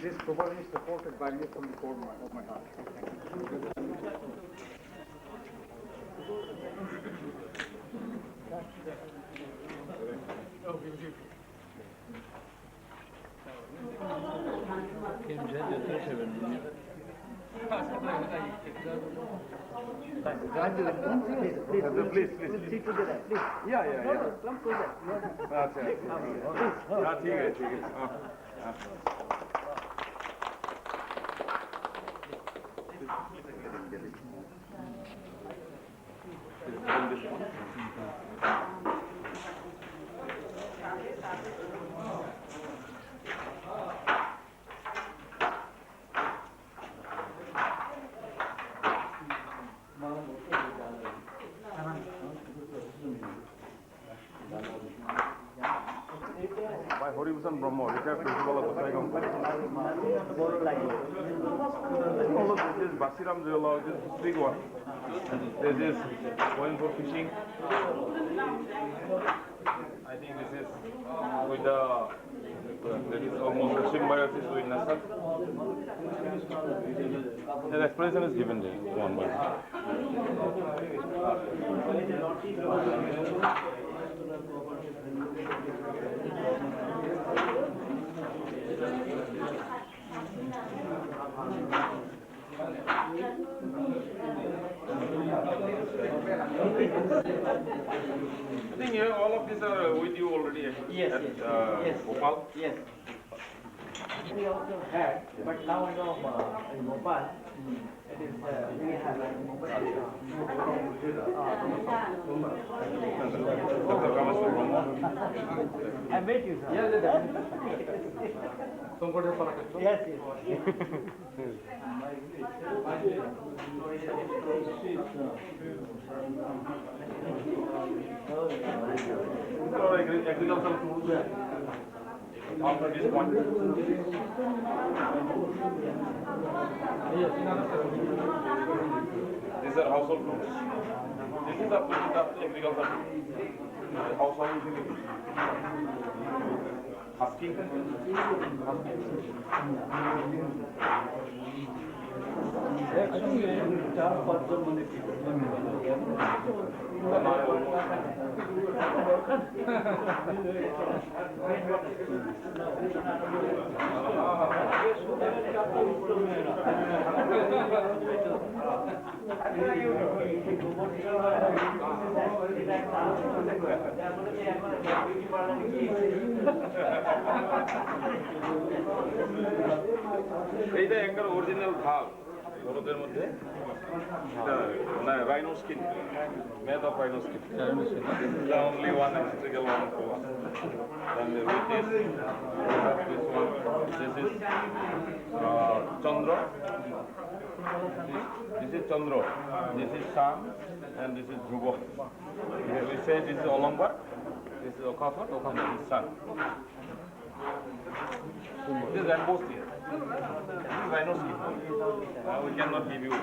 This proposal is supported by me from the core of my heart. Please. Sit together, please. Yeah. Come closer. By Horibusan Brahma, retired principal of Kokkrajhar company. Bodo Language. This is Basiram Zola, this is big one. This is going for fishing. I think this is with there is almost symbiosis with Nasser. The explanation is given there, one by one. I think all of these are with you already Yes. Bhopal? Yes. We also had, but now in Bhopal, it is we have I met you, sir. Yes. Agricultural tools. After this one. These are household tools. This is the agricultural household husking. এইটা একটা original ঢাল বড়দের মধ্যে rhino skin, made of rhino skin. This is the only one electrical one for us. Then with this, we have this one. This is Chandra. This is Chandra. This is Sun, and this is Dhruva. We say this is Olamba. This is Okafa, and this is Sun. This is embossed here. This is rhino skin. We cannot give you.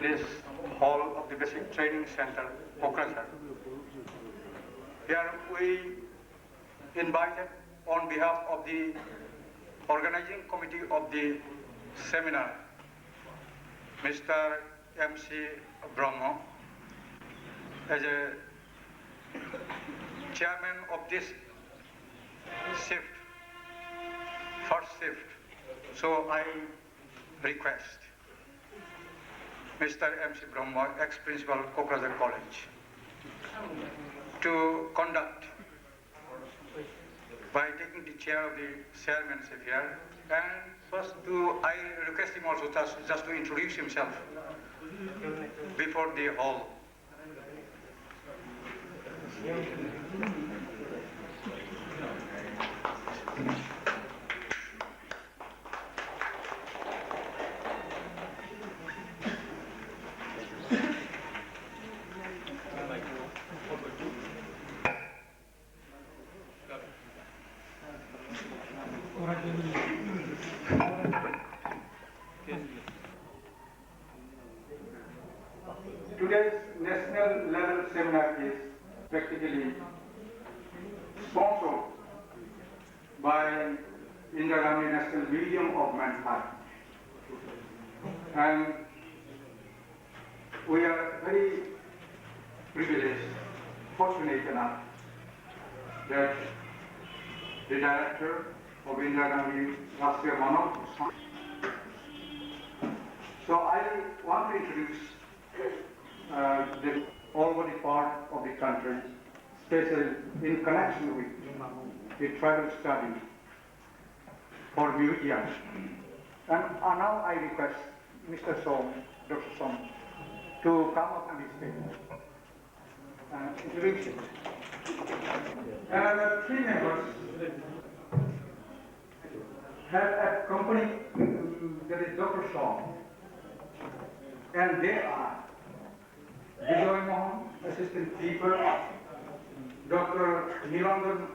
This hall of the Basic Training Center, Kokkrajhar. Here we invited on behalf of the organizing committee of the seminar, Mr. M.C. Brahma, as a chairman of this shift, first shift. So I request Mr. M.C. Brahma, ex-principal Kokkrajhar College, to conduct by taking the chair of the chairmanship here. And first, I request him also just to introduce himself before the hall. Today's national level seminar is practically sponsored by Indira Gandhi National Museum of Mankind. And we are very privileged, fortunate enough that the director of Indira Gandhi Rashtriya Manav. So I want to introduce the all over the part of the country, especially in connection with the travel study for museums. And now I request Mr. Som, Dr. Som, to come up on the stage and introduce it. And the three members have accompanied, that is Dr. Som, and they are Bijoy Mohan, Assistant Keeper, Dr. Nilanjan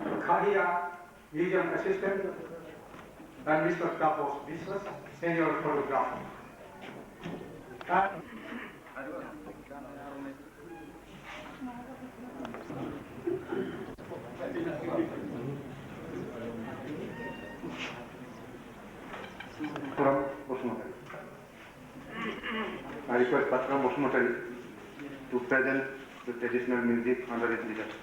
Kokkrajhar, Museum Assistant, and Mr. Tapos Biswas, Senior Photographer. From Bosumotari. I request Patram Bosumotari to present the traditional music under his leadership.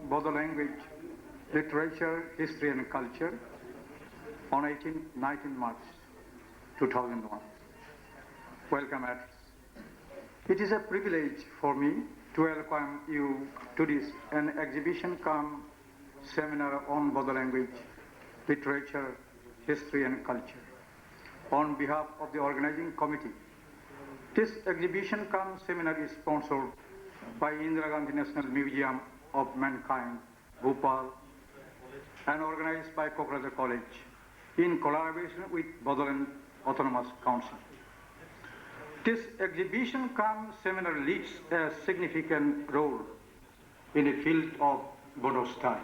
Bodo Language, Literature, History and Culture on 19 March 2001. Welcome at. It is a privilege for me to welcome you to this an exhibition cum seminar on Bodo Language, Literature, History and Culture on behalf of the organizing committee. This exhibition cum seminar is sponsored by Indira Gandhi National Museum of Mankind, Bhopal, and organized by Kokkrajhar College in collaboration with Bodoland Autonomous Council. This exhibition cum seminar leads a significant role in the field of Bodo study.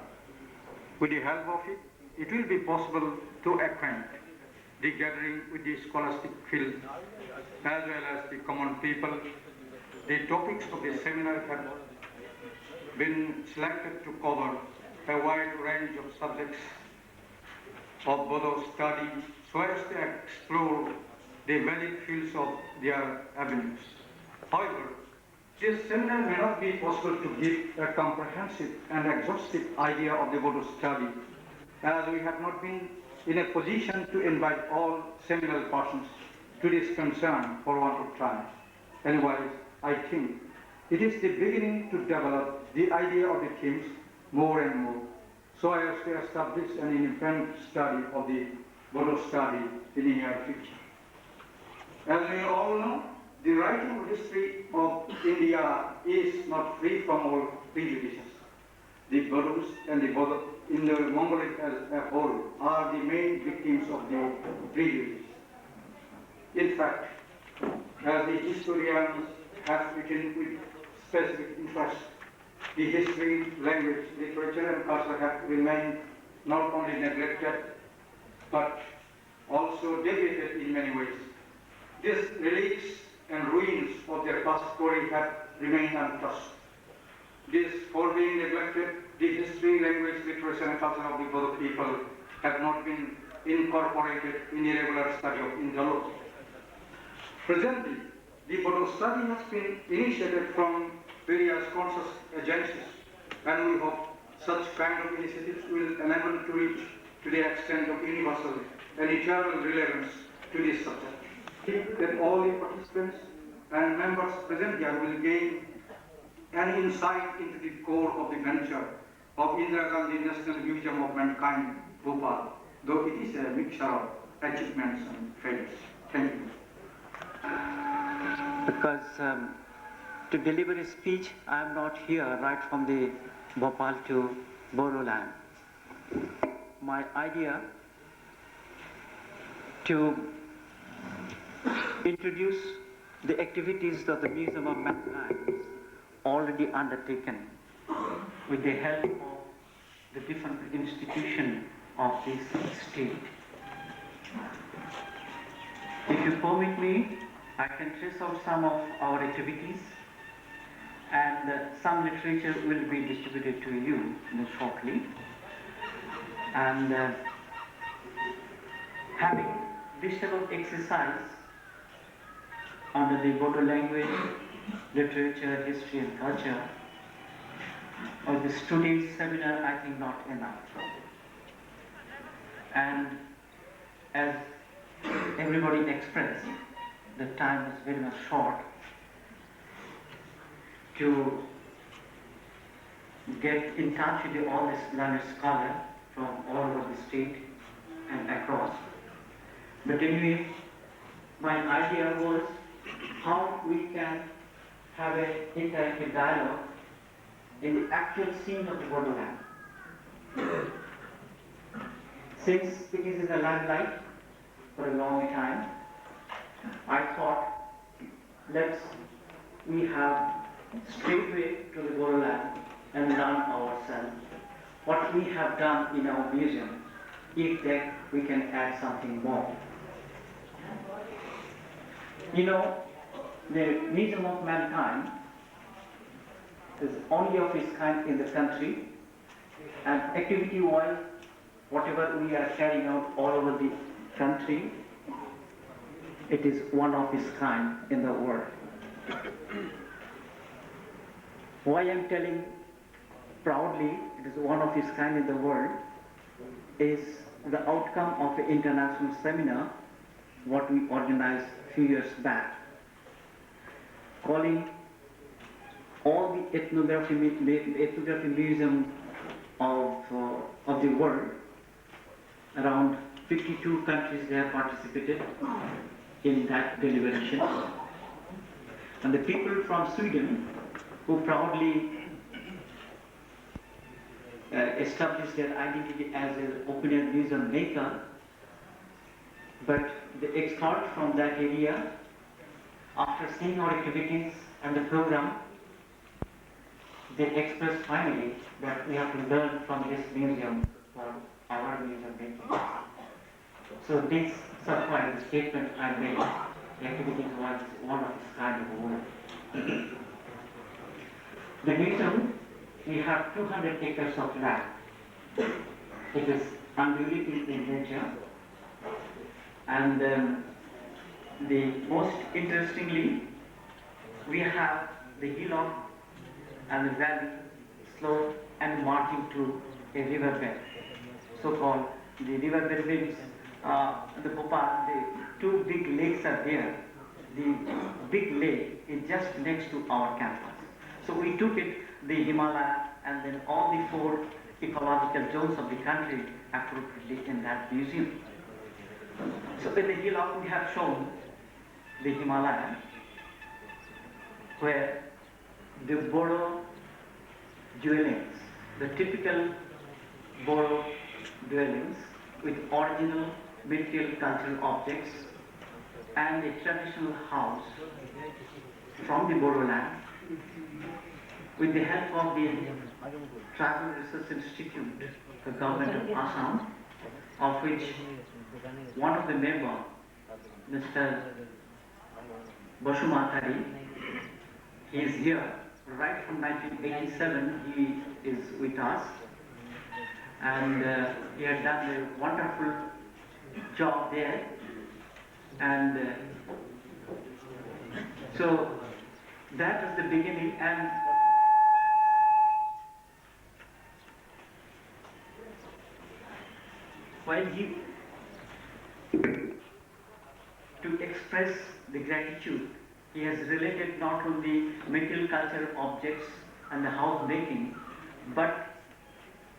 With the help of it, it will be possible to acquaint the gathering with the scholastic field as well as the common people. The topics of the seminar have been selected to cover a wide range of subjects of Bodo study so as to explore the varied fields of their avenues. However, This seminar may not be possible to give a comprehensive and exhaustive idea of the Bodo study, as we have not been in a position to invite all seminal persons to this concern for want of time. Anyways, I think it is the beginning to develop the idea of the themes more and more, so as to establish an independent study of the Bodo study in the near future. As we all know, the writing of history of India is not free from all prejudices. The Bodos and the Bodo in the Mongolic as a whole are the main victims of the prejudice. In fact, as the historians have written with specific interest, the history, language, literature and culture have remained not only neglected but also deviated in many ways. These relics and ruins of their past glory have remained untouched. This for being neglected, the history, language, literature and culture of the Bodo people have not been incorporated in the regular study of Indology. Presently, the Bodo study has been initiated from various conscious agencies, and we hope such kind of initiatives will enable to reach to the extent of universal and eternal relevance to this subject. That all the participants and members present here will gain an insight into the core of the venture of Indira Gandhi National Museum of Mankind, Bhopal, though it is a mixture of achievements and failures. Thank you. Because to deliver a speech, I am not here right from the Bhopal to Bodoland. My idea to introduce the activities of the Museum of Mankind is already undertaken with the help of the different institutions of this state. If you permit me, I can trace out some of our activities, and some literature will be distributed to you shortly. And having this type of exercise under the Bodo language, literature, history and culture, or the today's seminar, I think not enough. And as everybody expressed, the time is very much short to get in touch with all these learned scholars from all over the state and across. But anyway, my idea was how we can have an interactive dialogue in the actual scene of the Bodoland. Since it is in the limelight for a long time, I thought we have straightway to the Bodoland and learn ourselves what we have done in our museum, if that we can add something more. You know, the Museum of Mankind is only of its kind in the country, and activity-wise, whatever we are carrying out all over the country, it is one of its kind in the world. Why I am telling proudly it is one of its kind in the world is the outcome of an international seminar what we organized a few years back, calling all the ethnography museum of the world. Around 52 countries they have participated in that deliberation. And the people from Sweden who proudly established their identity as an opinion museum maker, but the experts from that area, after seeing our activities and the program, they expressed finally that we have to learn from this museum for our museum making. So this is the statement I made. The activity was one of its kind of work. The museum, we have 200 acres of land. It is unduly in nature. And the most interestingly, we have the hillock and the valley, slope and marching to a riverbed, so-called the riverbed means the Bhopal, the two big lakes are there. The big lake is just next to our campus. So we took it, the Himalaya, and then all the four ecological zones of the country appropriately in that museum. So in the hillock we have shown the Himalaya, where the Bodo dwellings, the typical Bodo dwellings with original material cultural objects and a traditional house from the Bodoland with the help of the Tribal Research Institute, the government of Assam, of which one of the members, Mr. Bashumatari, he is here. Right from 1987 he is with us, and he had done a wonderful job there, and so that was the beginning. And while he, to express the gratitude, he has related not only material culture objects and the house making, but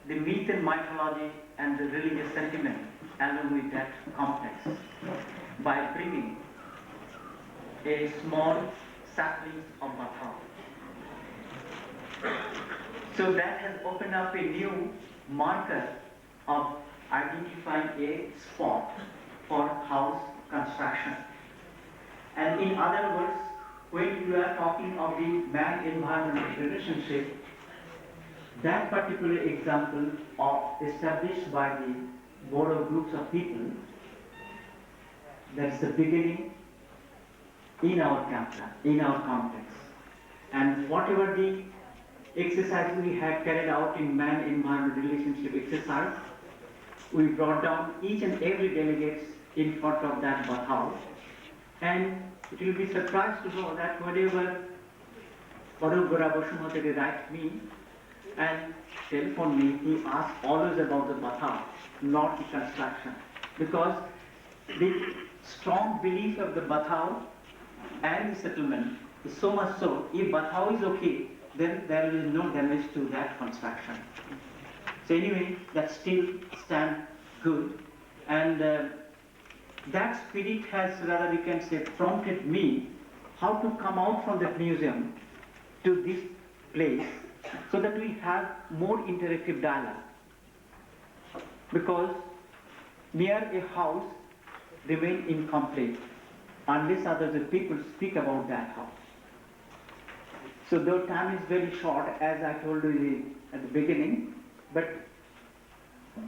the myth and mythology and the religious sentiment along with that complex by bringing a small sapling of Bathau. So that has opened up a new marker of identifying a spot for house construction. And in other words, when you are talking of the man-environment relationship, that particular example of established by the Bodo groups of people, that's the beginning in our campus, in our complex. And whatever the exercise we had carried out in man-environment relationship exercise, we brought down each and every delegate in front of that bathhouse, and it will be surprised to know that whenever Bodo Bashumatari write me and telephone me, he asks always about the bathhouse, not the construction, because the strong belief of the bathhouse and the settlement is so much so, if bathhouse is okay, then there is no damage to that construction. So anyway, that still stands good, and that spirit has, rather we can say, prompted me how to come out from that museum to this place so that we have more interactive dialogue. Because mere a house remains incomplete unless other people speak about that house. So though time is very short, as I told you at the beginning, but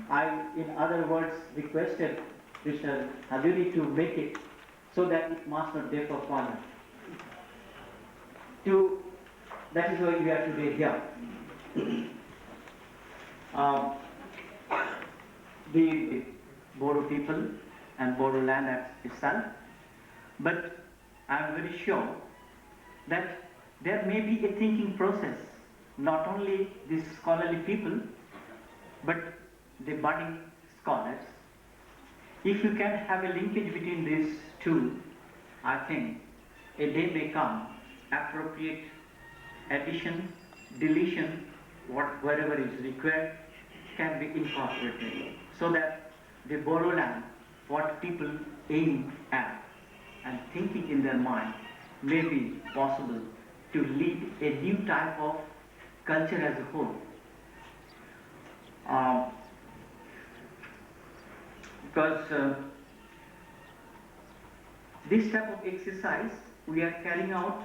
I, in other words, requested Mr. Haduri to make it so that it must not differ further. That is why we are today here. The Bodo people and Bodoland itself, but I am very sure that there may be a thinking process, not only these scholarly people, but the budding scholars. If you can have a linkage between these two, I think a day may come, appropriate addition, deletion, wherever is required, can be incorporated, so that the Bodoland, what people aim at and thinking in their mind, may be possible to lead a new type of culture as a whole. Because this type of exercise we are carrying out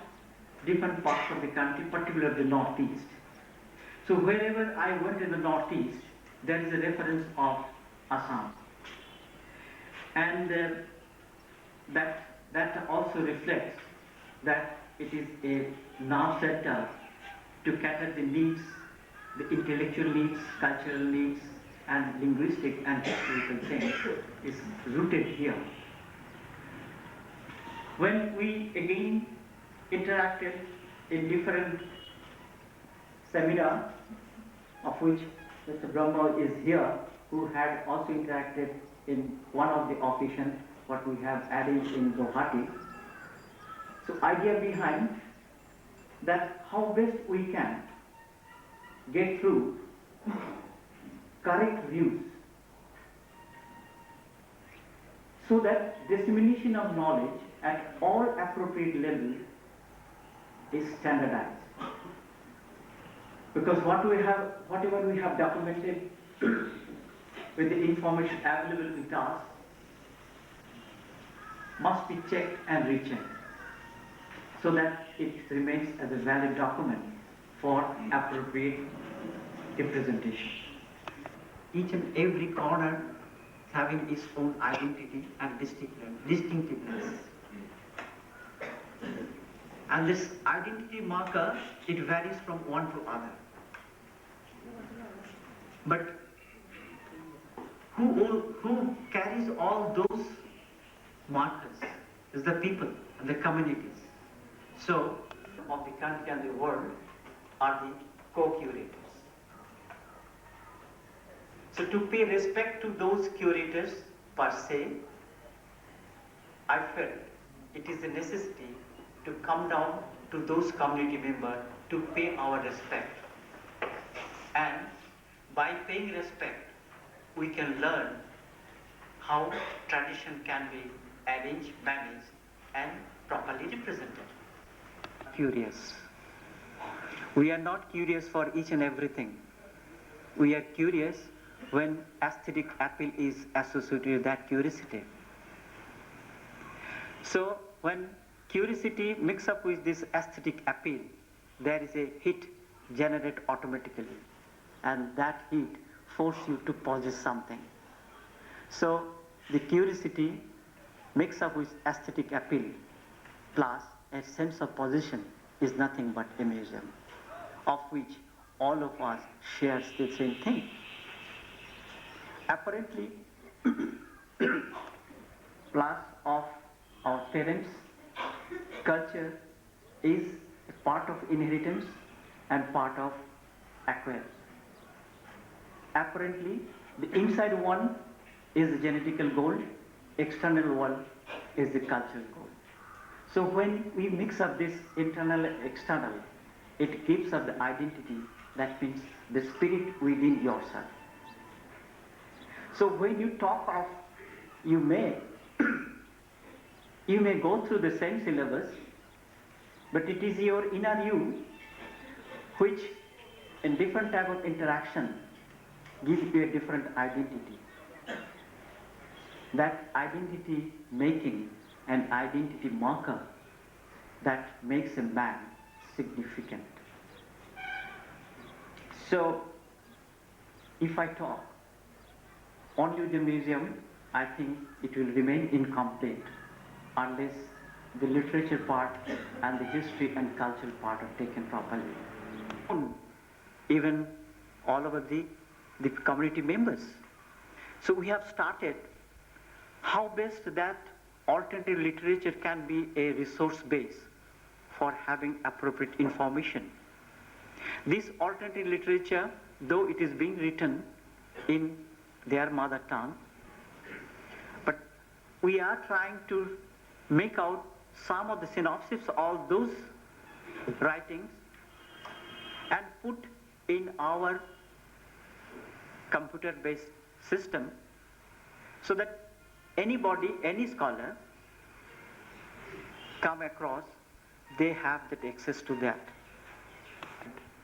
different parts of the country, particularly the Northeast. So wherever I went in the Northeast, there is a reference of Assam. And that also reflects that it is a nerve center to cater the needs, the intellectual needs, cultural needs, and linguistic and historical things is rooted here. When we again interacted in different seminars, of which Mr. Brahma is here, who had also interacted in one of the occasions what we have added in Guwahati. So idea behind that how best we can get through correct views so that dissemination of knowledge at all appropriate levels is standardized. Because whatever we have documented with the information available with us must be checked and rechecked so that it remains as a valid document for appropriate representation. Each and every corner having its own identity and distinctiveness. And this identity marker, it varies from one to other. But who carries all those markers is the people and the communities. So, of the country and the world are the co-curators. So to pay respect to those curators per se, I felt it is a necessity to come down to those community members to pay our respect. And by paying respect, we can learn how tradition can be arranged, managed, and properly represented. Curious. We are not curious for each and everything. We are curious when aesthetic appeal is associated with that curiosity. So when curiosity mixes up with this aesthetic appeal, there is a hit generated automatically, and that hit forces you to possess something. So the curiosity mixed up with aesthetic appeal plus a sense of possession is nothing but a museum, of which all of us share the same thing. Apparently, plus of our parents, culture is a part of inheritance and part of acquire. Apparently, the inside one is the genetical gold, external one is the cultural gold. So when we mix up this internal and external, it gives us the identity, that means the spirit within yourself. So when you talk of, you may go through the same syllabus, but it is your inner you which in different type of interaction gives you a different identity. That identity making an identity marker that makes a man significant. So if I talk only the museum, I think it will remain incomplete unless the literature part and the history and cultural part are taken properly. Even all over the community members. So we have started how best that alternative literature can be a resource base for having appropriate information. This alternative literature, though it is being written in their mother tongue, but we are trying to make out some of the synopsis of those writings and put in our computer-based system so that anybody, any scholar come across, they have that access to that.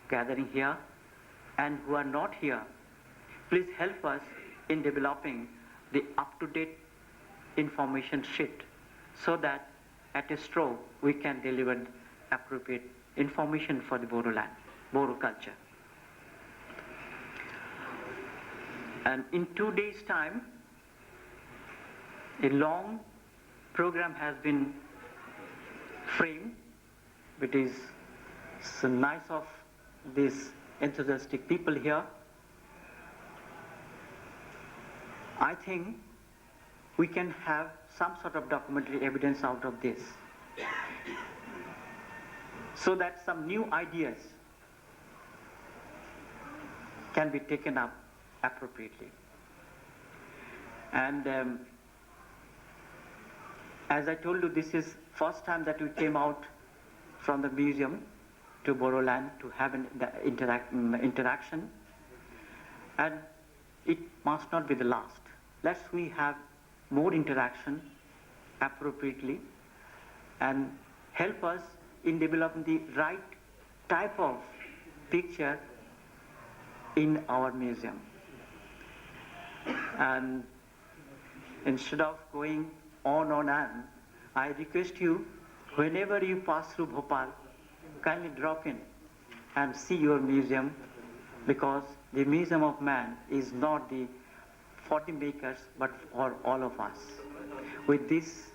Gathering here and who are not here, please help us in developing the up-to-date information sheet so that at a stroke we can deliver appropriate information for the Bodoland, Bodo culture. And in 2 days' time, a long program has been framed, which is so nice of these enthusiastic people here. I think we can have some sort of documentary evidence out of this. so that some new ideas can be taken up appropriately. And as I told you, this is first time that we came out from the museum to Bodoland to have an interaction, and it must not be the last. Let's we have more interaction appropriately and help us in developing the right type of picture in our museum. And instead of going on, I request you, whenever you pass through Bhopal, kindly drop in and see your museum, because the Museum of Man is not for the makers, but for all of us. With this,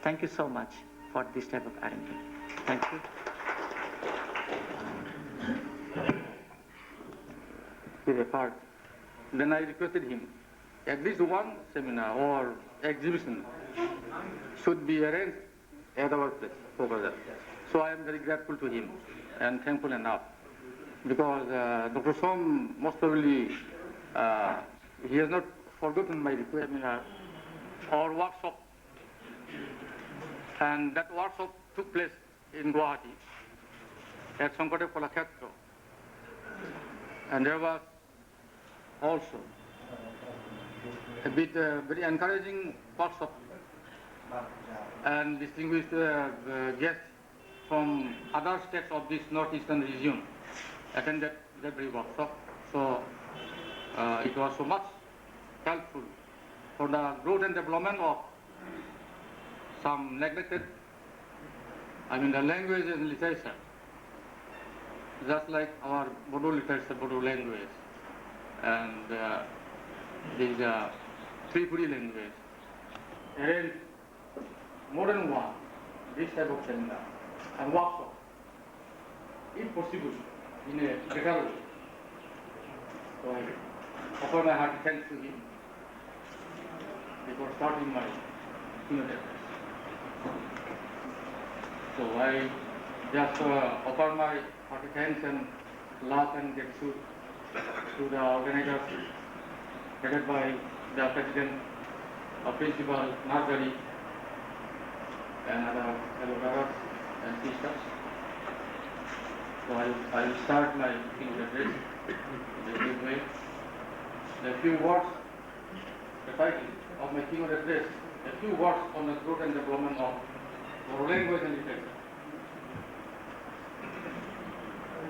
thank you so much for this type of arrangement. Thank you. He referred. Then I requested him, at least one seminar or exhibition should be arranged at our place, Kokkrajhar. So I am very grateful to him and thankful enough, because Dr. Som most probably he has not forgotten my seminar or workshop, and that workshop took place in Guwahati at Sankadev Kalakshetra, and there was also a bit very encouraging workshop, and distinguished guests from other states of this northeastern region attended that very workshop. So it was so much helpful for the growth and development of some neglected, the language and literature, just like our Bodo literature, Bodo language, and this Tripuri language. And more than one, this type of seminar and workshop, if possible, in a better way. So I offer my hearty thanks to him before starting my keynote address. So I just offer my hearty thanks and love and gratitude to the organizers, headed by the President, Principal Nursery, and other fellow brothers and sisters. So I will start my keynote address in a good way. A few words, the title of my keynote address, a few words on the growth and development of Bodo language and literature.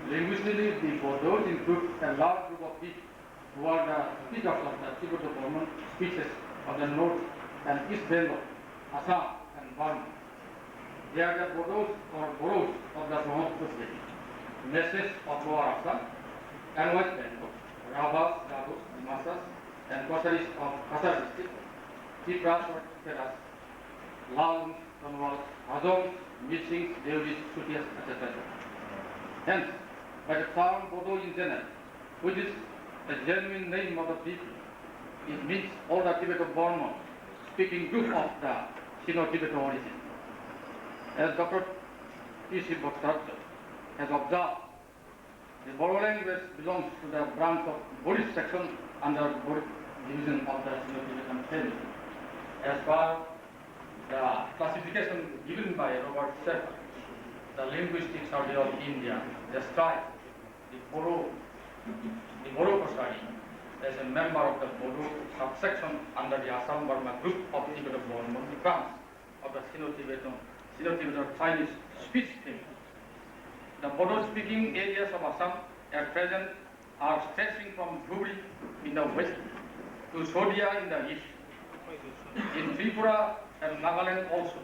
Linguistically, the Bodos include a large group of people who are the speakers of the Tibeto-Burman speeches of the North and East Bengal, Assam and Burma. They are the Bodos or Boros of the Brahmapura state, Messes of Lower Assam and West Bengal, Rabas, Dabus, Dimasas, and Kosaris of Kasar district, Tipras or Keras, Laons, Kanwal, Hazoms, Mitsings, Deoris, Sutias, etc. Hence, by the term Bodo in general, which is a genuine name of the people, it means all the Tibeto-Burman speaking group of the Sino-Tibeto origin. As Dr. P.C. Bhattacharya has observed, the Bodo language belongs to the branch of Buddhist section under Buddhist division of the Sino-Tibetan family. As per the classification given by Robert Shepherd, the linguistic survey of India describes the Bodo Kokkrajhar as a member of the Bodo subsection under the Assam-Burma group of Tibeto-Burman branch of the Sino-Tibetan Chinese speech family. The Bodo-speaking areas of Assam at present are stretching from Dhubri in the west to Shodhia in the east. In Tripura and Nagaland also,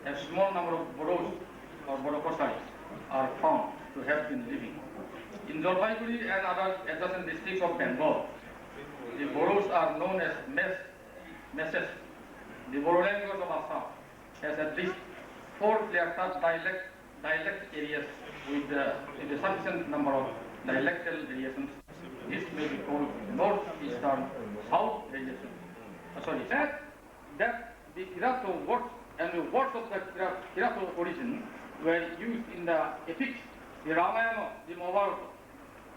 a small number of Bodos or Bodo Kokkrajhar are found to have been living. In Jalpaiguri and other adjacent districts of Bengal, the Bodos are known as Messes. The Bodo language of Assam has at least 4 clear-cut dialect areas with a sufficient number of dialectal variations. This may be called northeastern south variation. That the Kirato words and the words of the Kirato origin were used in the epics, the Ramayana, the Mahabharata,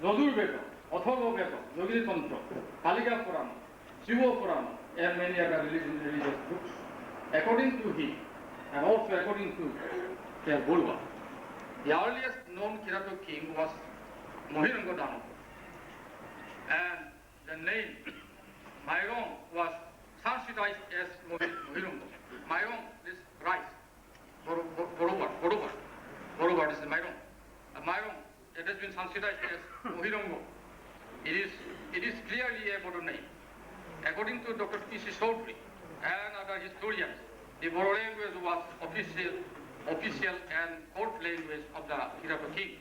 Yajur Veda, Atharva Veda, Yogini Tantra, Kalika Purana, Shiva Purana, and many other religious books. According to him, and also according to their Bolwa, the earliest known Kirato king was Mohiranga Danu, and the name Mairong was Sanskritized as Mohiranga. Mairong is rice. Borobar is the Mairong. Mairong, it has been Sanskritized as Mohiranga. It is clearly a Bodo name. According to Dr. P.C. Chaudhary and other historians, the Bodo language was official and court language of the Kirato king.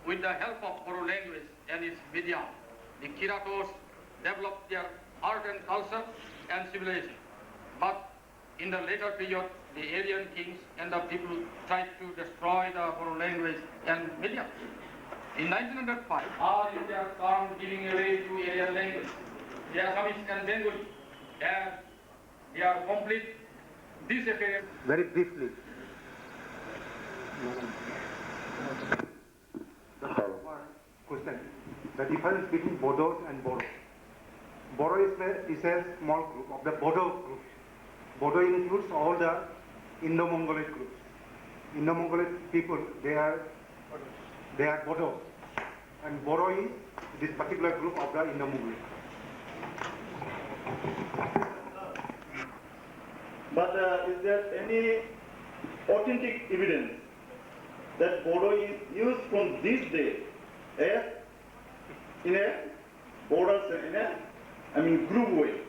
With the help of Bodo language and its medium, the Kiratos developed their art and culture and civilization. But in the later period, the Aryan kings and the people tried to destroy the Bodo language and medium. In 1905, all India come giving away to Aryan language. The Assamese and Bengali, and they are complete disappearance. Very briefly. Question. The difference between Bodos and Bodo. Bodo is a small group of the Bodo group. Bodo includes all the Indo-Mongolic groups. Indo-Mongolic people, they are Bodo. And Bodo is this particular group of the Indo-Mongolic. But is there any authentic evidence that Bodo is used from this day as in a borders in a group way?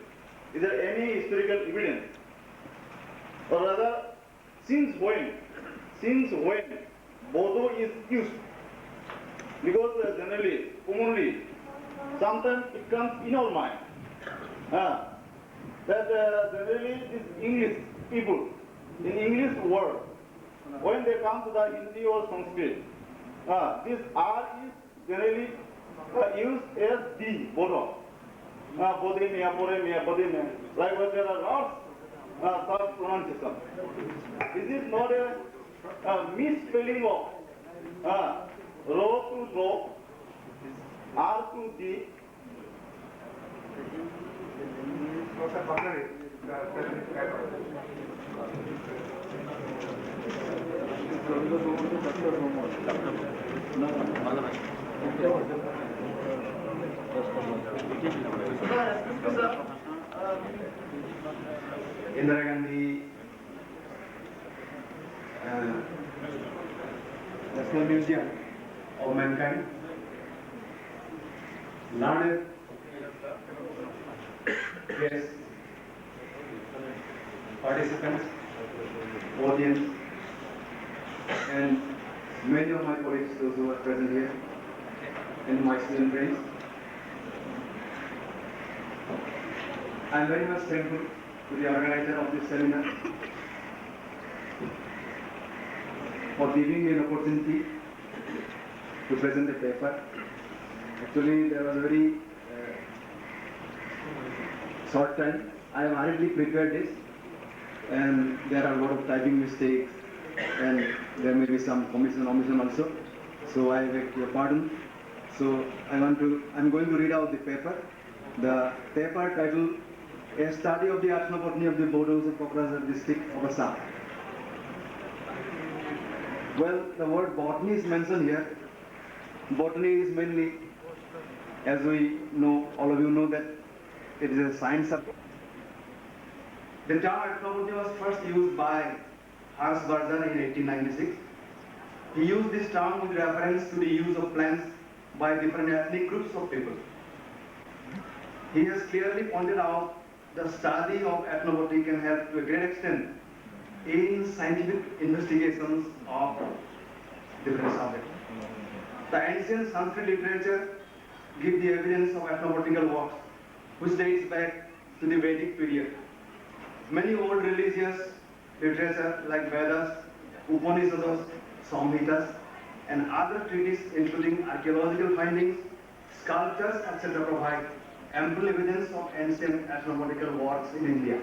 Is there any historical evidence? Or rather, since when Bodo is used? Because generally, commonly, sometimes it comes in our mind that generally these English people in English world, when they come to the Hindi or Sanskrit, this R is generally used as the Bodo. Bodemia, Bodemia. Likewise, there are lots such pronunciation. This is not a misspelling of Ro to Ro, R to D. Indira Gandhi National Museum of Mankind, learned guests, participants, audience, and many of my colleagues, those who are present here, and my student friends. I am very much thankful to the organizer of this seminar for giving me an opportunity to present the paper. Actually, there was a very short time. I have hurriedly prepared this, and there are a lot of typing mistakes, and there may be some omission also. So I beg your pardon. So I'm going to read out the paper. The paper title: A Study of the Ethnobotany of the Bodos of Kokkrajhar district of Assam. Well, the word botany is mentioned here. Botany is mainly, as we know, all of you know that it is a science subject. The term ethnobotany was first used by Harshvardhan in 1896. He used this term with reference to the use of plants by different ethnic groups of people. He has clearly pointed out the study of ethnobotany can help to a great extent in scientific investigations of different subjects. The ancient Sanskrit literature gives the evidence of ethnobotanical works which dates back to the Vedic period. Many old religious literature like Vedas, Upanishads, Samhitas, and other treatises including archaeological findings, sculptures, etc. provide ample evidence of ancient ethnobotanical works in India.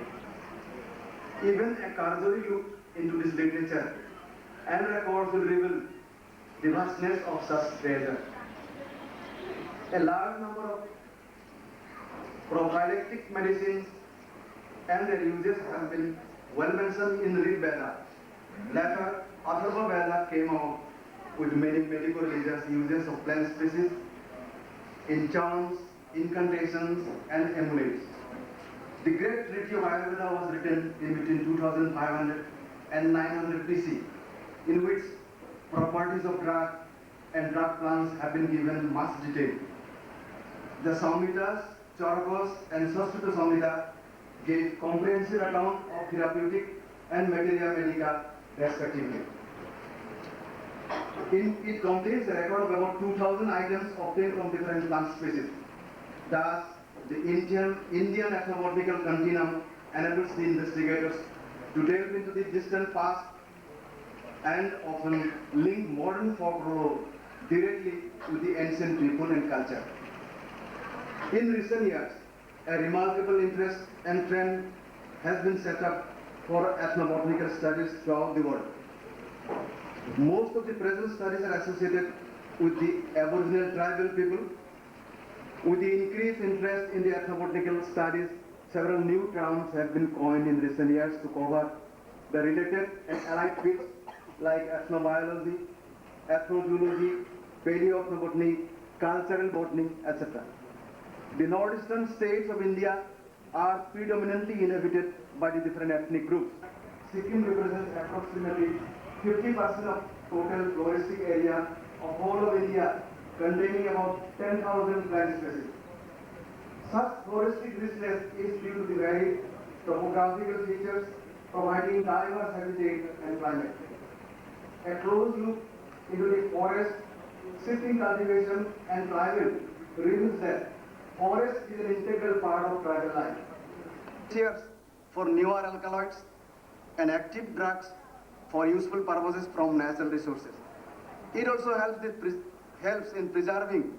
Even a cursory look into this literature and records will reveal the vastness of such treasure. A large number of prophylactic medicines and their uses have been well mentioned in Rig Veda. Later, Atharva Veda came out with many medical religious uses of plant species in charms, incantations, and amulets. The great treaty of Ayurveda was written in between 2500 and 900 BC, in which properties of drug and drug plants have been given much detail. The Samhitas, Charakos, and Sanskrit Samhita gave comprehensive account of therapeutic and materia medica respectively. It contains a record of about 2000 items obtained from different plant species. Thus, the Indian ethnobotanical continuum enables the investigators to delve into the distant past and often link modern folklore directly with the ancient people and culture. In recent years, a remarkable interest and trend has been set up for ethnobotanical studies throughout the world. Most of the present studies are associated with the Aboriginal tribal people. With the increased interest in the ethnobotanical studies, several new terms have been coined in recent years to cover the related and allied fields like ethnobiology, ethnozoology, paleoethnobotany, cultural botany, etc. The northeastern states of India are predominantly inhabited by the different ethnic groups. Sikkim represents approximately 50% of total floristic area of whole of India, containing about 10,000 plant species. Such floristic richness is due to the varied topographical features providing diverse habitat and climate. A close look into the forest, shifting cultivation and climate reveals that forest is an integral part of tribal life. Cheers for newer alkaloids and active drugs for useful purposes from natural resources. It also helps in preserving,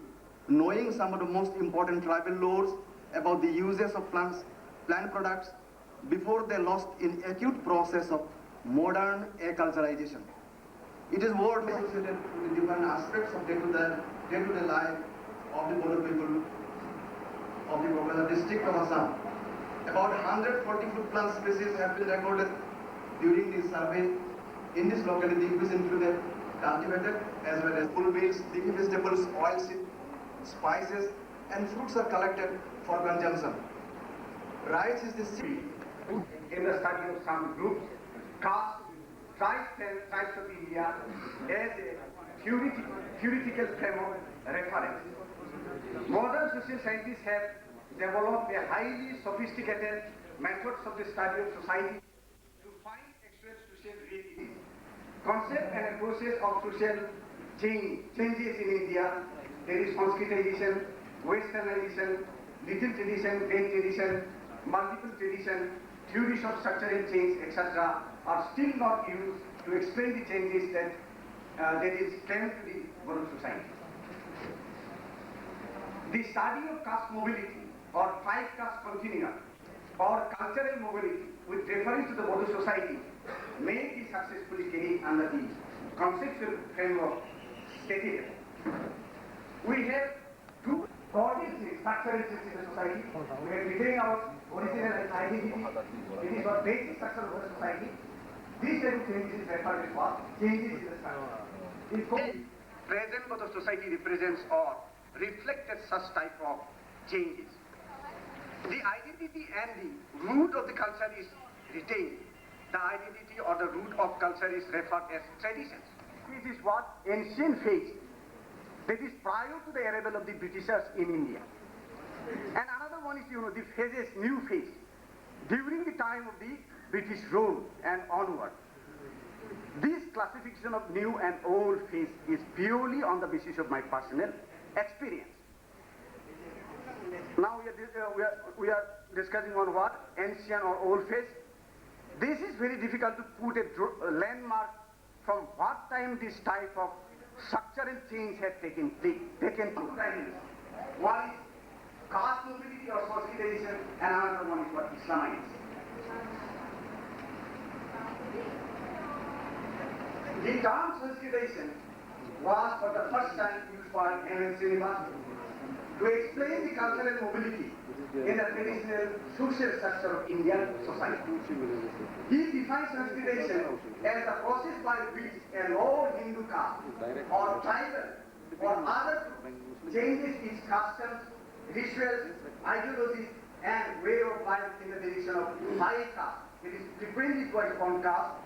knowing some of the most important tribal laws about the uses of plant products before they lost in acute process of modern agriculturalization. It is worth associated with different aspects of day-to-day life of the Bodo people of the Kokkrajhar district of Assam. About 140 fruit plant species have been recorded during this survey in this locality, which included cultivated as well as full meals, leafy vegetables, oilseed, spices, and fruits are collected for consumption. Rice is the seed. In the study of some groups, cast tribes of India as a theoretical frame of reference. Modern social scientists have developed a highly sophisticated methods of the study of society to find actual social realities. Concept and process of social changes in India, there is Sanskritization, Westernization, little tradition, great tradition, multiple tradition, theories of structural change, etc. are still not used to explain the changes that is claimed to the Bodo society. The study of caste mobility or five caste continuum or cultural mobility with reference to the Bodo society may be successfully carried under the conceptual framework stated. We have two coordinates structural changes in the society. We are declaring our original identity. It is what basic structure of the society. These type of changes is referred to as changes in the structure. Present Bodo society represents or reflected such type of changes. The identity and the root of the culture is retained. The identity or the root of culture is referred as traditions. This is what ancient faith, that is prior to the arrival of the Britishers in India. And another one is, the phases, new phase, during the time of the British rule and onward. This classification of new and old phase is purely on the basis of my personal experience. Now we are discussing on what? Ancient or old phase. This is very difficult to put a landmark from what time this type of structural change had taken place. One is caste mobility or Sanskritization, and another one is what? Islamization. The term Sanskritization was for the first time used by M.N. Srinivas to explain the cultural mobility in the traditional social structure of Indian society. He defines Sanskritization as the process by which a low Hindu caste or tribal or other group changes its customs, rituals, ideologies and way of life in the direction of high caste. It is frequently called on caste.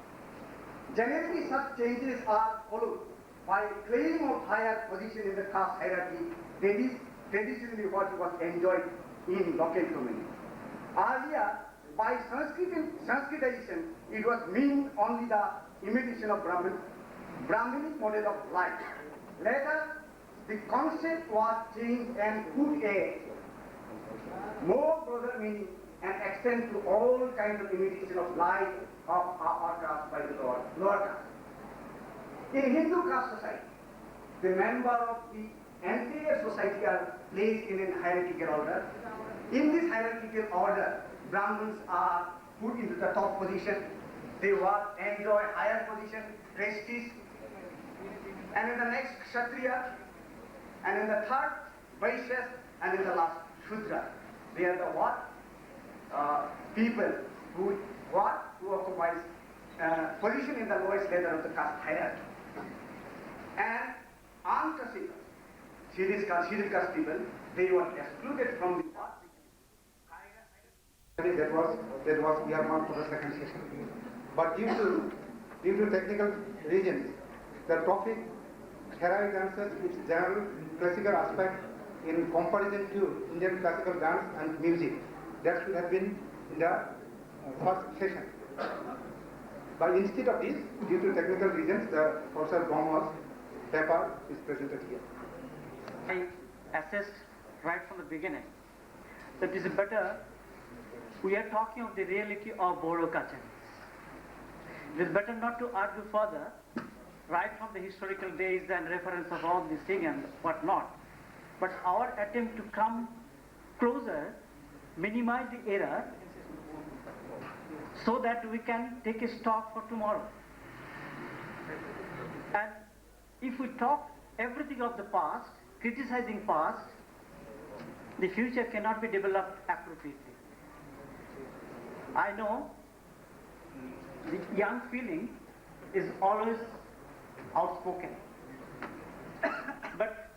Generally such changes are followed by claim of higher position in the caste hierarchy, that is traditionally what was enjoyed in local community. Earlier, by Sanskritization, it was mean only the imitation of Brahminic model of life. Later, the concept was changed and put a more broader meaning and extend to all kinds of imitation of life of upper caste by the lower caste. In Hindu caste society, the member of the entire society are placed in a hierarchical order. In this hierarchical order, Brahmins are put into the top position. They enjoy higher position, prestige. And in the next, Kshatriya. And in the third, Vaishyas. And in the last, Shudra. They are the what? People who occupies position in the lowest level of the caste hierarchy. And unclassified, scheduled caste people, they were excluded from the what? That was earmarked for the second session. But due to technical reasons, the topic heroic dances, its general classical aspect in comparison to Indian classical dance and music, that should have been in the first session. But instead of this, due to technical reasons, the Professor Brahma's paper is presented here. I assessed right from the beginning that it is better, we are talking of the reality of Bodo culture. It is better not to argue further, right from the historical days and reference of all these things and whatnot. But our attempt to come closer, minimize the error, so that we can take a stock for tomorrow. And if we talk everything of the past, criticizing past, the future cannot be developed appropriately. I know the young feeling is always outspoken. But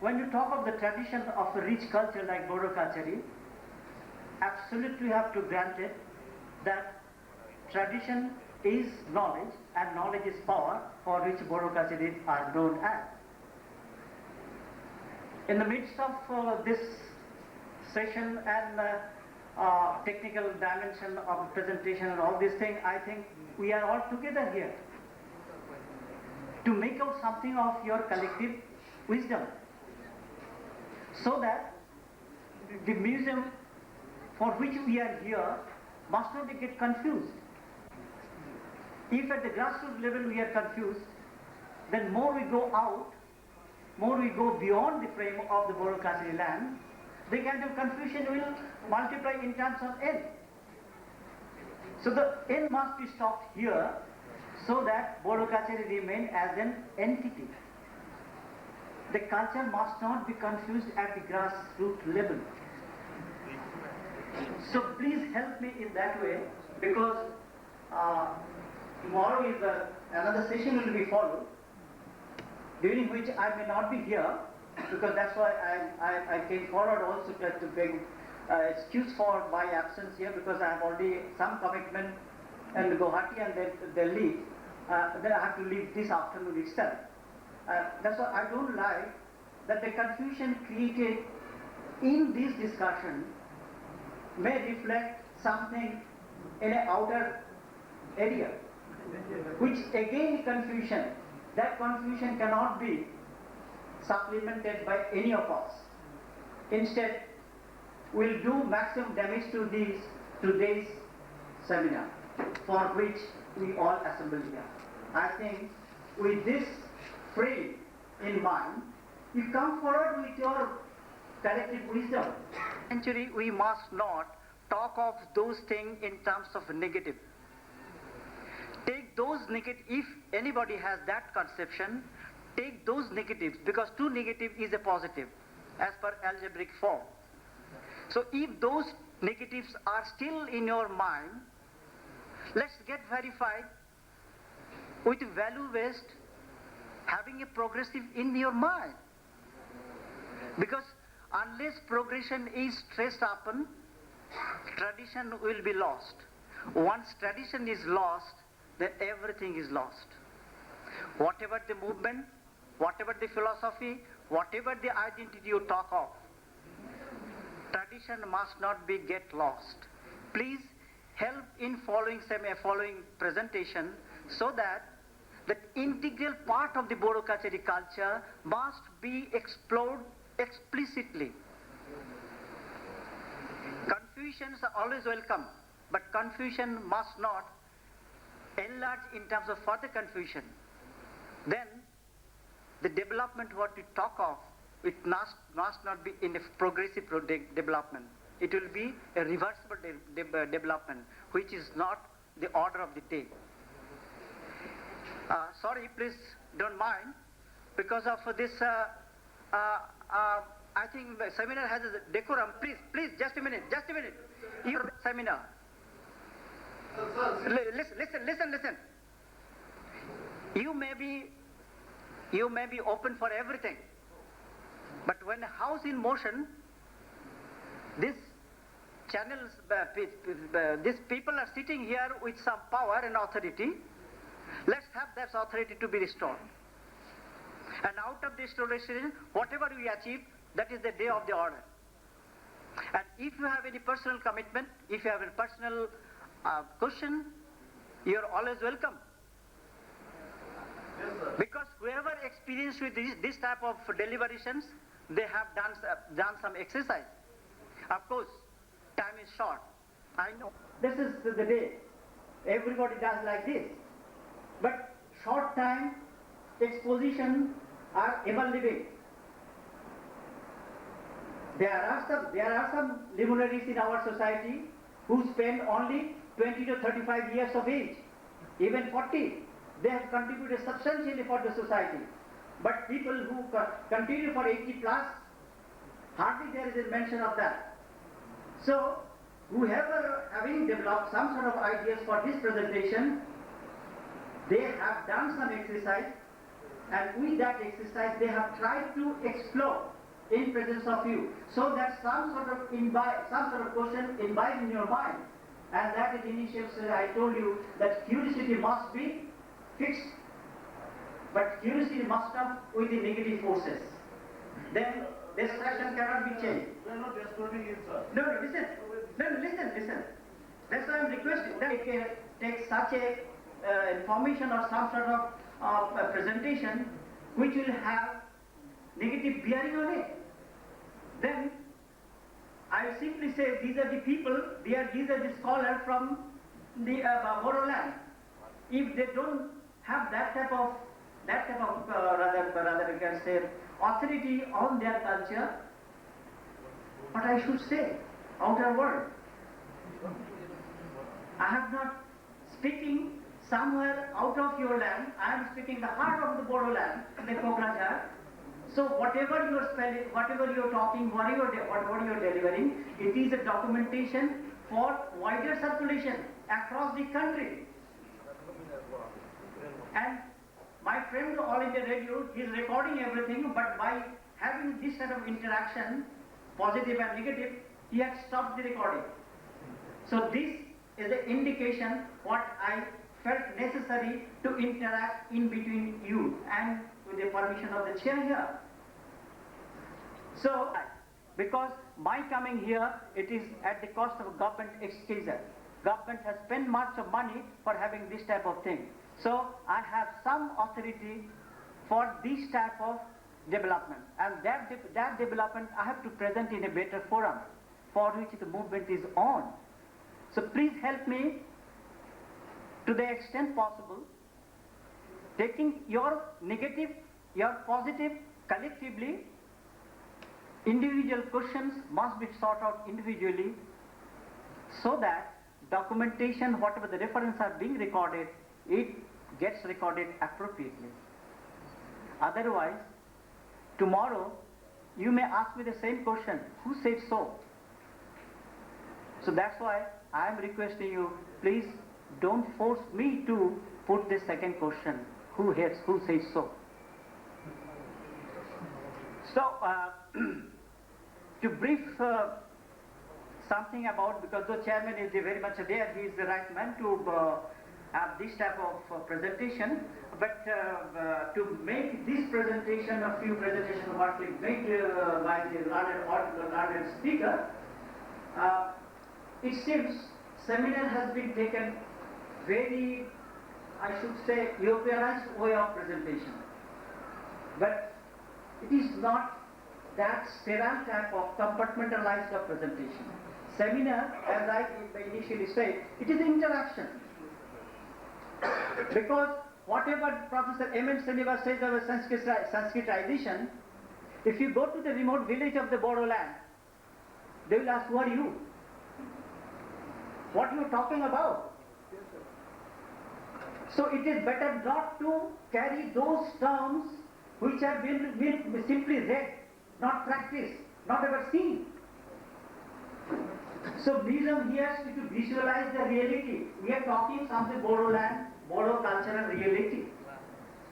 when you talk of the tradition of a rich culture like Bodo culture, absolutely have to grant it that tradition is knowledge and knowledge is power, for which Bodo culture are known as. In the midst of this session and technical dimension of presentation and all these things, I think we are all together here to make out something of your collective wisdom, so that the museum for which we are here must not get confused. If at the grassroots level we are confused, then more we go out, more we go beyond the frame of the Bodo cultural land, the kind of confusion will multiply in terms of N. So the N must be stopped here, so that Bodo culture remain as an entity. The culture must not be confused at the grassroots level. So please help me in that way, because tomorrow is another session will be followed, during which I may not be here, because that's why I came forward also to beg excuse for my absence here, because I have already some commitment in Guwahati and then Delhi. Then I have to leave this afternoon itself. That's why I don't like that the confusion created in this discussion may reflect something in an outer area, which again confusion, that confusion cannot be supplemented by any of us. Instead, we'll do maximum damage to today's seminar, for which we all assembled here. I think with this frame in mind, you come forward with your collective wisdom. Actually, we must not talk of those things in terms of negative. take those negative, if anybody has that conception, take those negatives, because 2 negative is a positive as per algebraic form. So if those negatives are still in your mind, let's get verified with value based, having a progressive in your mind. Because unless progression is stressed upon, tradition will be lost. Once tradition is lost, then everything is lost. Whatever the movement, whatever the philosophy, whatever the identity you talk of, tradition must not be get lost. Please help in following presentation, so that the integral part of the Bodo Kachari culture must be explored explicitly. Confusions are always welcome, but confusion must not enlarge in terms of further confusion. Then the development what we talk of, it must not be in a progressive development. It will be a reversible development, which is not the order of the day. Sorry, please don't mind, because of this, I think the seminar has a decorum. Please, just a minute. Your seminar. Listen. You may be open for everything, but when a house in motion, these channels, these people are sitting here with some power and authority. Let's have that authority to be restored. And out of this restoration, whatever we achieve, that is the day of the order. And if you have any personal commitment, if you have a personal question, you are always welcome. Because whoever experienced with this type of deliberations, they have done some exercise. Of course, time is short. I know. This is the day. Everybody does like this. But short time, exposition are ever living. There are some luminaries in our society who spend only 20 to 35 years of age, even 40. They have contributed substantially for the society. But people who continue for 80 plus, hardly there is a mention of that. So, whoever having developed some sort of ideas for this presentation, they have done some exercise, and with that exercise they have tried to explore in presence of you, so that some sort of question imbibe in your mind, and that is initial. I told you that curiosity must be fixed, but curiosity must come with the negative forces. Then distraction cannot be changed. We are not excluding it, sir. No, listen. That's why I'm requesting that it can take such a information or some sort of presentation which will have negative bearing on it. Then I will simply say these are the people, these are the scholars from the Bodoland. If they don't have that type of rather we can say authority on their culture, what I should say, outer world. I have not speaking somewhere out of your land. I am speaking the heart of the Bodoland, the Kokkrajhar. So whatever you are spelling, whatever you are talking, whatever you are delivering, it is a documentation for wider circulation across the country. And my friend All India Radio is recording everything, but by having this kind of interaction, positive and negative, he had stopped the recording. So this is the indication what I felt necessary to interact in between you and with the permission of the chair here. So, because my coming here, it is at the cost of government exchequer. Government has spent much of money for having this type of thing. So, I have some authority for this type of development. And that development I have to present in a better forum for which the movement is on. So, please help me to the extent possible, taking your negative, your positive collectively. Individual questions must be sought out individually, so that documentation, whatever the references are being recorded, it gets recorded appropriately. Otherwise, tomorrow you may ask me the same question, who said so? So that's why I am requesting you, please don't force me to put the second question, who says so? So, to brief something about, because the chairman is very much there, he is the right man to have this type of presentation, but to make this presentation, a few presentations what we made by the learned speaker, it seems seminar has been taken very, I should say, Europeanized way of presentation. But it is not that sterile type of compartmentalized of presentation. Seminar, as I initially said, it is interaction. Because whatever Professor M.M. Srinivas says about Sanskritization, if you go to the remote village of the Bodoland, they will ask, who are you? What are you talking about? So it is better not to carry those terms which have been simply read, not practiced, not ever seen. So museum here is to visualize the reality. We are talking something Bodoland, Bodo culture and reality.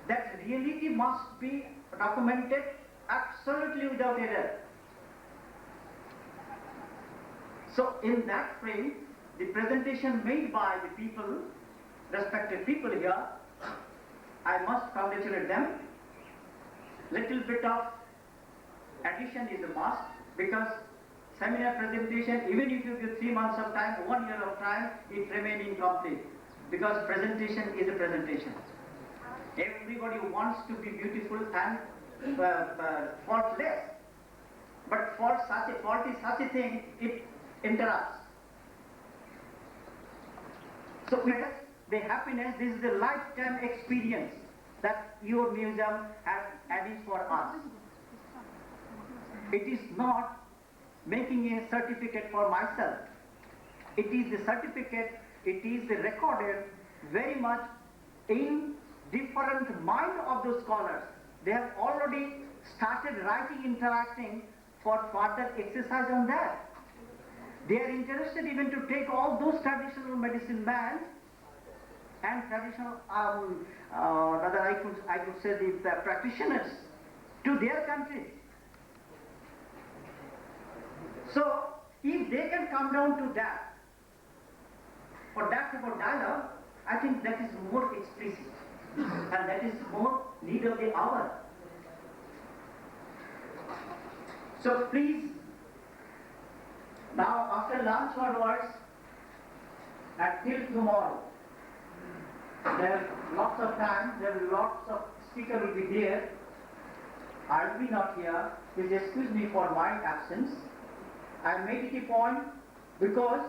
That reality must be documented absolutely without error. So in that frame, the presentation made by the people, respected people here, I must congratulate them. Little bit of addition is a must, because seminar presentation, even if you give 3 months of time, 1 year of time, it remains incomplete, because presentation is a presentation. Everybody wants to be beautiful and faultless, but fault is such a thing, it interrupts. So the happiness, this is a lifetime experience that your museum has added for us. It is not making a certificate for myself. It is the certificate, it is the recorded very much in different mind of those scholars. They have already started writing, interacting for further exercise on that. They are interested even to take all those traditional medicine men and traditional, rather I could say the practitioners to their countries. So, if they can come down to that, for that type of dialogue, I think that is more explicit and that is more need of the hour. So please, now after lunch onwards, until tomorrow, there are lots of time, there are lots of speakers will be there. I will be not here, please excuse me for my absence. I made it a point because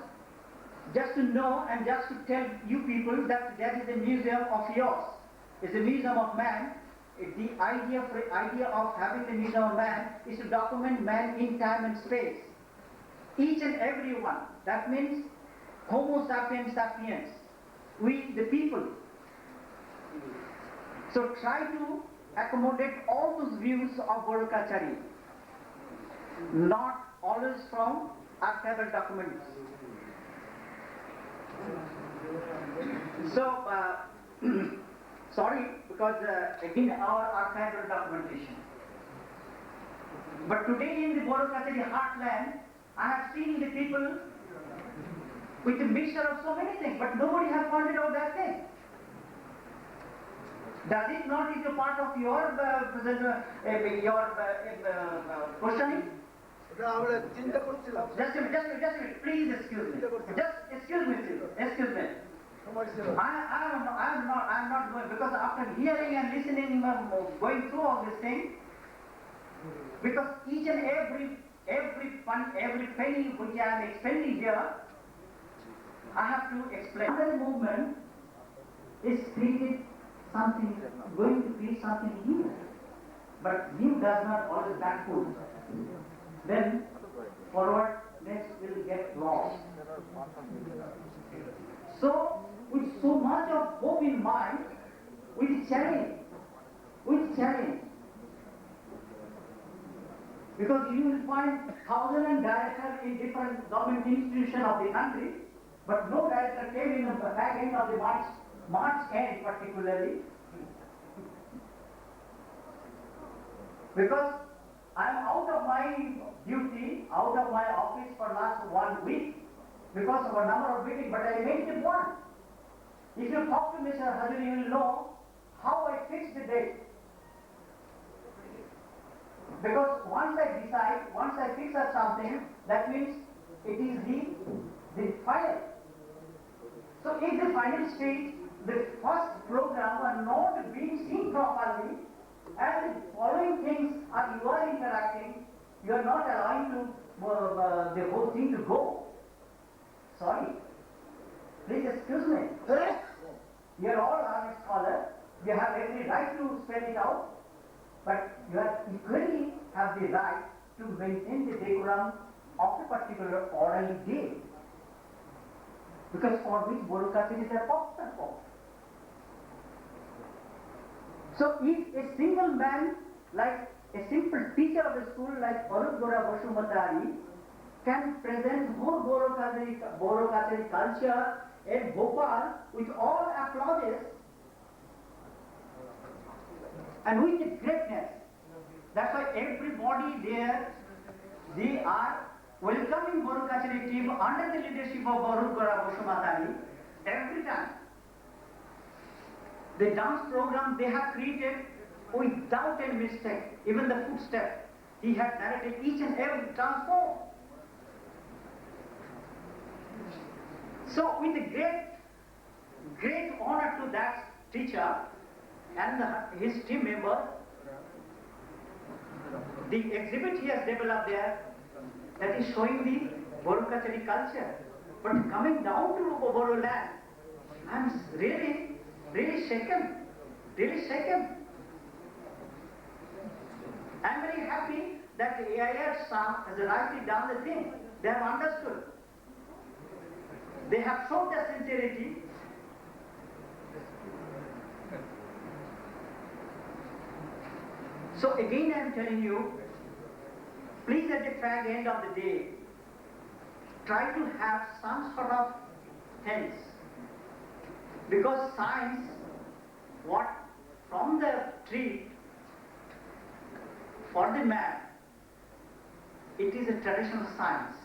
just to know and just to tell you people that there is a museum of yours. It's a museum of man. The idea of having the museum of man is to document man in time and space. Each and every one. That means Homo sapiens sapiens. We, the people. So try to accommodate all those views of Bodo culture, not always from archival documents. So, sorry, because again our archival documentation. But today in the Bodo culture heartland, I have seen the people with a mixture of so many things, but nobody has pointed out that thing. Does it not is a part of your questioning? Just a minute, please excuse me. Just excuse me. I'm not going, because after hearing and listening, going through all this thing, because each and every penny which I am expending here, I have to explain. Another movement is created something, going to create something new. But new does not always backward. Then forward, next will get lost. So with so much of hope in mind, with challenge. Because you will find thousands of directors in different government institutions of the country, but no director came in the back end of the March end particularly. Because I am out of my duty, out of my office for last 1 week because of a number of meetings, but I made it one. If you talk to Mr. Hazuri, you will know how I fixed the date. Because once I decide, once I fix up something, that means it is the final. So in the final stage, the first program are not being seen properly, and the following things are you are interacting, you are not allowing to the whole thing to go. Sorry. Please excuse me. You are all honest scholars. You have every right to spell it out, but you equally have the right to maintain the decorum of a particular orderly day, because for which Bodo culture is a popular form. So if a single man, like a simple teacher of the school like Bodo Language, can present more Bodo culture in Bhopal with all applauses and with greatness. That's why everybody there, they are welcoming Bodo culture team under the leadership of Bodo Language every time. The dance program they have created without any mistake, even the footstep. He had narrated each and every dance form. So with a great honor to that teacher and his team member, the exhibit he has developed there, that is showing the Bodo culture. But coming down to Bodoland, I am really shaken. I am very happy that the AIR staff has rightly done the thing. They have understood. They have shown their sincerity. So again I am telling you, please at the fag end of the day, try to have some sort of sense. Because science, what from the tree for the man, it is a traditional science.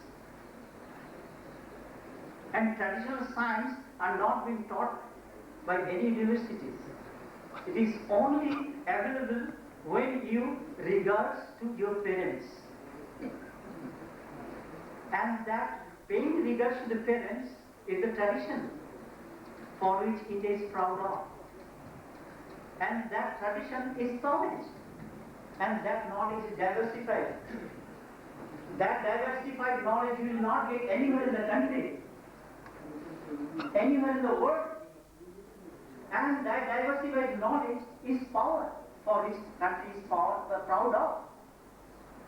And traditional science are not being taught by any universities. It is only available when you regards to your parents. And that paying regards to the parents is the tradition for which it is proud of. And that tradition is knowledge. And that knowledge is diversified. That diversified knowledge you will not get anywhere in the country, anywhere in the world. And that diversified knowledge is power, for which country is proud of.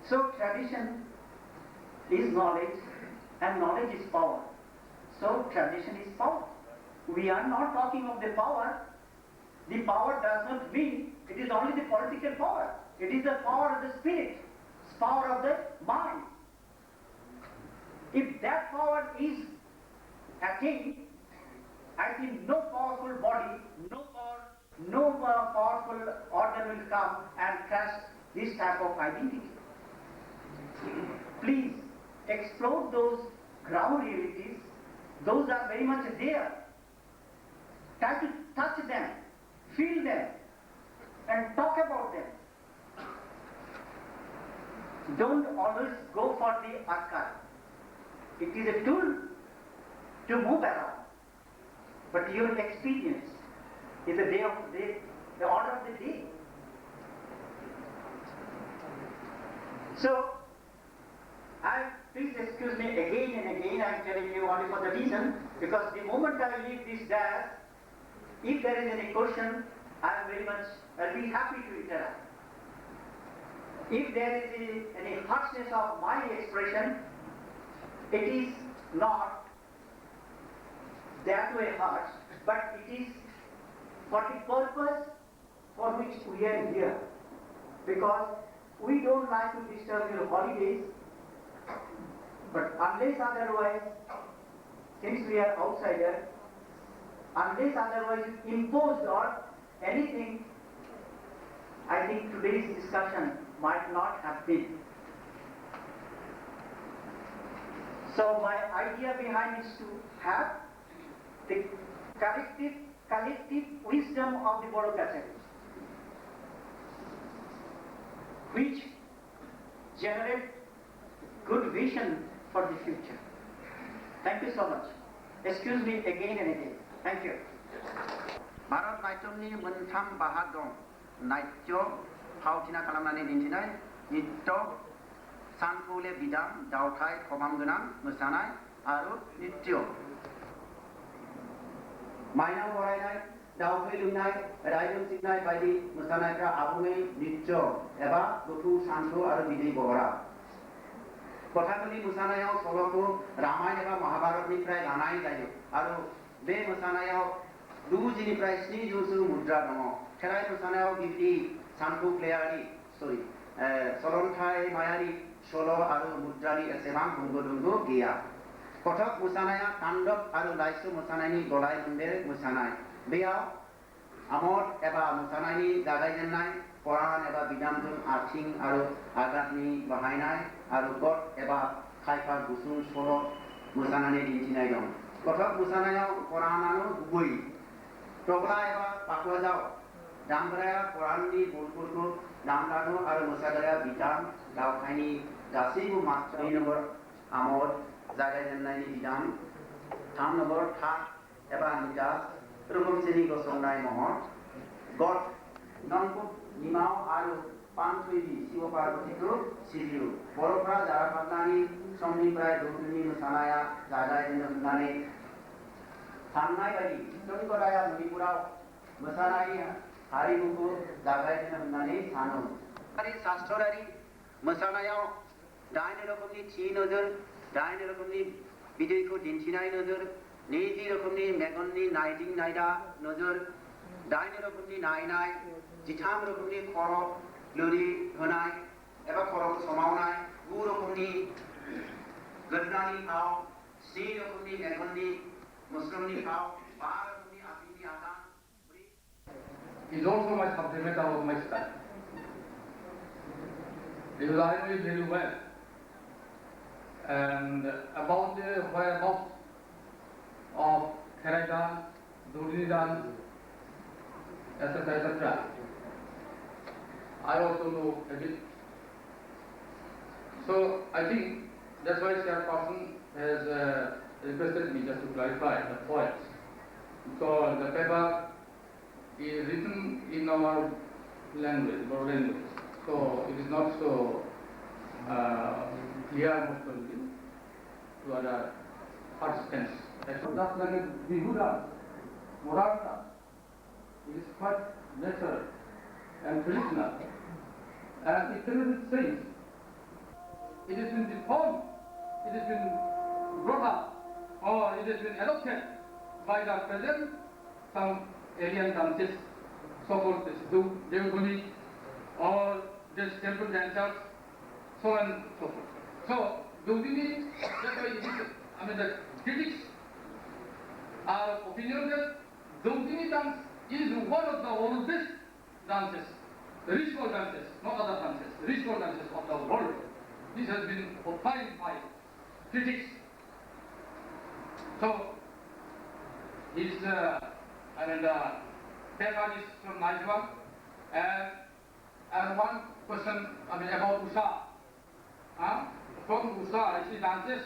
So tradition is knowledge, and knowledge is power. So tradition is power. We are not talking of the power. The power does not mean it is only the political power. It is the power of the spirit, power of the mind. If that power is attained, I think no powerful body, no powerful organ will come and crush this type of identity. Please explore those ground realities. Those are very much there. Try to touch them, feel them, and talk about them. Don't always go for the archive. It is a tool to move around. But your experience is the order of the day. So, please excuse me again and again, I am telling you only for the reason, because the moment I leave this dais, if there is any question, I'll be happy to interact. If there is any harshness of my expression, it is not that way harsh, but it is for the purpose for which we are here. Because we don't like to disturb your holidays, but unless otherwise, since we are outsiders, unless otherwise imposed or anything, I think today's discussion might not have been. So my idea behind is to have the collective wisdom of the Bodo culture, which generate good vision for the future. Thank you so much. Excuse me again and again. Thank you. Bharat नाट्यमनि मोनथाम बाहाग दं नाट्य फावथिना खालामनानै दिन्थिनाय नृत्य सानखौले बिदाम दावथाय खबाम गोनां मोसानाय आरो नृत्य माइनाव बरायनाय दावथै लुनाय रायजों सिबनाय बायदि मोसानायफ्रा आबुङै नृत्य एबा गोथौ सानथौ आरो बिदै बहरा कथाकलि मोसानायाव सल'खौ रामायण एबा महाभारतनिफ्राय लानाय जायो आरो बे मोसानायाव 2जिनिफ्राय 7 जौसो मुद्रा दङ खेराइ मोसानायाव गिबि सानथौफ्लेयारि सलन्थाइ मायारि सल' आरो मुद्रानि एसेबां होंगो दोंगो गैया कथक मोसानाया ताण्डव आरो लाइसु मोसानायनि गलाय मोनदेर मोसानाय बेयाव आमद एबा मोसानायनि जागायजेननाय परान एबा बिदामजों आथिं आरो आगाननि बाहायनाय आरो गद एबा खायफा गुसुं सल' मोसानानै दिन्थिनाय दं कथक मोसानायाव परानानो गुबै तबला एबा पाकवाजाव दामग्राया पराननि बोलफोरखौ दामलाङो आरो मोसाग्राया बिदाम दावथायनि गासैबो मात्रा 2 नम्बर आमद जागायजेननायनि बिदाम 3 नम्बर थाक एबा निदास रोखोमसेनि गसंनाय महर गद नंकुब निमाव आरो पानथुयि शिव पार्वतीखौ सिबियो बर'फ्रा जाराफात्तानि समनिफ्राय दौदिनि मोसानाया जागायजेनो होननानै साननाय बायदि चित्तनगराया मणिपुराव मोसानायनि हारिमुखौ जागायजेनो होननानै सानो शास्त्रारि मोसानायाव 8 रोखोमनि थि नोजोर 8 रोखोमनि बिदैखौ दिन्थिनाय नोजोर 20 रोखोमनि मेगननि नायदिं नायदा नोजोर 8 रोखोमनि नायनाय 13 रोखोमनि खर' लोरि होनाय एबा खर'खौ समावनाय 9 रोखोमनि गोदनानि फाव 7 रोखोमनि मेगननि मुस्रुमनि फाव 5 रोखोमनि आथिंनि आगान is also my subject matter of my study. Because I know it very well. And about the whereabouts of Kokkrajhar, Bodoland, etc. I also know a bit. So I think that's why chairperson has requested me just to clarify the points. Because the paper is written in our language, Bodo language. So it is not so clear most probably to other participants. Just like a Bihuda, Morata, it is quite natural and traditional. And it clearly says it has been deformed, it has been brought up, or it has been adopted by the present some alien dances, so-called Devaguni, or this temple dancers, so on and so forth. So, Dogini, that's why the critics are opinion that Dogini dance is one of the oldest dances, the ritual dances, not other dances, the ritual dances of the world. This has been opined by critics. So, his paper is from Nigeria, and one question about Usha. From Usha, she dances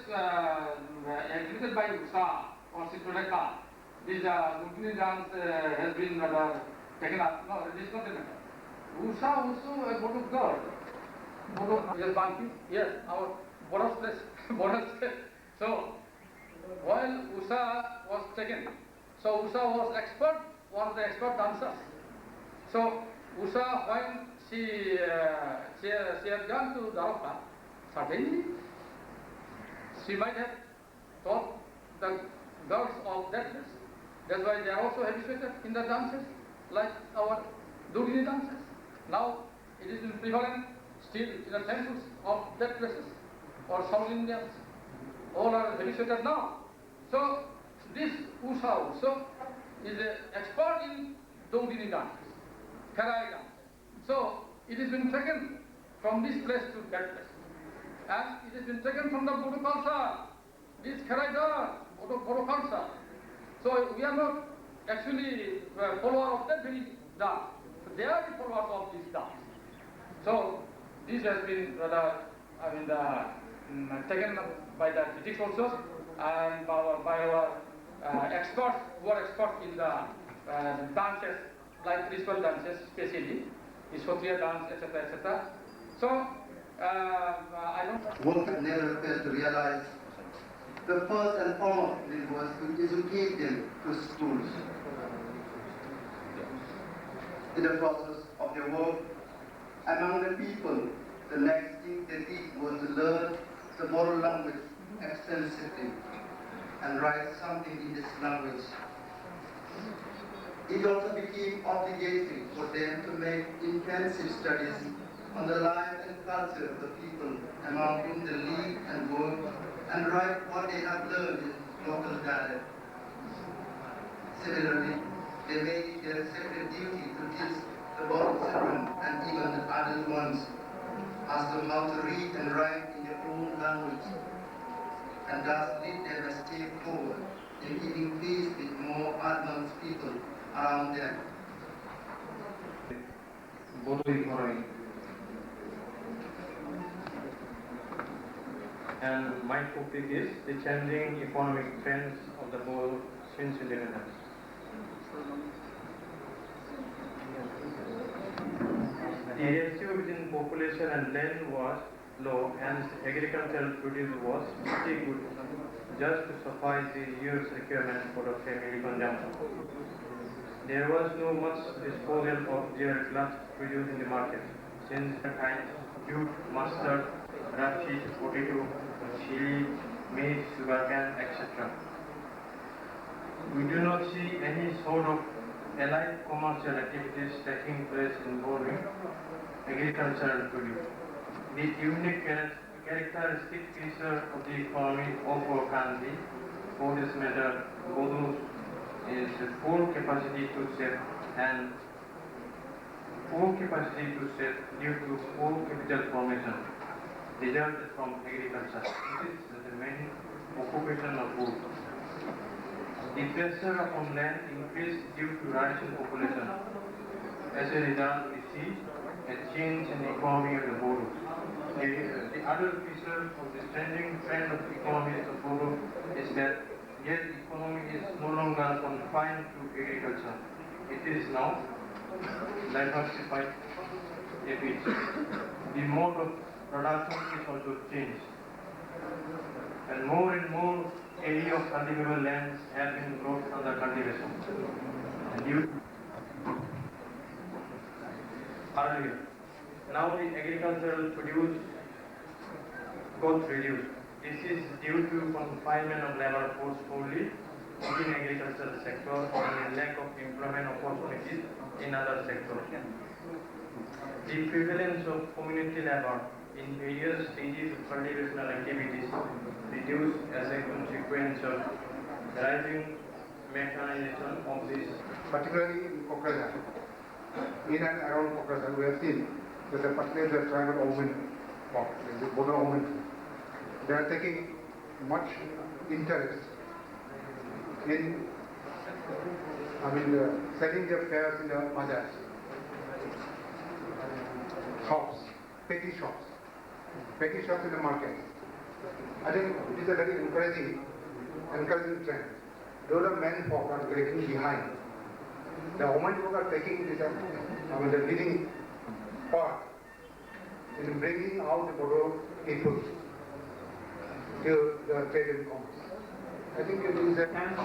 executed by Usha or Sitruleka. This Dugni dance has been taken up. No, it is not taken up. Usha also a Bodo girl. Bodo is Banki. Yes, our Bodo place. So, while Usha was taken, so Usha was one of the expert dancers. So Usha, when she had gone to Darapa, certainly she might have taught the girls of that place. That's why they are also habituated in the dances, like our Dugini dances. Now it is prevalent still in the temples of that places, or South Indians. All are habituated now. So this Usha also is an expert in Dugini dances, Karai dance. So it has been taken from this place to that place. And it has been taken from the Bodo culture, this Kokkrajhar, Bodo culture. So we are not actually followers of that very dance. They are the followers of this dance. So this has been rather, taken by the critics also and by our experts who are experts in the dances, like ritual dances, especially Kshatriya dance, etc., etc. So I don't. One never fails to realize the first and foremost thing was to educate them through schools. In the process of their work among the people, the next thing they did was to learn the Bodo language extensively and write something in this language. It also became obligatory for them to make intensive studies on the life and culture of the people among whom they live and work, and write what they have learned in local dialect. Similarly, they made it their sacred duty to teach the Bodo children and even the adult ones as to how to read and write in their own language, and thus lead them a step forward in keeping peace with more advanced people around them. Bodo economy. And my topic is the changing economic trends of the Bodo since independence. The ratio between population and land was low, and agricultural produce was pretty good, just to suffice the year's requirement for the family consumption. There was no much disposal of their glass produce in the market, since the time jute, mustard, rapeseed, potato, chili, maize, sugarcane, etc. We do not see any sort of allied commercial activities taking place involving agricultural produce. The unique characteristic feature of the economy of our country, for this matter, Bodo, is the full capacity to save and full capacity to save due to full capital formation resulted from agriculture. This is the main occupation of Bodo. The pressure upon land increased due to rising population. As a result, we see a change in the economy of the Bodo. The other feature of the changing trend of the economy of the Bodo is that their economy is no longer confined to agriculture. It is now diversified a bit. The mode of production is also changed. And more area of cultivable lands have been brought under cultivation. Earlier, now the agricultural produce got reduced. This is due to confinement of labor force only in agricultural sector and lack of employment opportunities in other sectors. The prevalence of community labor in various stages of cultivational activities reduced as a consequence of rising mechanization of this. Particularly in Kokkrajhar, in and around Kokkrajhar, we have seen that particularly the tribal women, the Bodo women, they are taking much interest in, selling their fairs in the bazaars, shops, petty shops in the market. I think it is a very encouraging trend. Though the men folk are getting behind, the women folk are taking this, the leading part in bringing out the Bodo people to the trade and commerce. I think it is a thanks to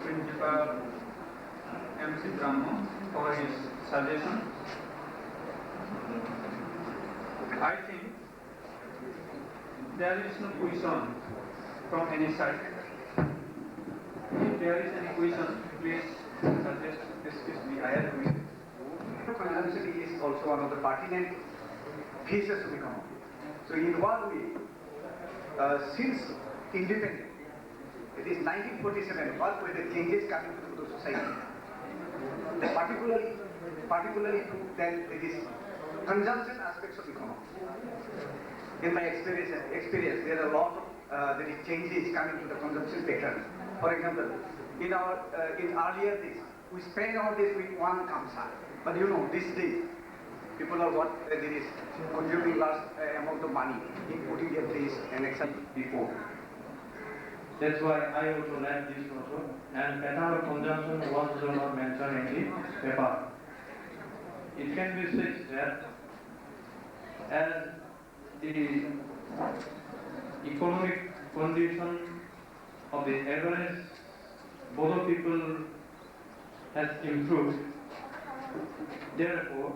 Principal MC Brahma for his suggestion. I think there is no question from any side. If there is any question, please suggest this is the higher question. Consumption is also one of the pertinent features of economy. So in what way, since independence, it is 1947, what were the changes coming to the society? Particularly to then it is consumption aspects of economy. In my experience, there are a lot of there is changes coming to the consumption pattern. For example, in earlier days, we spend all this with one kamsa. But you know, these days, people are there is consuming large amount of money in putting their place and except before. That's why I also like this also. And pattern of consumption was not mentioned in the paper. It can be said that as the economic condition of the average Bodo people has improved, therefore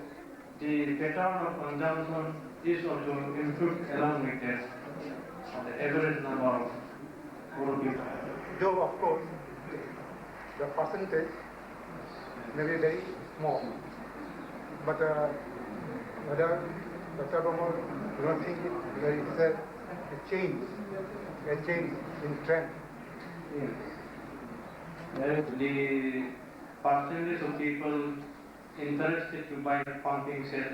the pattern of consumption is also improved along with that of the average number of Bodo people. Though of course the percentage may be very small, but whether Dr. Bomo do not think there is a change in trend. Yes. The percentage of people interested to buy pumping set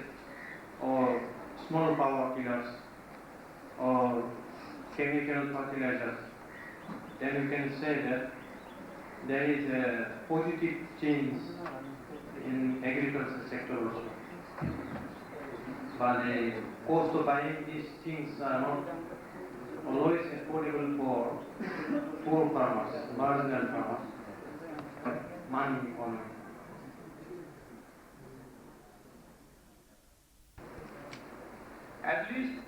or small power tillers or chemical fertilizers, then you can say that there is a positive change in agriculture sector also. But the cost of buying these things are not always affordable for poor farmers, marginal farmers, money economy. At least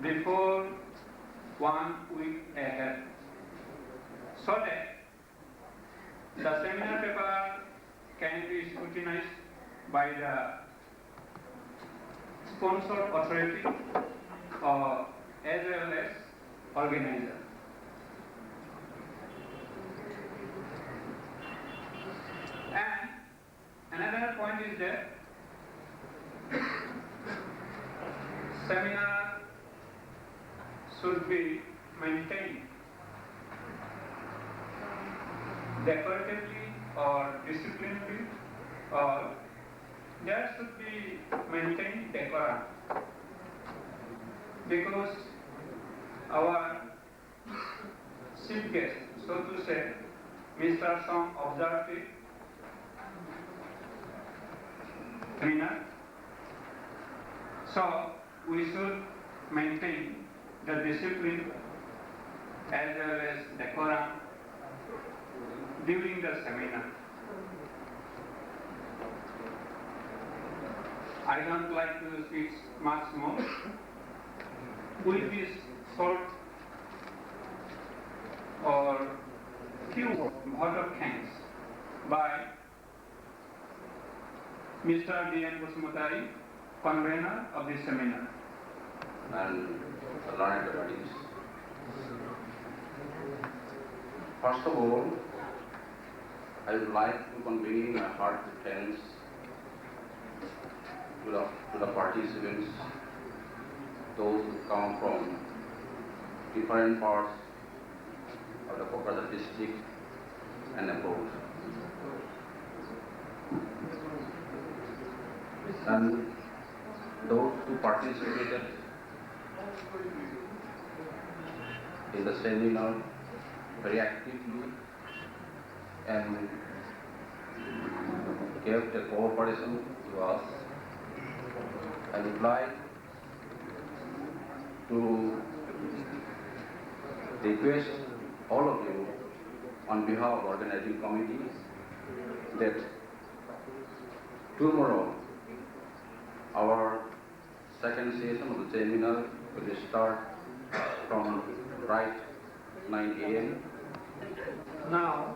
before 1 week ahead, so that the seminar paper can be scrutinized by the sponsored authority or as well as organizer. And another point is that seminar should be maintained decoratively or disciplinedly, or there should be maintained decorum, because our chief guest, so to say, Mr. Song observed it, cleaner. So we should maintain the discipline as well as decorum during the seminar. I don't like to speak much more. With this short or few vote of thanks by Mr. D.N. Busumutari, convener of this seminar. And the learned audience. First of all, I would like to convey my heartfelt thanks to the participants, those who come from different parts of the Kokkrajhar district and abroad. And those who participated in the seminar very actively and gave the cooperation to us. I would like to request all of you on behalf of the organizing committee that tomorrow our second session of the seminar will start from right 9 a.m. Now,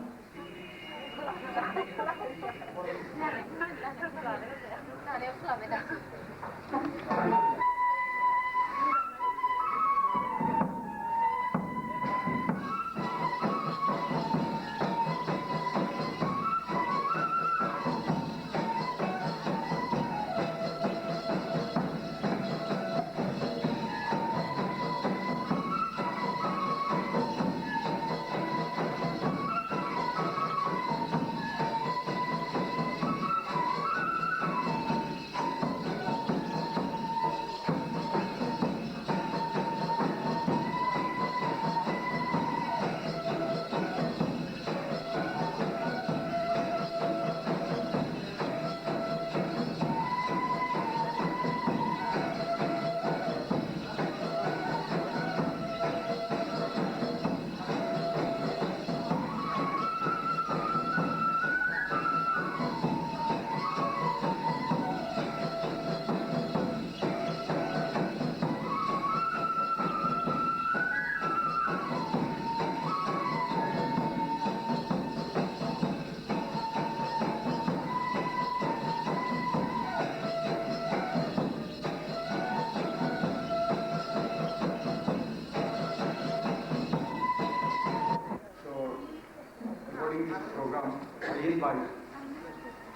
opening this program, I invite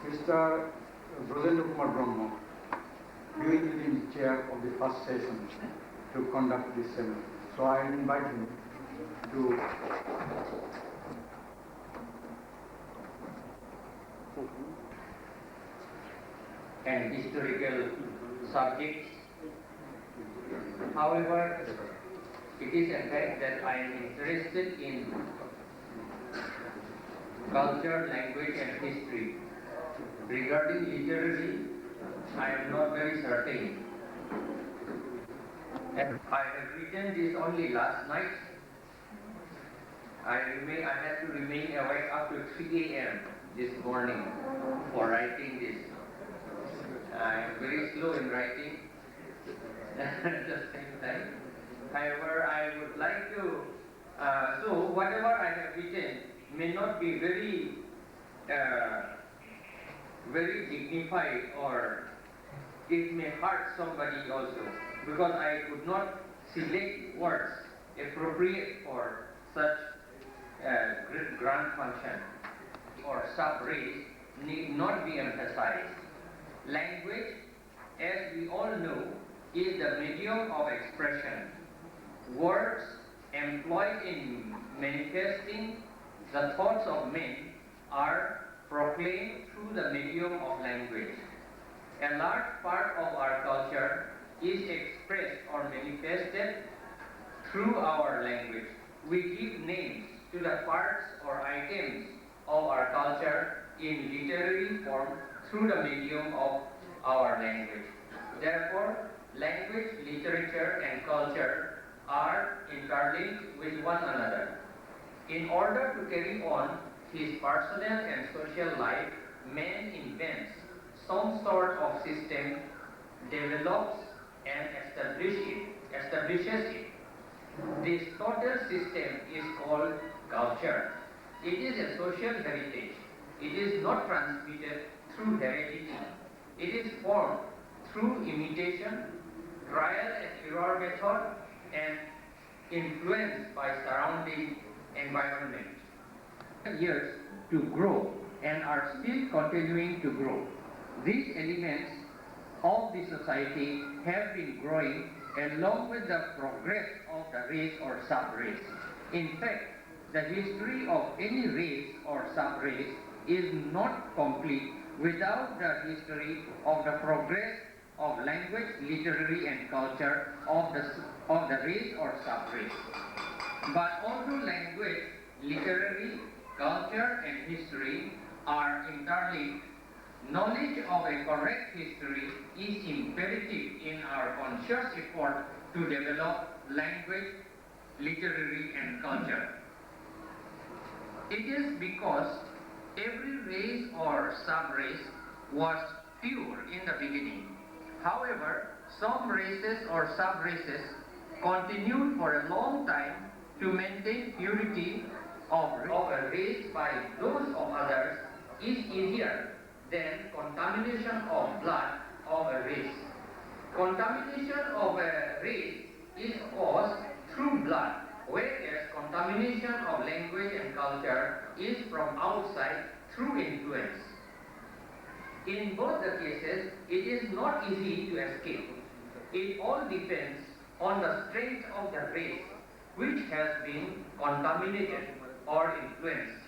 Mr. Brothendra Brahma, who will be in the chair of the first session, to conduct this seminar. So I invite him to and historical subjects. However, it is a fact that I am interested in culture, language and history. Regarding literary, I am not very certain. And I have written this only last night. I had to remain awake up to 3 a.m. this morning for writing this. I am very slow in writing at the same time. However, I would like to, so whatever I have written may not be very dignified, or it may hurt somebody also, because I could not select words appropriate for such grand function, or sub-race need not be emphasized. Language, as we all know, is the medium of expression. Words employed in manifesting the thoughts of men are proclaimed through the medium of language. A large part of our culture is expressed or manifested through our language. We give names to the parts or items of our culture in literary form through the medium of our language. Therefore, language, literature and culture are interlinked with one another. In order to carry on his personal and social life, man invents some sort of system, develops and establishes it. This total system is called culture. It is a social heritage. It is not transmitted through heredity. It is formed through imitation, trial and error method, and influenced by surrounding environment. Years to grow and are still continuing to grow. These elements of the society have been growing along with the progress of the race or sub-race. In fact, the history of any race or sub-race is not complete without the history of the progress of language, literary and culture of the race or sub-race. But although language, literary, culture and history are interlinked, knowledge of a correct history is imperative in our conscious effort to develop language, literary and culture. It is because every race or sub-race was pure in the beginning. However, some races or sub-races continued for a long time to maintain purity of a race by those of others is easier than contamination of blood of a race. Contamination of a race is caused through blood, whereas contamination of language and culture is from outside through influence. In both the cases, it is not easy to escape. It all depends on the strength of the race which has been contaminated or influenced.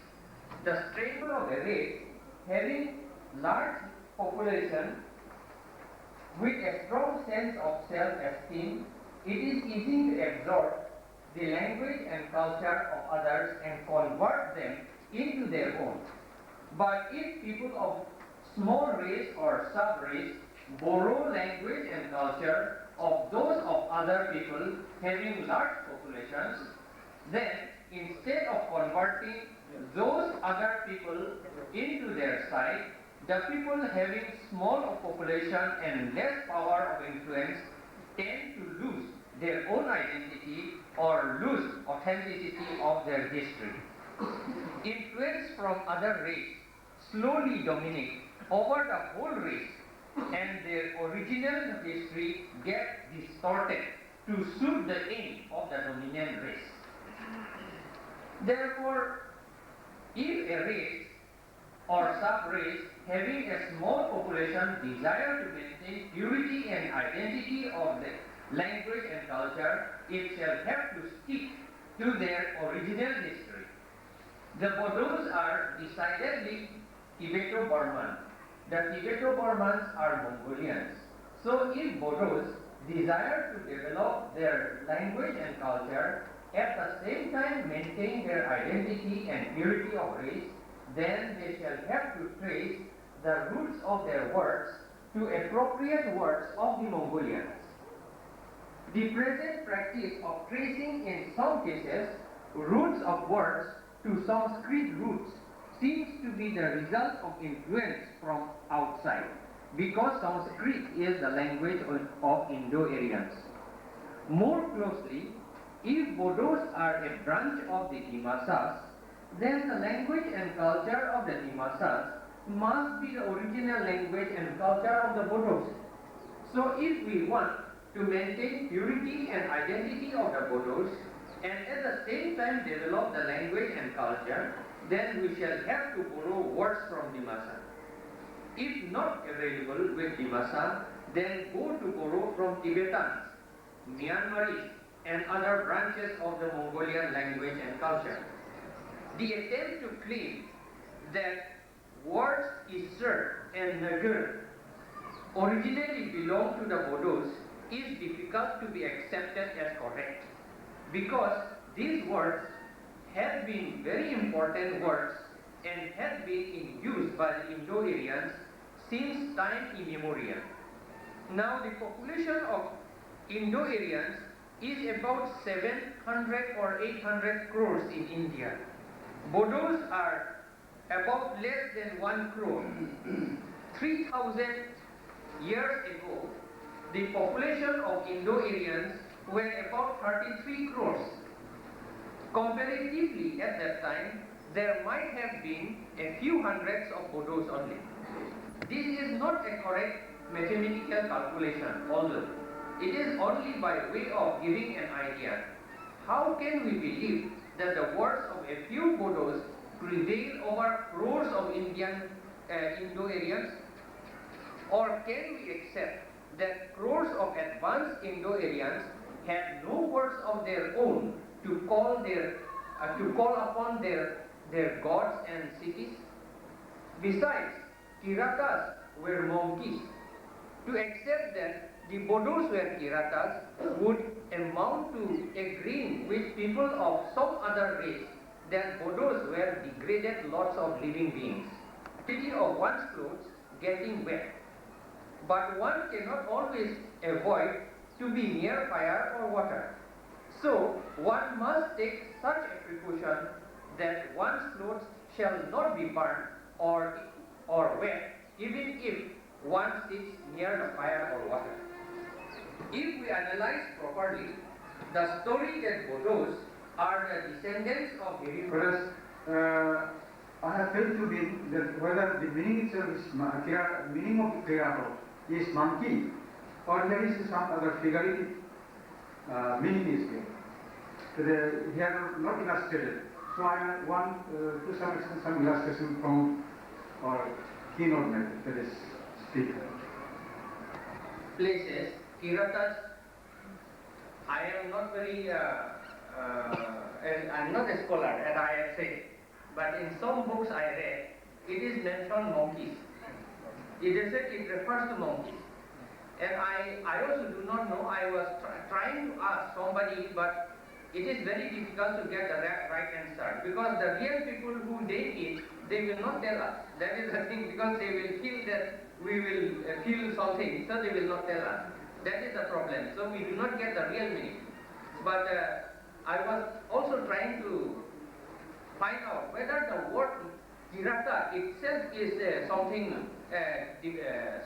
The strength of a race having large population with a strong sense of self-esteem, it is easy to absorb the language and culture of others and convert them into their own. But if people of small race or sub-race borrow language and culture of those of other people having large populations, then instead of converting those other people into their side, the people having small population and less power of influence tend to lose their own identity or lose authenticity of their history. Influence from other race slowly dominate over the whole race, and their original history gets distorted to suit the aim of the dominant race. Therefore, If a race or sub-race having a small population desire to maintain purity and identity of the language and culture, it shall have to stick to their original history. The Bodos are decidedly Tibeto-Burman. The Tibeto-Burmans are Mongolians. So if Bodos desire to develop their language and culture, at the same time maintain their identity and purity of race, then they shall have to trace the roots of their words to appropriate words of the Mongolians. The present practice of tracing in some cases roots of words to Sanskrit roots seems to be the result of influence from outside, because Sanskrit is the language of Indo-Aryans. More closely, if Bodos are a branch of the Dimasas, then the language and culture of the Dimasas must be the original language and culture of the Bodos. So if we want to maintain purity and identity of the Bodos, and at the same time develop the language and culture, then we shall have to borrow words from Dimasa. If not available with Dimasa, then go to borrow from Tibetans, Myanmaris, and other branches of the Mongolian language and culture. The attempt to claim that words Isser and Nagar originally belong to the Bodos is difficult to be accepted as correct, because these words have been very important words and have been in use by the Indo-Aryans since time immemorial. Now the population of Indo-Aryans is about 700 or 800 crores in India. Bodos are about less than 1 crore. 3,000 years ago, the population of Indo-Aryans were about 33 crores. Comparatively, at that time, there might have been a few hundreds of Bodos only. This is not a correct mathematical calculation, although it is only by way of giving an idea. How can we believe that the words of a few Bodos prevail over crores of Indo-Aryans? Or can we accept that crores of advanced Indo-Aryans had no words of their own to call upon their gods and cities? Besides, Kiratas were monkeys. To accept that the Bodos were Kiratas would amount to agreeing with people of some other race that Bodos were degraded lots of living beings. Pity of one's clothes getting wet. But one cannot always avoid to be near fire or water. So one must take such a precaution that one's clothes shall not be burnt or wet, even if one sits near the fire or water. If we analyze properly the story that Bodos are the descendants of Whereas I have failed to mean that whether the meaning itself is meaning of Kirato is monkey, or there is some other figurative meaning is there. So they are not illustrated. So I want to some extent some illustration from our keynote method, that is speaker. Places, Kiratas, I am not very, I am not a scholar, as I have said, but in some books I read, it is mentioned monkeys. It is said it refers to monkeys. And I also do not know, I was trying to ask somebody, but it is very difficult to get the right answer, because the real people who date it, they will not tell us. That is the thing, because they will feel that we will feel something, so they will not tell us. That is the problem. So we do not get the real meaning. But I was also trying to find out whether the word Kirata itself is something,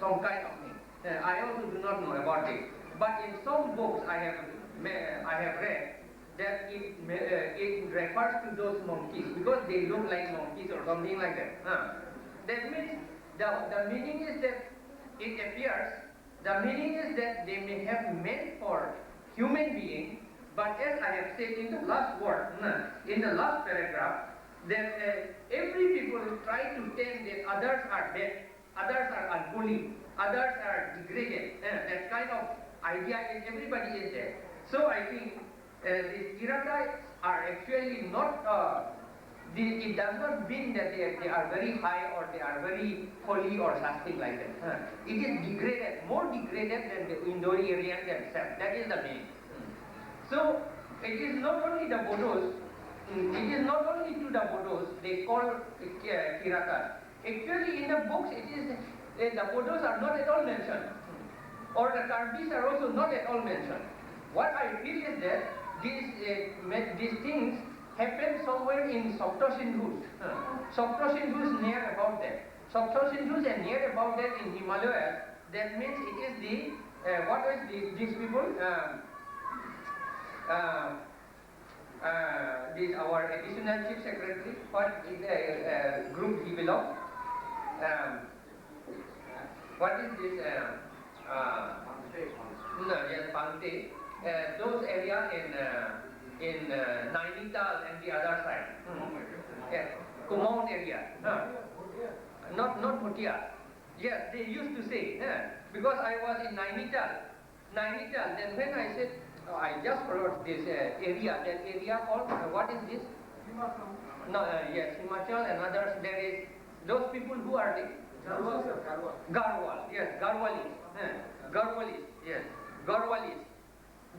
some kind of thing. I also do not know about it. But in some books I have read that it refers to those monkeys because they look like monkeys or something like that. That means the meaning is that it appears, the meaning is that they may have meant for human being, but as I have said in the last word, in the last paragraph, that every people try to tell that others are bad, others are unholy, others are degraded. That kind of idea is everybody is there. So I think these Kiratas are actually not, it does not mean that they are very high or they are very holy or something like that. It is degraded, more degraded than the Indo-Aryan themselves. That is the main. So it is not only the Bodos, it is not only to the Bodos they call Kiratas. Actually in the books it is, the Bodos are not at all mentioned. Or the Karbis are also not at all mentioned. What I feel is that these things happen somewhere in Sopto-Sindhus. Sopto-Sindhus near about that. Sopto-Sindhus and near about that in Himalayas. That means it is the, what is these people? This our additional chief secretary, what is the group he belongs? What is this? No, yes, Pante. Those area in Nainital and the other side. Yes, Kumaon area. Not Bhutia. Yes, they used to say, because I was in Nainital, then when I said, oh, I just forgot this area, that area called, what is this? No, yes, Himachal and others, there is, those people who are they? Garhwal, yes, Garhwalis. Garhwalis, yes, Garhwalis.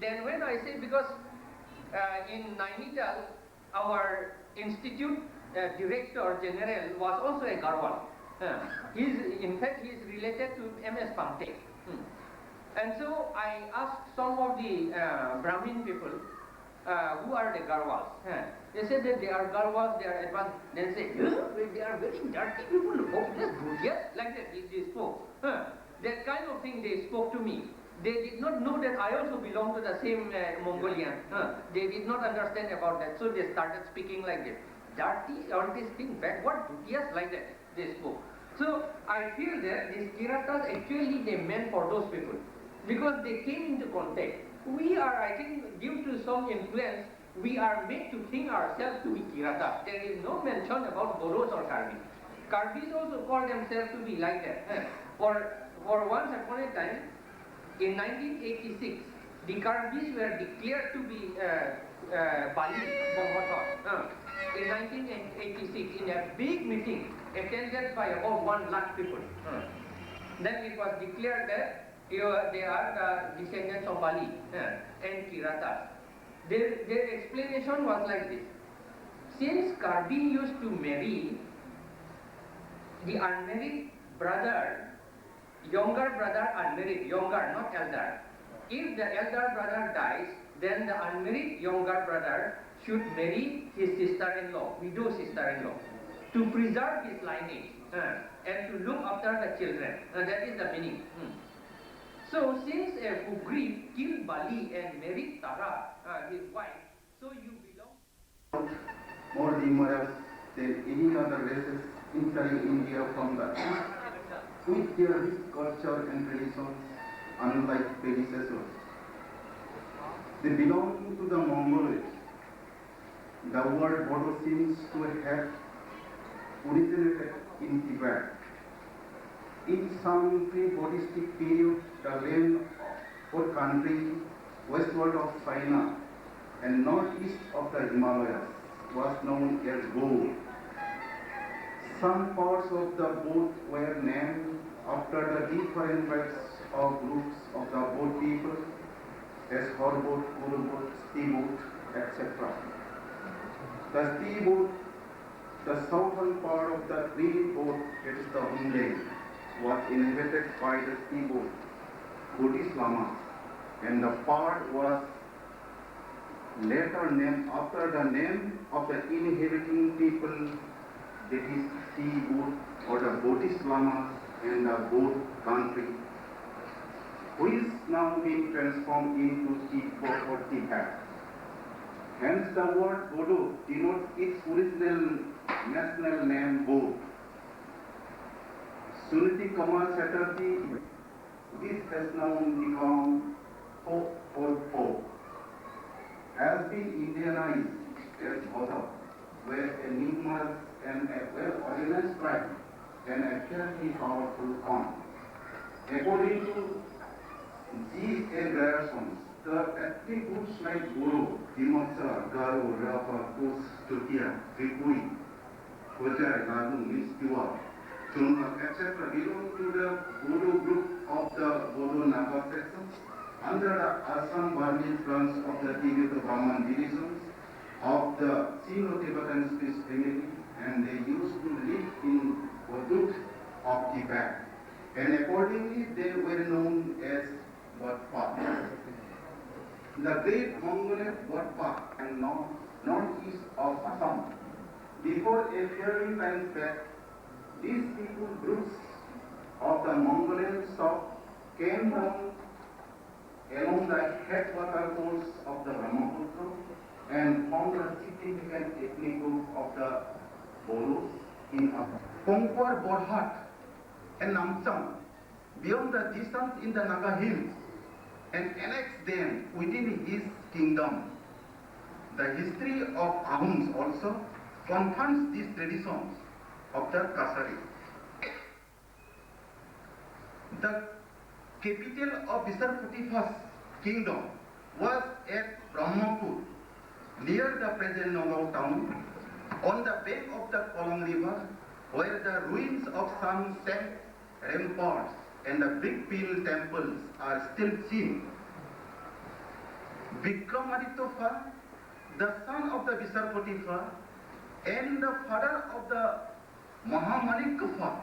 Then when I say, because in Nainital, our institute director general was also a Garhwal. In fact, he is related to MS Pante. And so I asked some of the Brahmin people who are the Garhwals. They said that they are Garhwals, they are advanced. Then say, they are very dirty people, just Bhutia, like that they spoke. That kind of thing they spoke to me. They did not know that I also belong to the same Mongolian. They did not understand about that, so they started speaking like this. Dirty, all these things, bad, what Bhutias, like that, they spoke. So I feel that these Kiratas actually they meant for those people, because they came into contact. We are, I think, due to some influence, we are made to think ourselves to be Kiratas. There is no mention about Bodos or Karbis. Karbis also call themselves to be like that. For once upon a time, in 1986, the Karbis were declared to be Bali Bonghotor. In 1986, in a big meeting attended by about 1 lakh people. Then it was declared that they are the descendants of Bali and Kiratas. Their explanation was like this. Since Karbi used to marry the unmarried brother, younger brother unmarried, younger, not elder. If the elder brother dies, then the unmarried younger brother should marry his sister-in-law, widow sister-in-law, to preserve his lineage and to look after the children. That is the meaning. So since Kokkrajhar killed Bali and married Tara, his wife, so you belong. More numerous than any other races entering India from the east, with their rich culture and traditions, unlike predecessors. They belong to the Mongoloids. The word Bodo seems to have originated in Tibet. In some pre-Buddhistic period, the land or country westward of China and northeast of the Himalayas was known as Bodo. Some parts of the Bodo were named after the different tribes or groups of the Bodo people, as Horbod, Urubod, Stibod, etc. The Stibod, the southern part of the Green Bodo, that is the homeland, was inhabited by the Stibod, Buddhist Lamas, and the part was later named after the name of the inhabiting people, that is Stibod, or the Buddhist Lamas and the Bodo country, which is now being transformed into Tibet or Tibet. Hence the word Bodo denotes its original national name Bodo. Suniti Kamal Chatterjee, this has now become Po or Po, has been Indianized as Bodo, where a numerous and a well-organized tribe and apparently powerful con. According to G.A. Grayersons, the attributes like Bodo, Dimotsa, Garo, Rafa, Kus, Turkia, Ripui, Kojar, Lagu, Mistiwa, Chunga, etc. belong to the Bodo group of the Bodo Naga section under the Assam Burmese branch of the Tibeto-Brahman divisions of the Sino-Tibetan speech family, and they used to live in Bodut of Tibet, and accordingly they were known as Bodpa. The great Mongolian Bodpa and northeast of Assam. Before a fairly time back, these people groups of the Mongolian stock came down along the headwater course of the Brahmaputra and formed a significant ethnic group of the Bodos in Assam. Conquer Bodhat and Namcham beyond the distance in the Naga hills and annexed them within his kingdom. The history of Ahoms also confirms these traditions of the Kasari. The capital of Visarputi's kingdom was at Brahmapur, near the present Nagaon town, on the bank of the Kolong River, where the ruins of some sand ramparts and the big pile temples are still seen. Vikramaditya, the son of the Visarputifa and the father of the Mahamanikfa,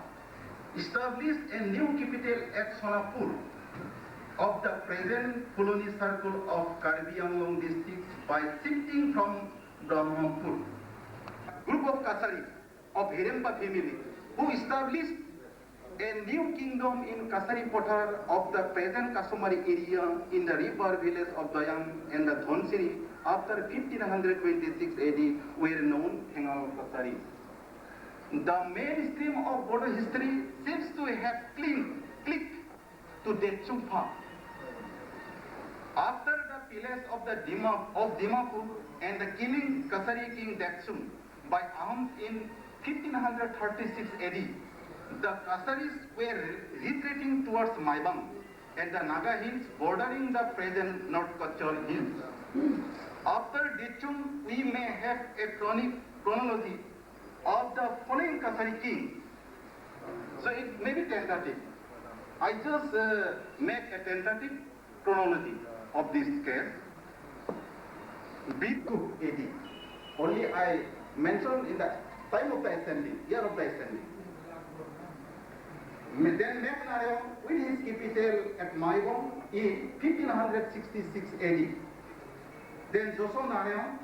established a new capital at Sonapur of the present colony circle of Karbi Anglong district by shifting from Brahmapur. A group of Kasaris of Hirempa family who established a new kingdom in Kasari Potar of the present Kasumari area in the river village of Dayang and the Dhonsiri after 1526 AD were known Hengal Kasaris. The mainstream of Bodo history seems to have clicked to Dechumpa. After the pillage of Dimapur and the killing Kasari king Dechum by Ahoms in 1536 AD, the Kasaris were retreating towards Maibang and the Naga hills bordering the present North Kachal hills. After Dechum, we may have a chronology of the following Kasari king. So it may be tentative. I just make a tentative chronology of this case. B2 AD. Only I mentioned in the time of the assembly, year of the assembly. Then Meghnareon with his capital at Maibong in 1566 AD. Then Josonareon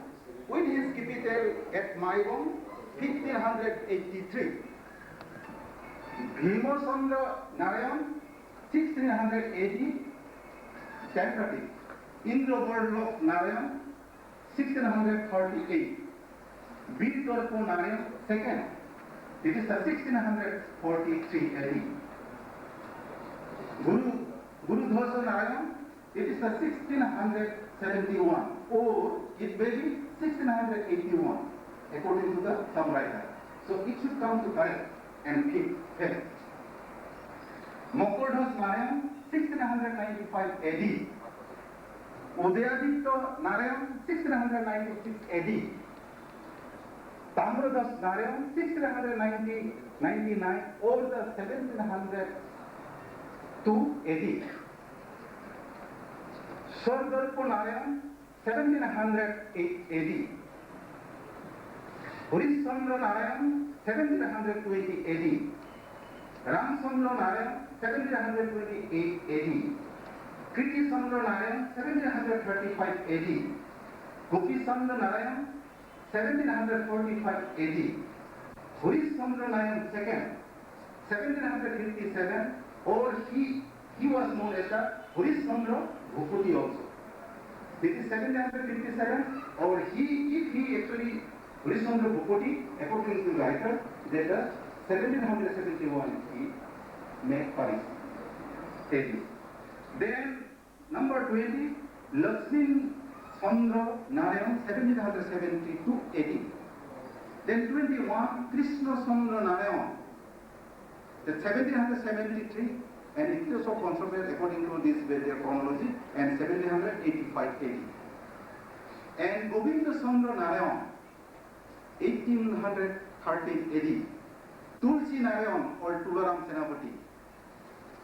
with his capital at Maibong 1583. Bhimosandra Narayan 1680 tentative. Indra Narayan 1638. Birtorpo Narayan second. It is the 1643 AD. Guru Dhosa Narayan, it is the 1671, or it may be 1681, according to the some writer. So it should come to correct and keep faith. Mokordhas Narayan, 1695 AD. Udayaditya Narayan, 1696 AD. Tamradas Narayan, 1699 or the 1702 AD. Swardarpo Narayan, 1708 AD. Hurishchandra Narayan, 1720 AD. Ramchandra Narayan, 1728 AD. Kritichandra Narayan, 1735 AD. Gopichandra Narayan, 1745 AD. Hurishchandra Narayan II, 1757, or he was known as the Hurishchandra Bhupati also. This is 1757, or if he actually Hurishchandra Bhupati, according to the writer, that the 1771 he made Paris AD. Then number 20, Lakshmi Chandra Narayan, 1772 AD. Then 21, Krishna Chandra Narayan, the 1773, and it is also conservative according to this Vedic chronology, and 1785 AD. And Govinda Chandra Narayan, 1813 AD. Tulsi Narayan or Tularam Senapati,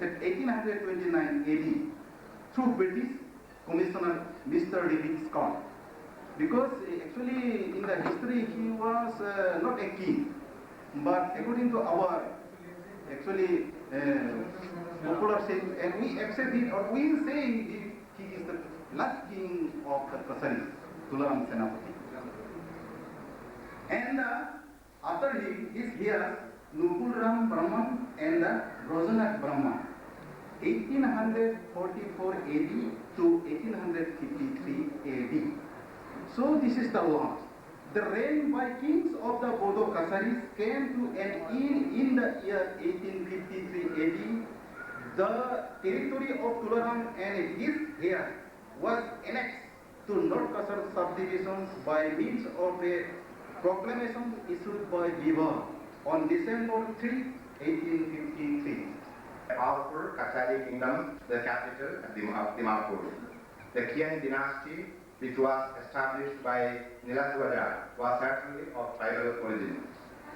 at 1829 AD, through British Commissioner Mr. David Scott. Because actually in the history he was not a king, but according to our actually popular saying, and we accept it, or we saying he is the last king of the Kasaris, Tularam Senapati. And after him, his heirs, Nukulram Brahman and Rosanath Brahman, 1844 AD to 1853 AD. So this is the law. The reign by kings of the Bodo Kasaris came to an end in the year 1853 AD. The territory of Tularam and his heirs was annexed to North Kasar subdivisions by means of a proclamation issued by Viva on December 3, 1853. A powerful Kachari kingdom, the capital Dimapur. The Kian dynasty, which was established by Niladwaja, was certainly of tribal origin.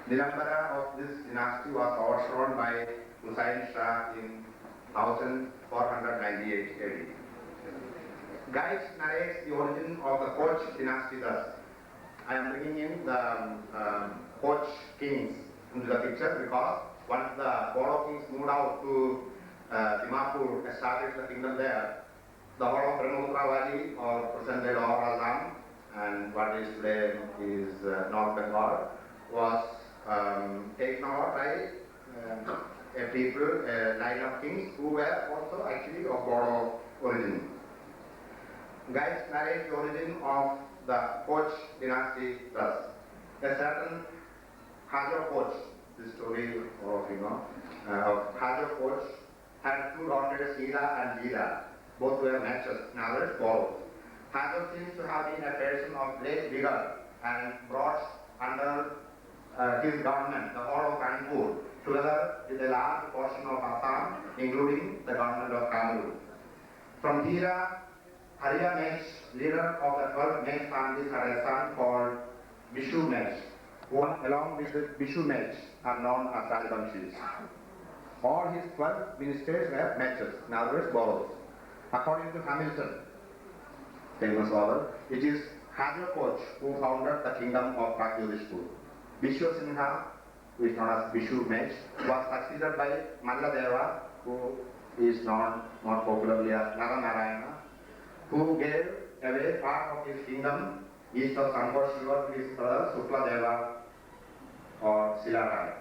The number of this dynasty was overthrown by Hussain Shah in 1498 AD. Guides narrates the origin of the Koch dynasty thus. I am bringing in the Koch kings into the picture because once the Bodo kings moved out to Dimapur, established the kingdom there, the whole of Brahmaputra Valley, or present-day Lower Assam, and what is today is North Bengal, was taken over by a people, a line of kings who were also actually of Bodo origin. Guides narrate the origin of the Koch dynasty thus. A certain Hajar Koch, the story of Hajar Koch, had two daughters, Sheila and Leela. Both were matches, in other words, Bodo. Hajar seems to have been a person of great vigor and brought under his government the whole of Kanpur, together with a large portion of Assam, including the government of Kamru. From Hira, Hariya Mesh, leader of the 12 Mesh families, had a son called Vishu Mesh, who along with the Vishu Mesh are known as Rajvanshis. All his 12 ministers were Meshes, in other words, Bodos. According to Hamilton, famous author, it is Hajar Koch who founded the kingdom of Pragyudishpur. Vishwa Sinha, who is known as Vishu Mesh, was succeeded by Malladeva, who is known more popularly as Naranarayana, who gave away part of his kingdom east of Sanghosh River to his brother Sukladeva or Silarai.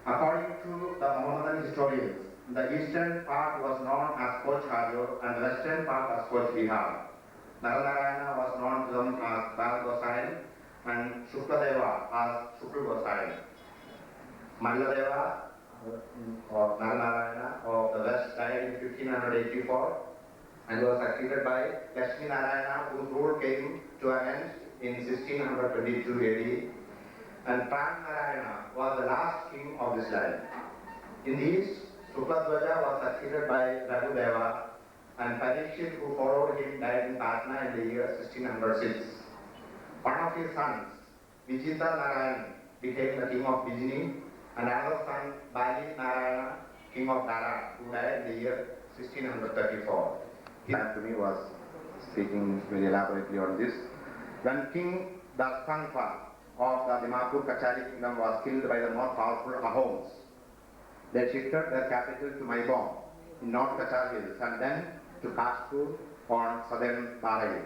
According to the Mohammedan historians, the eastern part was known as Koch Hajo and the western part as Koch Bihar. Naranarayana was known to them as Bal Gosain and Shukladeva as Shukla Gosain. Malladeva or Naranarayana of the west died in 1584 and was succeeded by Lakshmi Narayana, whose rule came to an end in 1622 AD. And Pran Narayana was the last king of this line. In the east, Shukladwaja was succeeded by Raghudeva, and Parikshit, who followed him, died in Patna in the year 1606. One of his sons, Vijita Narayan, became the king of Bijni, and another son, Bali Narayana, king of Dara, who died in the year 1634. Anthony was speaking very elaborately on this. When King Dasangpa of the Dimapur Kachari kingdom was killed by the more powerful Ahoms, they shifted their capital to Maibong in North Kachar Hills and then to Kashpur on southern Barai.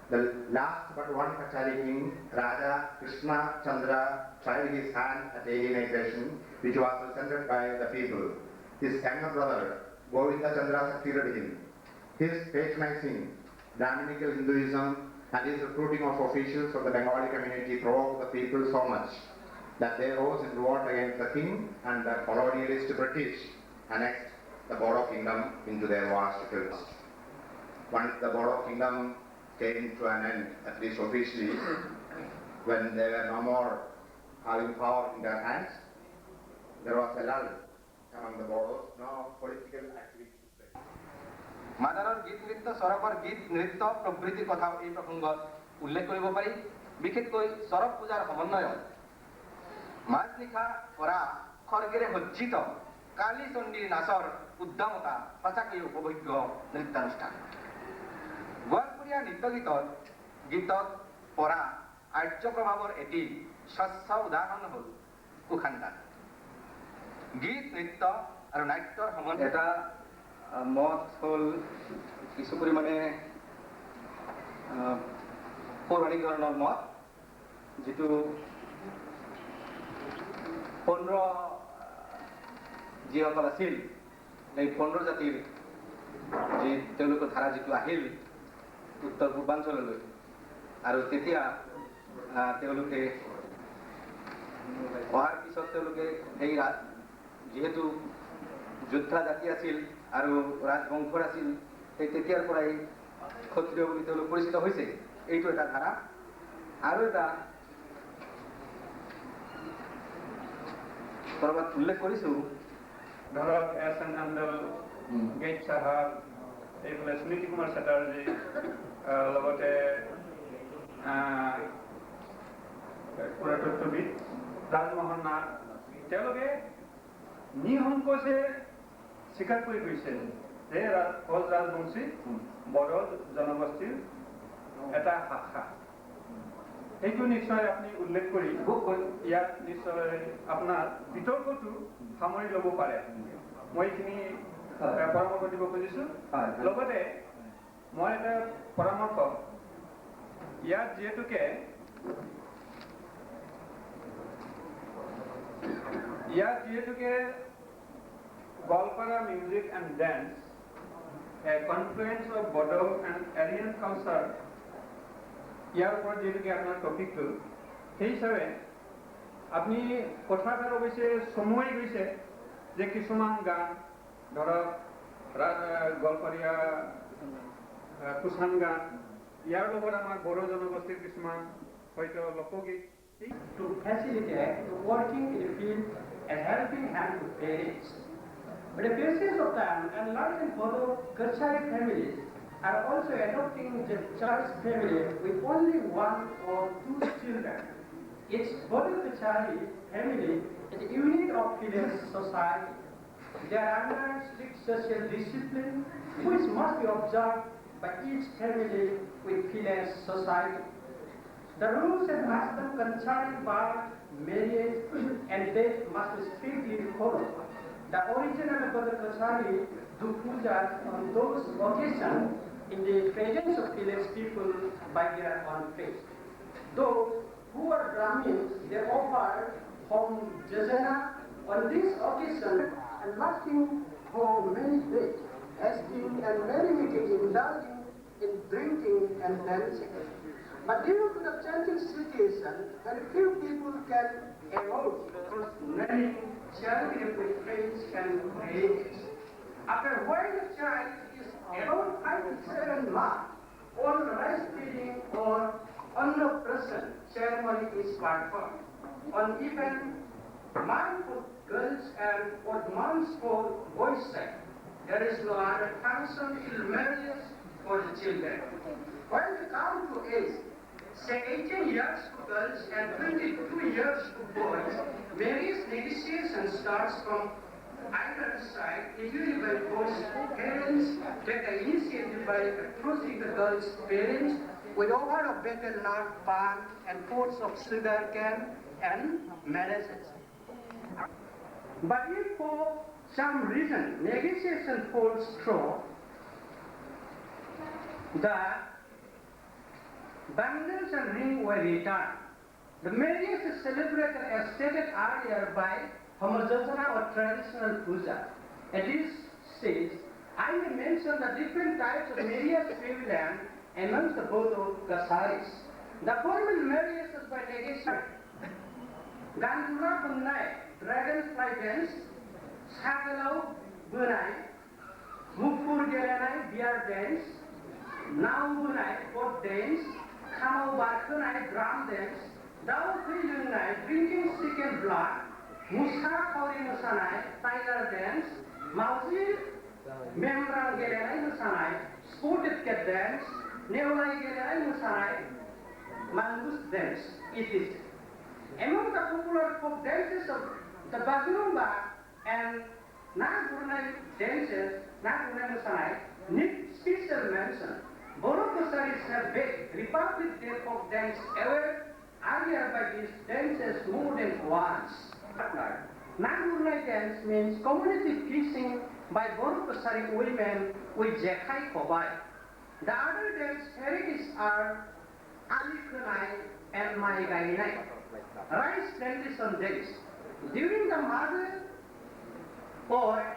The last but one Kachari king, Raja Krishna Chandra, tried his hand at alienation, which was resented by the people. His younger brother, Govinda Chandra, succeeded him. His patronizing Brahminical Hinduism and his recruiting of officials of the Bengali community provoked the people so much that they rose in revolt against the king, and the colonialist British annexed the Bodo kingdom into their vast fields. Once the Bodo kingdom came to an end, at least officially, when there were no more having power in their hands, there was a lull among the Bodos. No political activity took place. মাদাৰৰ গীত নৃত্য চৰকৰ গীত নৃত্য প্ৰভৃতিৰ কথাও এই প্ৰসংগত উল্লেখ কৰিব পাৰি। বিশেষকৈ চৰক পূজাৰ সমন্বয়ত মাজনিশা কৰা খৰ্গেৰে সজ্জিত কালী চণ্ডীৰ নাচৰ উদ্দামতা সঁচাকৈ উপভোগ্য নৃত্যানুষ্ঠান। গোৱালপৰীয়া গীতত পৰা আৰ্য প্ৰভাৱৰ এটি স্বচ্ছ উদাহৰণ হ'ল কুখাণ্ডা। গীত নৃত্য আৰু নাট্যৰ সমন্বয় এটা মত হ'ল কিছু পৰিমাণে পৌৰাণিক ধৰণৰ মত, যিটো 15 যিসকল আছিল এই 15 জাতিৰ যি তেওঁলোকৰ ধাৰা যিটো আহিল উত্তৰ পূৰ্বাঞ্চললৈ, আৰু তেতিয়া তেওঁলোকে অহাৰ পিছত তেওঁলোকে সেই যিহেতু যোদ্ধা জাতি আছিল আৰু ৰাজবংশৰ আছিল, সেই তেতিয়াৰ পৰাই ক্ষত্ৰিয় বুলি তেওঁলোক পৰিচিত হৈছে। এইটো এটা ধাৰা। আৰু এটা কৰবাত উল্লেখ কৰিছোঁ, ধৰক এছ এন হান্দল, গেট চাহাব, এইফালে সুনীতি কুমাৰ চেটাৰ্জী, লগতে পুৰাতত্ত্ববিদ ৰাজমোহন নাথ, তেওঁলোকে নিসংকোচে স্বীকাৰ কৰি গৈছে যে কোচ ৰাজবংশী বড়ো জনগোষ্ঠীৰ এটা শাখা। এইটো নিশ্চয় আপুনি উল্লেখ কৰি ইয়াত নিশ্চয় আপোনাৰ বিতৰ্কটো সামৰি ল'ব পাৰে। মই এইখিনি পৰামৰ্শ দিব খুজিছোঁ। লগতে মই এটা পৰামৰ্শ, ইয়াত যিহেতুকে Golpara music and dance, a confluence of Bodo and Aryan culture, ইয়াৰ ওপৰত যিহেতুকে আপোনাৰ টপিকটো, সেই হিচাপে আপুনি কথাষাৰ অৱশ্যে চমুৱাই গৈছে যে কিছুমান গান ধৰক গোৱালপাৰীয়া কুচান গান, ইয়াৰ লগত আমাৰ বড়ো জনগোষ্ঠীৰ কিছুমান হয়তো লোকগীত। To facilitate working in the field and helping hand to parents. But the basis of time and large Bodo Kokkrajhar families are also adopting the child's family with only 1 or 2 children. Its Bodo Kokkrajhar family is a unit of village society. They are under strict social discipline, which must be observed by each family with village society. The rules and customs concerning birth, marriage, and death must be strictly followed. The original Bodo Kokkrajhar do pujas on those occasions in the presence of village people by their own faith. Those who are Brahmins, they offer home jajana on this occasion and lasting for many days, fasting and merrymaking, indulging in drinking and dancing. But due to the changing situation, very few people can avoid learning charity with friends and relatives. After a while, the child is about 5 to 7 months, all rice feeding or Annaprashan ceremony is performed. On even month for girls and odd months for boys' side, there is no other function till marriage for the children. When they come to age, say 18 years to girls and 22 years to boys, marriage negotiation starts from either side, usually by both parents take the initiative by approaching the girl's parents with offer of betel nut, palm, and pots of sugar cane and marriages. But if for some reason negotiation falls through, the bangles and ring were returned. The marriage is celebrated as stated earlier by Homojotana or traditional puja. At this stage, I will mention the different types of marriage prevalent amongst the Bodo Kokkrajharis. The formal marriage is by negation. Gandura Bunai, dragonfly dance, Sakalau Bunai, Mupur Geranai, bear dance, Now Bunai, boat dance, Kamau Barkunai, drum dance, Thou Night, drinking chicken blood, Muska Kori Musanai, Tiger Dance, Mausi, Membran Gelerai Musanai, Spotted Cat Dance, Neolai Gelerai Musanai, Mangus Dance, etc. Among the popular folk dances of the Bazurumba and Nagurnai dances, Nagurnai Musanai, need special mention. Bodo Language have made Republic Day folk dance aware earlier by these dances more than once. Nagurnai dance means community kissing by Bodo Language women with Jekai Kobai. The other dance varieties are Alikunai and Maigainai. Rice plantation days. During the mother or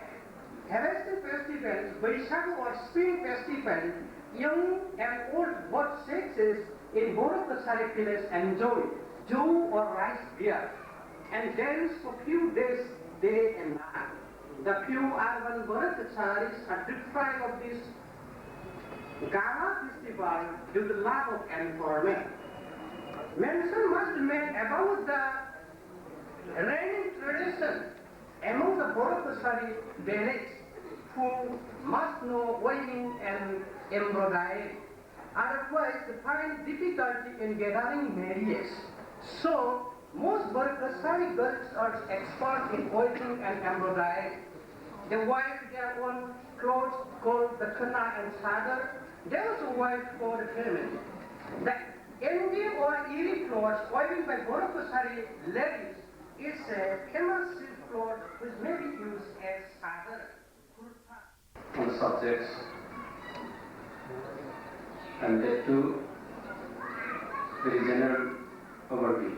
harvesting festivals, Vaishakha or spring festival, young and old both sexes in Bodo Language village enjoy Jew or rice beer and dance for few days, day and night. The few urban Bodo Language are deprived of this Gala festival due to lack of environment. Mention must be made about the reigning tradition among the Bodo Language dialects who must know weaving and embroidery. Otherwise, they find difficulty in gathering marriages. So, most Bodo Language girls are expert in weaving and embroidery. They wear their own clothes called the kana and sadar. They also wear for the family. The Indian or Iri clothes woven by Bodo Language ladies is a famous silk cloth which may be used as sadar. On the subjects and that too very general overview.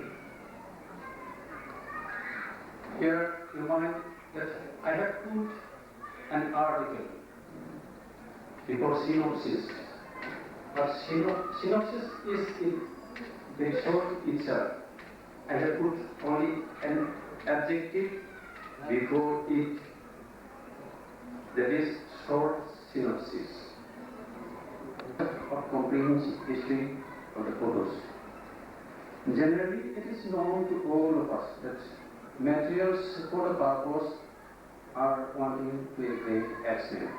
Here you find that I have put an article before synopsis, but synopsis is in the short itself. I have put only an adjective before it, that is short synopsis of comprehensive history of the photos. Generally, it is known to all of us that materials for the purpose are wanting to a great extent.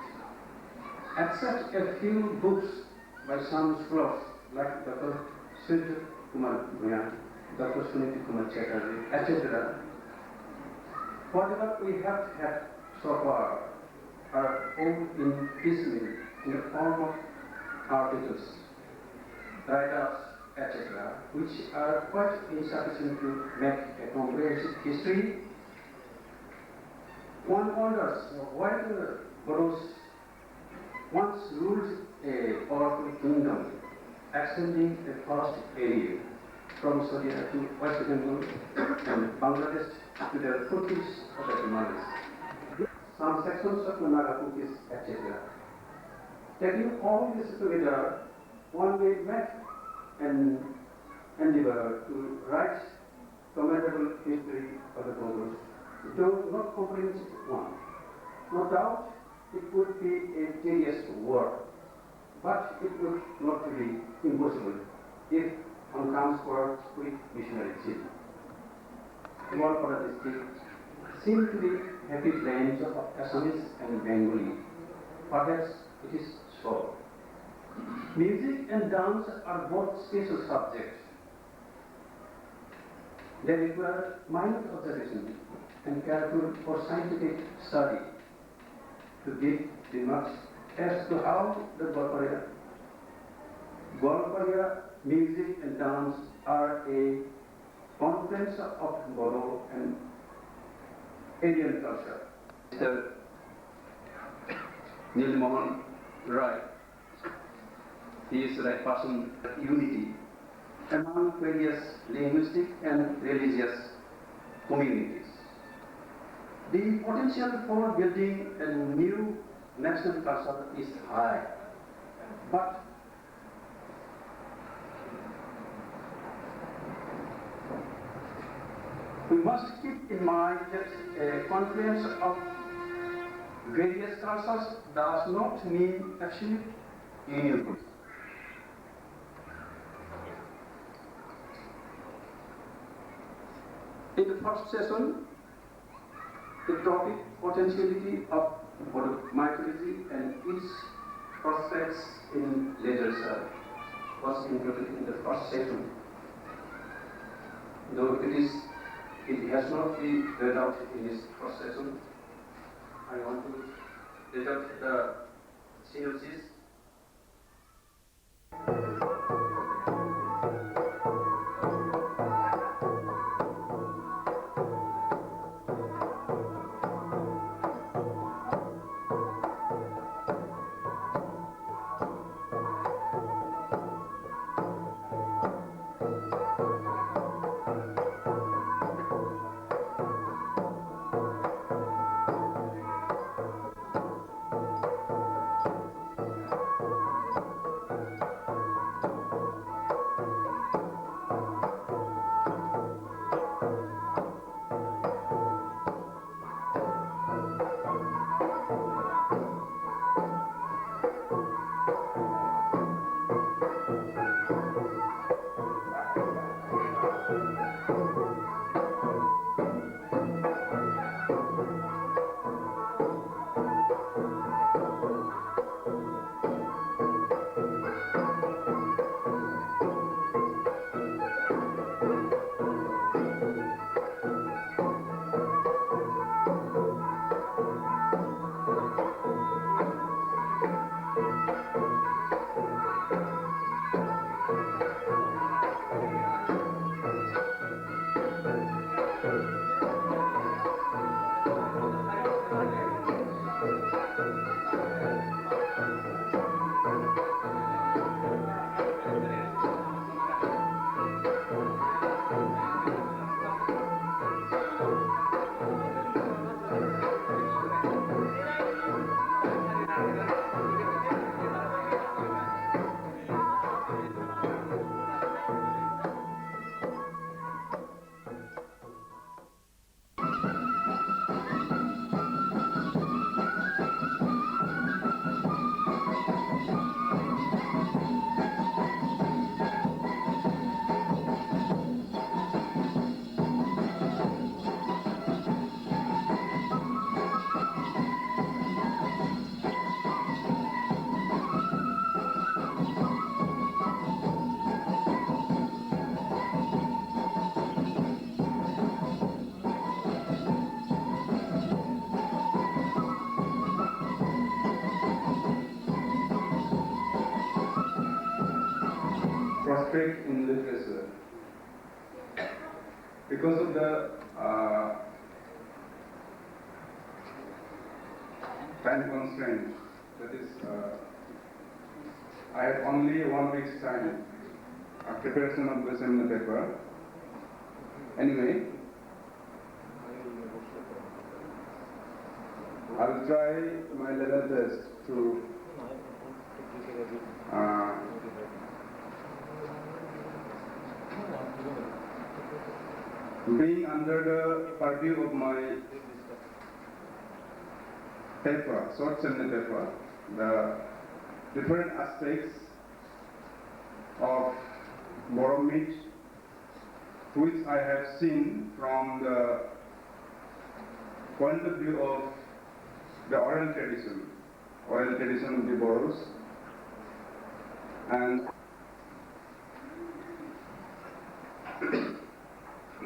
Except a few books by some scholars like Dr. Sujit Kumar Bhuyan, Dr. Suniti Kumar Chatterjee, etc., whatever we have had so far are all in piecemeal in the form of articles, write-ups, etc., which are quite insufficient to make a comprehensive history. One wonders why the Bodos once ruled a powerful kingdom extending a vast area from Syria to West Bengal and Bangladesh to the foothills of the Himalayas. Some sections of the Nagapukis, etc. Taking all this together, one may make an endeavor to write commendable history of the Bodos, though not comprehensive one. No doubt it would be a tedious work, but it would not be impossible if one comes forward with missionary zeal. Golpara district seem to be happy plains of Assamese and Bengali. Perhaps it is so. Music and dance are both special subjects. They require minute observation and careful or scientific study to give remarks as to how the Golpara music and dance are a confluence of Bodo and Indian culture. Mr. Neil Mohan Rai, he is the right person of unity among various linguistic and religious communities. The potential for building a new national culture is high, but we must keep in mind that a confluence of various cultures does not mean absolute union. first session, the topic potentiality of Bodo mythology and its prospects in literature was included in the first section. Though it has not been read out in this first session, I want to read out the synopsis. Prospect in literature. Because of the time constraint, that is, I had only 1 week's time preparation of the seminar paper. Anyway, I will try my level best to being under the purview of my paper, short seminar paper, the different aspects of Bodo myth, which I have seen from the point of view of the oral tradition of the Bodos, and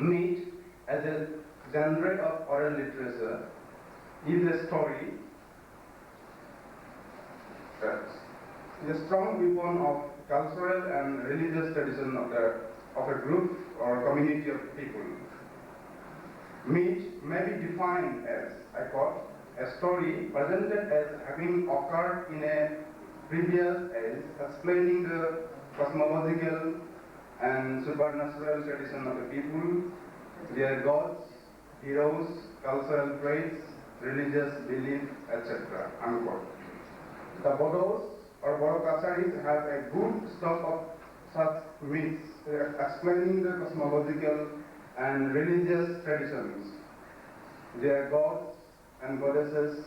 myth as a genre of oral literature is a story that is a strong weapon of cultural and religious tradition of a group or community of people. Myth may be defined as, I quote, a story presented as having occurred in a previous age, explaining the cosmological and supernatural tradition of the people, their gods, heroes, cultural traits, religious belief, etc. Unquote. The Bodos or Bodo Kacharis have a good stock of such myths explaining the cosmological and religious traditions, their gods and goddesses,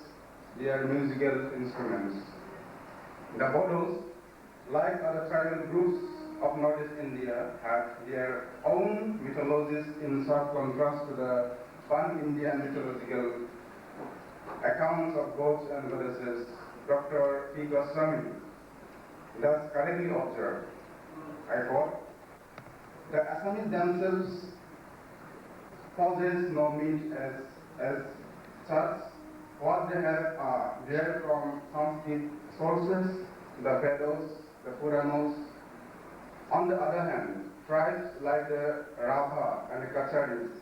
their musical instruments. The Bodos, like other tribal groups of Northeast India have their own mythologies in sharp contrast to the pan-Indian mythological accounts of gods and goddesses. Dr. P. Goswami thus correctly observed, I quote, "The Assamese themselves possess no myth as such. What they have are derived from Sanskrit sources, the Vedas, the Puranas. On the other hand, tribes like the Rabha and the Kacharis,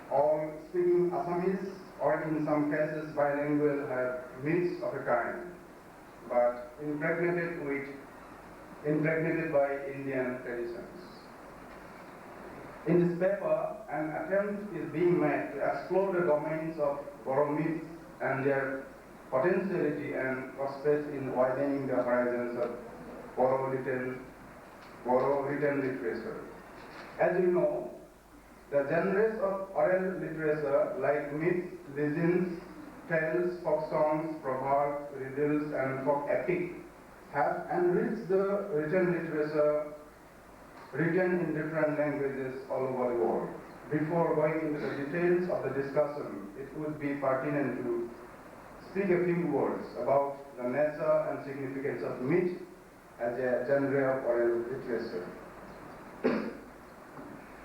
all speaking Assamese or in some cases bilingual, have myths of a kind, but impregnated by Indian traditions. In this paper, an attempt is being made to explore the domains of Bodo myths and their potentiality and prospects in widening the horizons of Bodo written literature. As you know, the genres of oral literature like myths, legends, tales, folk songs, proverbs, riddles, and folk epic have enriched the written literature written in different languages all over the world. Before going into the details of the discussion, it would be pertinent to speak a few words about the nature and significance of myth as a genre of oral literature.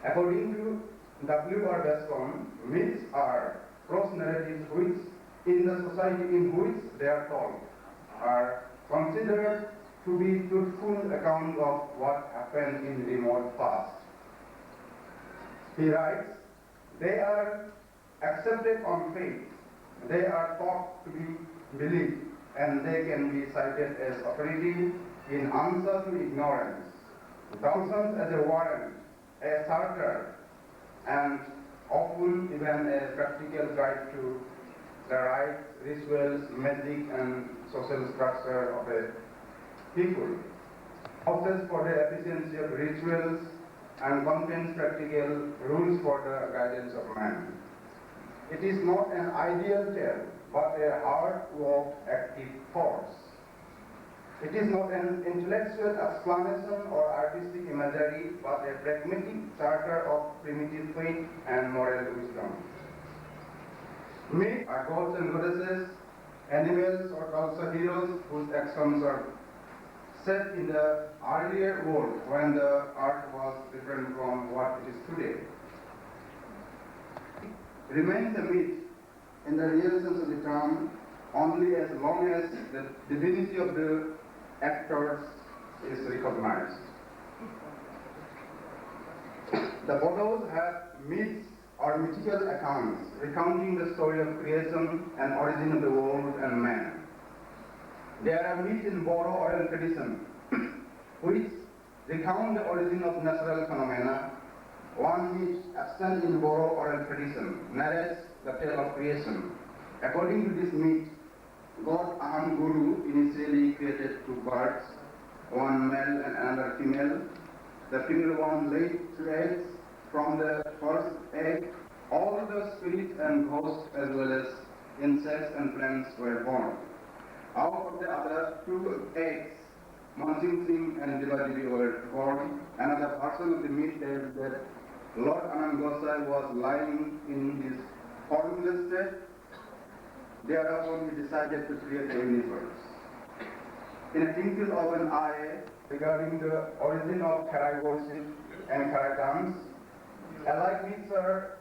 According to W.R. Bascom, myths are prose narratives which, in the society in which they are told, are considered to be truthful account of what happened in the remote past. He writes, they are accepted on faith, they are thought to be believed, and they can be cited as authority in answer to ignorance. Functions as a warrant, a charter, and often even a practical guide to the rites, rituals, magic, and social structure of a people. Houses for the efficiency of rituals and contains practical rules for the guidance of man. It is not an ideal tale, but a hard-worked active force. It is not an intellectual explanation or artistic imagery, but a pragmatic charter of primitive faith and moral wisdom. Myths are gods and goddesses, animals or also heroes whose actions are set in the earlier world when the earth was different from what it is today. Remains a myth in the real sense of the term only as long as the divinity of the actors is recognized. The Bodos have myths or mythical accounts recounting the story of creation and origin of the world and man. There are myths in Bodo oral tradition which recount the origin of natural phenomena. One myth extant in Bodo oral tradition narrates the tale of creation. According to this myth, God Aham Guru initially created two birds, one male and another female. The female one laid two eggs. From the first egg, all the spirits and ghosts as well as insects and plants were born. Out of the other two eggs, Manjim Singh and Devadevi were born. Another version of the myth tells that Lord Anand Gosai was lying in his formless state. Thereupon he decided to create a universe. In a twinkle of an eye, regarding the origin of Kokkrajhar worship and Kokkrajhar dance, alike myths are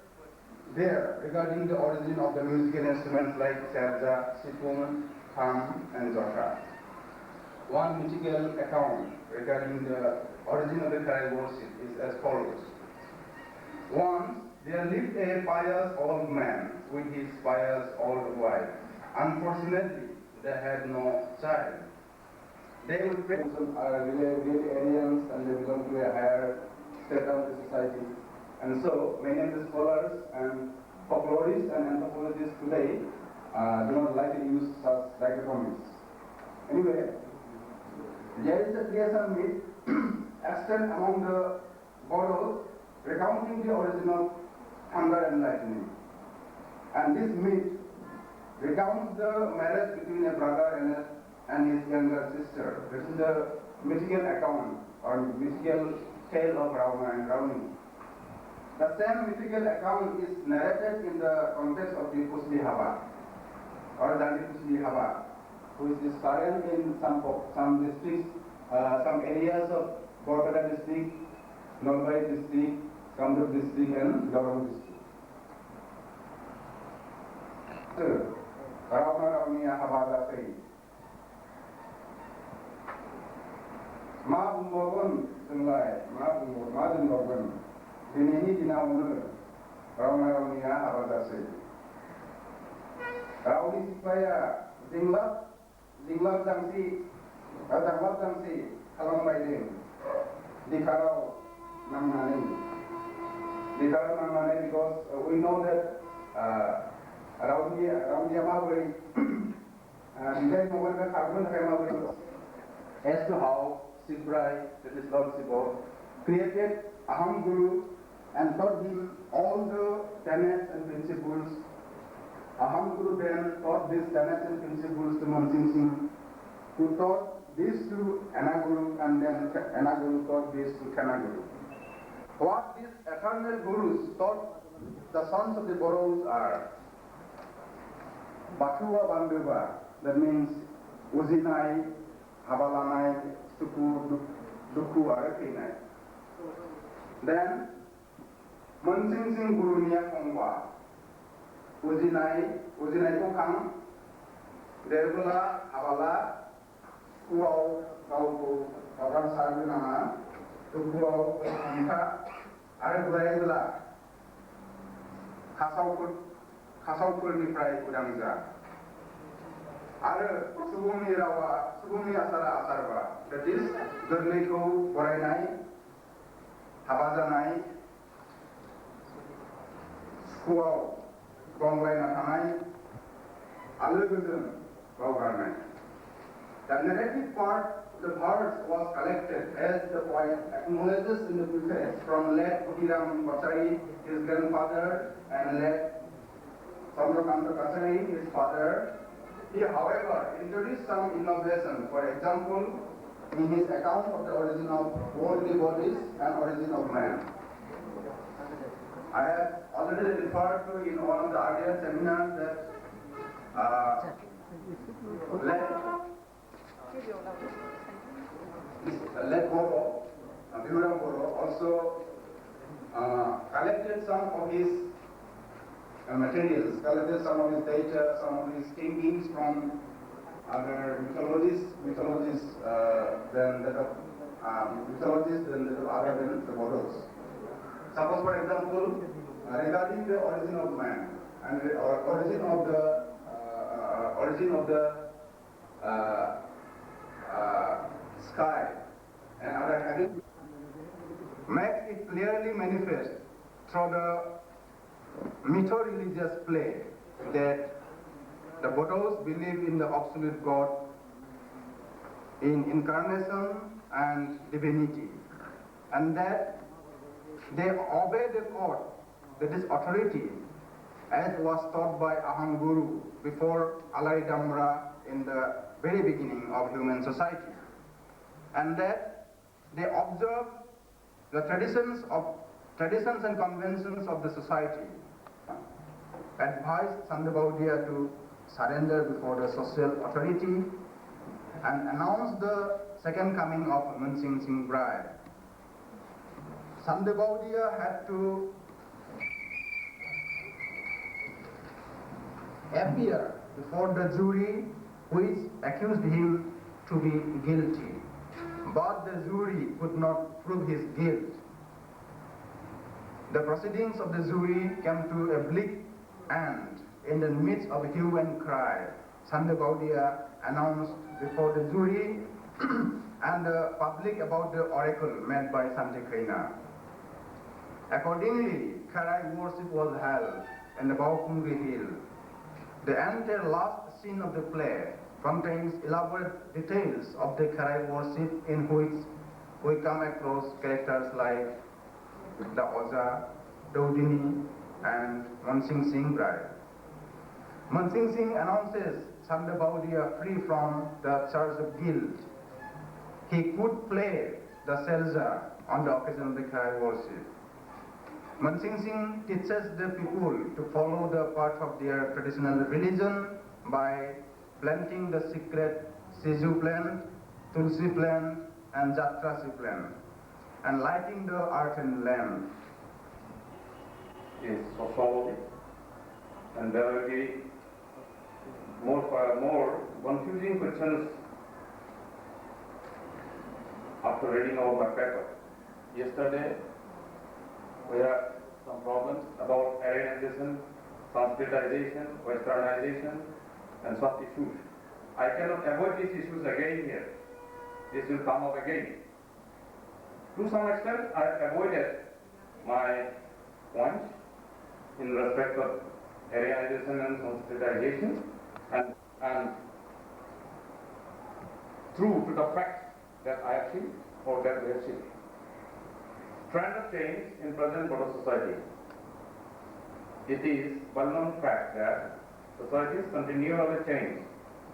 there regarding the origin of the musical instruments like sarja, sipun, kham, and jota. One mythical account regarding the origin of the Kokkrajhar worship is as follows. Once there lived a pious old man with his pious old wife. Unfortunately, they had no child. They would pray are really aliens and they belong to a higher strata of the society. And so many of the scholars and folklorists and anthropologists today do not like to use such dichotomies. Anyway, there is a creation myth extant among the Bodos recounting the origin of thunder and lightning. And this myth recounts the marriage between a brother and his younger sister. This is the mythical account on mythical tale of Ravana and Ravani. The same mythical account is narrated in the context of the Kusli Hava, or the Kusli Hava, which is current in some districts, some areas of Kokkrajhar district, Nalbari district, Kamrup district, and Gaurav district. Ravana Ravaniya Hava Say. Ma Bumbogon, Sungai, Ma Bumbogon, Dinini Dinaunu, Ravana Ravaniya Hava Say. Rauli Sipaya, Zinglap Jamsi, Adamlap Jamsi, Kalam Baidin, Dikarao Namani. Dikarao Namani because we know that Rauli Amabri, and then over the carbon Hamabri, as to how Sibrai, that is Lord Sibo, created Aham Guru and taught him all the tenets and principles. Aham Guru then taught these tenets and principles to Mansingh Singh, who taught this to Anaguru, and then Anaguru taught this to Kanaguru. What these eternal Gurus taught the sons of the Boros are Batua Banduba, that means Uzinai, Habalanai, Suku, Duku, Arakinai. Then Mansingh Singh Guru Niya Kongwa, Uzinai Tukang, Derbula, Habala, Kuau, Kauku, Kawan Sargunama, Tukuau, Anka, Arabula, Kasaukul Niprai Udangza. Are Subumi Rawa, Subumi Asara Asarva, that is, Gurliko, Borainai, Habazanai, Kuau, Gongai Natanai, Alugudun, Bogarnai. The narrative part, the parts was collected as the poet acknowledges in the preface from late Putiram Bachari, his grandfather, and late Samrakanta Kasari, his father. He, however, introduced some innovation. For example, in his account of the origin of worldly bodies and origin of man. I have already referred to in one of the earlier seminars that let Bodo, Bihuram Bodo, also collected some of his materials, collected some of his data, some of his thinkings from other mythologies, than that of other than the Bodos. Suppose, for example, regarding the origin of man and the origin of the sky and other heaven, makes it clearly manifest through the mytho-religious play that the Bodos believe in the absolute God, in incarnation and divinity, and that they obey the court, that is authority, as was taught by Aham Guru before Alai Damra in the very beginning of human society, and that they observe the traditions and conventions of the society, advised Sandabaudia to surrender before the social authority, and announced the second coming of Mansingh Singh Brai. Sandabaudia had to appear before the jury which accused him to be guilty, but the jury could not prove his guilt. The proceedings of the jury came to a bleak end. In the midst of a hue and cry, Sandabaudia announced before the jury and the public about the oracle made by Santikhaina. Accordingly, Karai worship was held in the Baukungri Hill. The entire last scene of the play contains elaborate details of the Karai worship, in which we come across characters like the Oza, Daudini, and Mansingh Singh Brai. Mansingh Singh announces Sandabaudia free from the charge of guilt. He could play the selja on the occasion of the Khai worship. Mansingh Singh teaches the people to follow the path of their traditional religion by planting the secret Siju plant, Tulsi plant, and Jatrasi plant, and lighting the earthen lamp. Is sociology, and there will be more confusing questions after reading over the paper. Yesterday, we had some problems about Aryanization, Sanskritization, Westernization, and such issues. I cannot avoid these issues again here. This will come up again. To some extent, I avoided my points in respect of Aryanization and Sanskritization, and true to the fact that I have seen or that we have seen. Trend of change in present Bodo society. It is well-known fact that societies continually change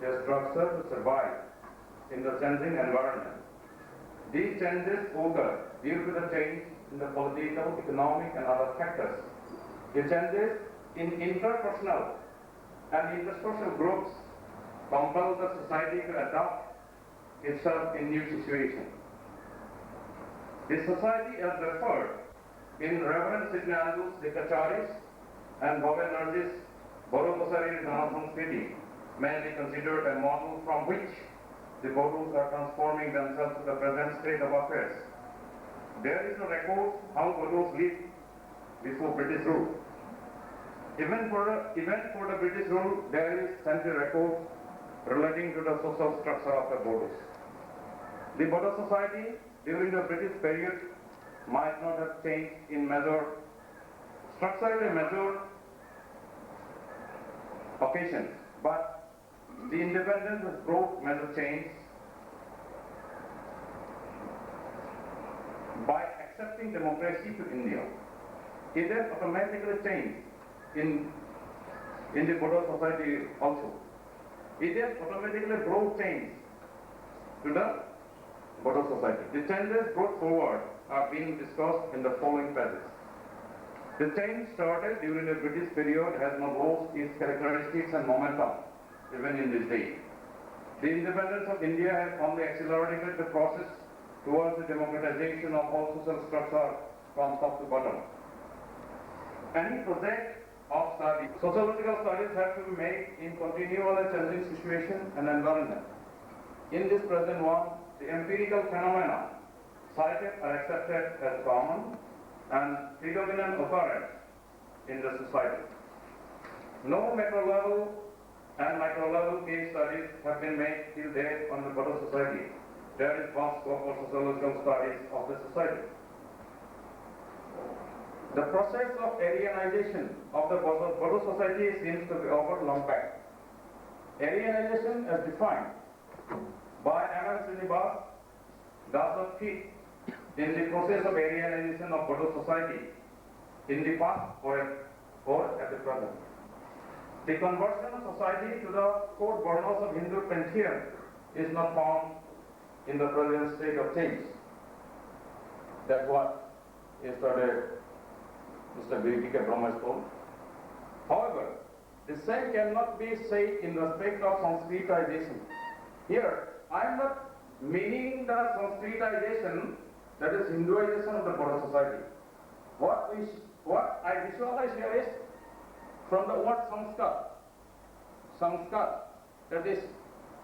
their structure to survive in the changing environment. These changes occur due to the change in the political, economic, and other factors. The changes in interpersonal and intersocial groups compel the society to adapt itself in new situations. The society as referred in Reverend Signandus Dikacharis and Bodoland's Borodosari Sanskrit may be considered a model from which the Bodos are transforming themselves to the present state of affairs. There is no record how Bodos lived before British rule. Even for the British rule, there is plenty record relating to the social structure of the Bodos. The Bodo society during the British period might not have changed in structurally measured occasions, but the independence has brought major change by accepting democracy to India. It has automatically changed in the Bodo society also. It has automatically brought change to the Bodo society. The changes brought forward are being discussed in the following pages. The change started during the British period has not lost its characteristics and momentum, even in this day. The independence of India has only accelerated the process towards the democratization of all social structure from top to bottom. Any project of study, sociological studies have to be made in continually changing situation and environment. In this present one, the empirical phenomena cited are accepted as common and predominant occurrence in the society. No macro level and micro level case studies have been made till date on the Bodo society. There is vast scope for sociological studies of the society. The process of Aryanization of the Bodo society seems to be over long back. Aryanization as defined by M.S. Srinivas does not fit in the process of Aryanization of Bodo society in the past or at the present. The conversion of society to the core Varnas of Hindu pantheon is not found in the present state of things. That's what yesterday Mr. B.T.K. Brahma told. However, the same cannot be said in respect of Sanskritization. Here, I am not meaning the Sanskritization, that is Hinduization of the Bodo society. What I visualize here is from the word Sanskar. Sanskar, that is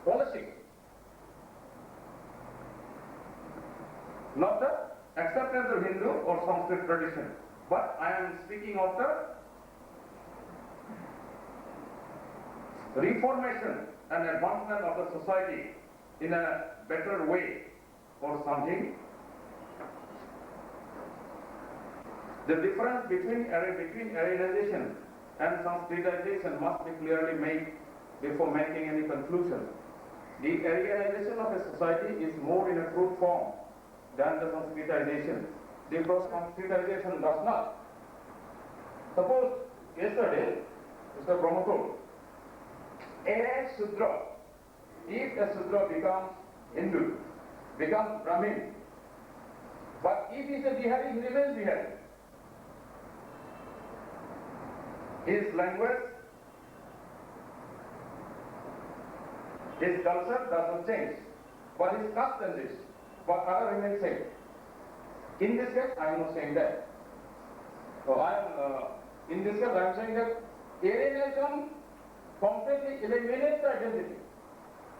policy. Not the acceptance of Hindu or Sanskrit tradition, but I am speaking of the reformation and advancement of the society in a better way or something. The difference between Aryanization and Sanskritization must be clearly made before making any conclusion. The Aryanization of a society is more in a crude form than the Sanskritization, because Sanskritization does not. Suppose yesterday, Mr. Brahma told, a Sudra, if a Sudra becomes Hindu, becomes Brahmin, But if he is a Bihari, he remains Bihari. His language, his culture doesn't change, but his caste changes, but other remains same. In this case, I am not saying that. So in this case, I am saying that alienation completely eliminates the identity,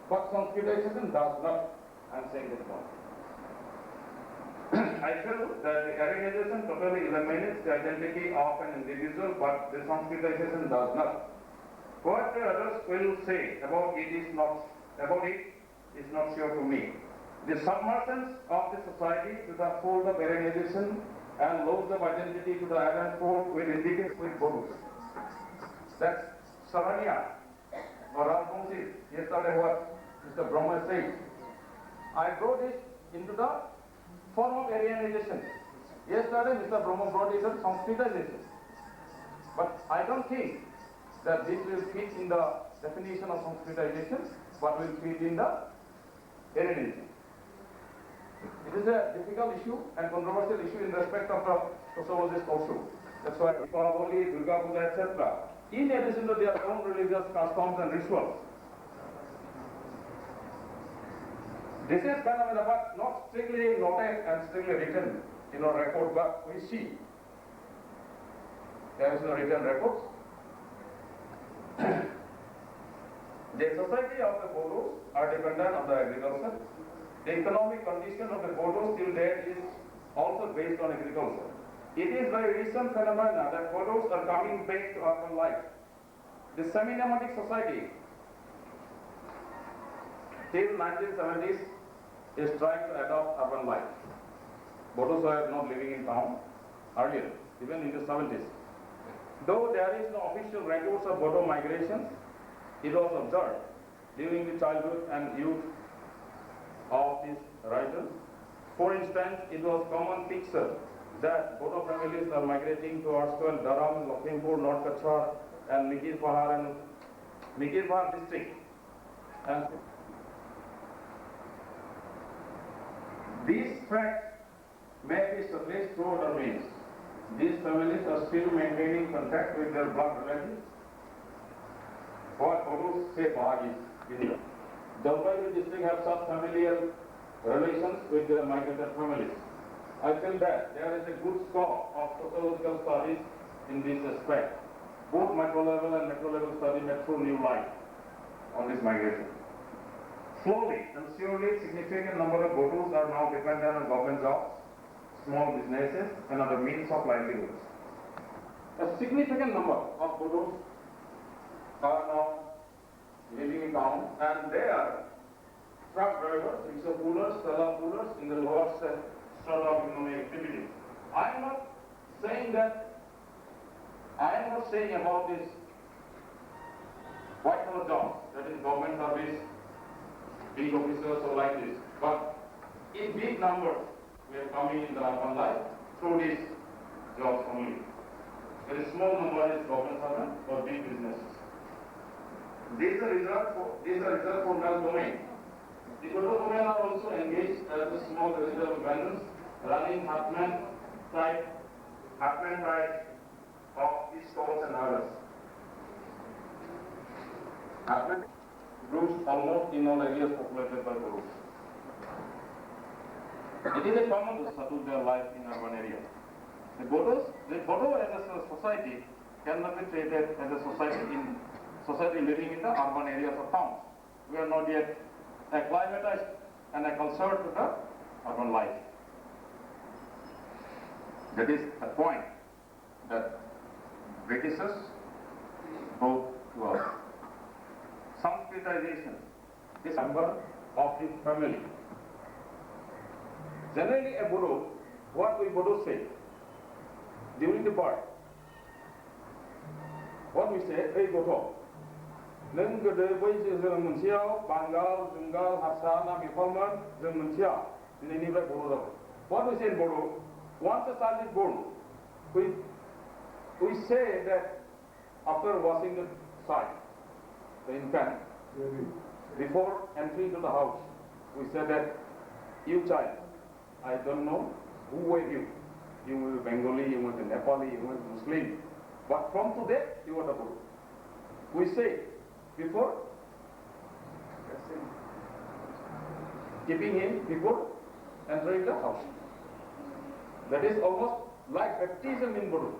but Sanskritization does not. I am saying this point. I feel that the alienation totally eliminates the identity of an individual, but the Sanskritization does not. What the others will say about it is not sure to me. The submergence of the society to the fold of alienation and loss of identity to the island fold will indicate with Bodo. That's Sarania or Alphonse. Yesterday what Mr. Brahma said. I brought it into the form of alienation. Yesterday Mr. Brahma brought it as Sanskritization. But I don't think that this will fit in the definition of Sanskritization, but will fit in the alienation. It is a difficult issue and controversial issue in respect of the sociologist also. That's why Deepavali, Durga Puja, etc. In addition to their own religious customs and rituals. This is phenomena, but not strictly noted and strictly written in our record, but we see there is no written records. The society of the Bodos are dependent on the agriculture. The economic condition of the Bodos till date is also based on agriculture. It is very recent phenomena that Bodos are coming back to urban life. The semi-nomadic society till 1970s is trying to adopt urban life. Bodos were not living in town earlier, even in the 70s. Though there is no official records of Bodo migrations, it was observed during the childhood and youth of these writers. For instance, it was common picture that Bodo families are migrating towards Dharam, Lakhimpur, North Kokkrajhar and Mikirpahar district. And these facts may be surfaced through other means. These families are still maintaining contact with their blood relatives. What Bodos say Bahagis in Dalbai district have such familial relations with their migrated families. I feel that there is a good scope of sociological studies in this aspect. Both micro level and macro level study may throw new light on this migration. Slowly and surely, significant number of Bodos are now dependent on government jobs, small businesses, and other means of livelihoods. A significant number of Bodos are now living in town, and they are truck drivers, rickshaw pullers, teller pullers in the lower strata of economic activity. I am not saying about this white collar jobs, that is government service, big officers or like this, but in big numbers we are coming in the urban life through these jobs only. Very small number is government servant or big businesses. These are reserved for rural domain. The Bodo domain are also engaged as a small residential vendors running hapman type of these stores and others. Hapman groups almost in all areas populated by Bodos. It is a common to settle their life in urban areas. The Bodo as a society cannot be treated as a society living in the urban areas of towns. We are not yet acclimatized and acculturated to the urban life. That is a point that Britishers brought to us. Sanskritization is a member of his family. Generally a Bodo, what we Bodo say during the birth? What we say, hey Bodo. Neng gede boy जों मोनसेयाव बांगाल जुंगाल हारसा ना बेफोरमोन जों मोनसेयाव दिनैनिफ्राय बर' जाबाय. What we say in Bodo, once a child is born, we say that after washing the child, the infant, before entering to the house, we say that you child, I don't know who were you? You were Bengali, you were Nepali, you were Muslim. But from today, you are the Bodo. We say before keeping him before entering the house. That is almost like baptism in Bodo.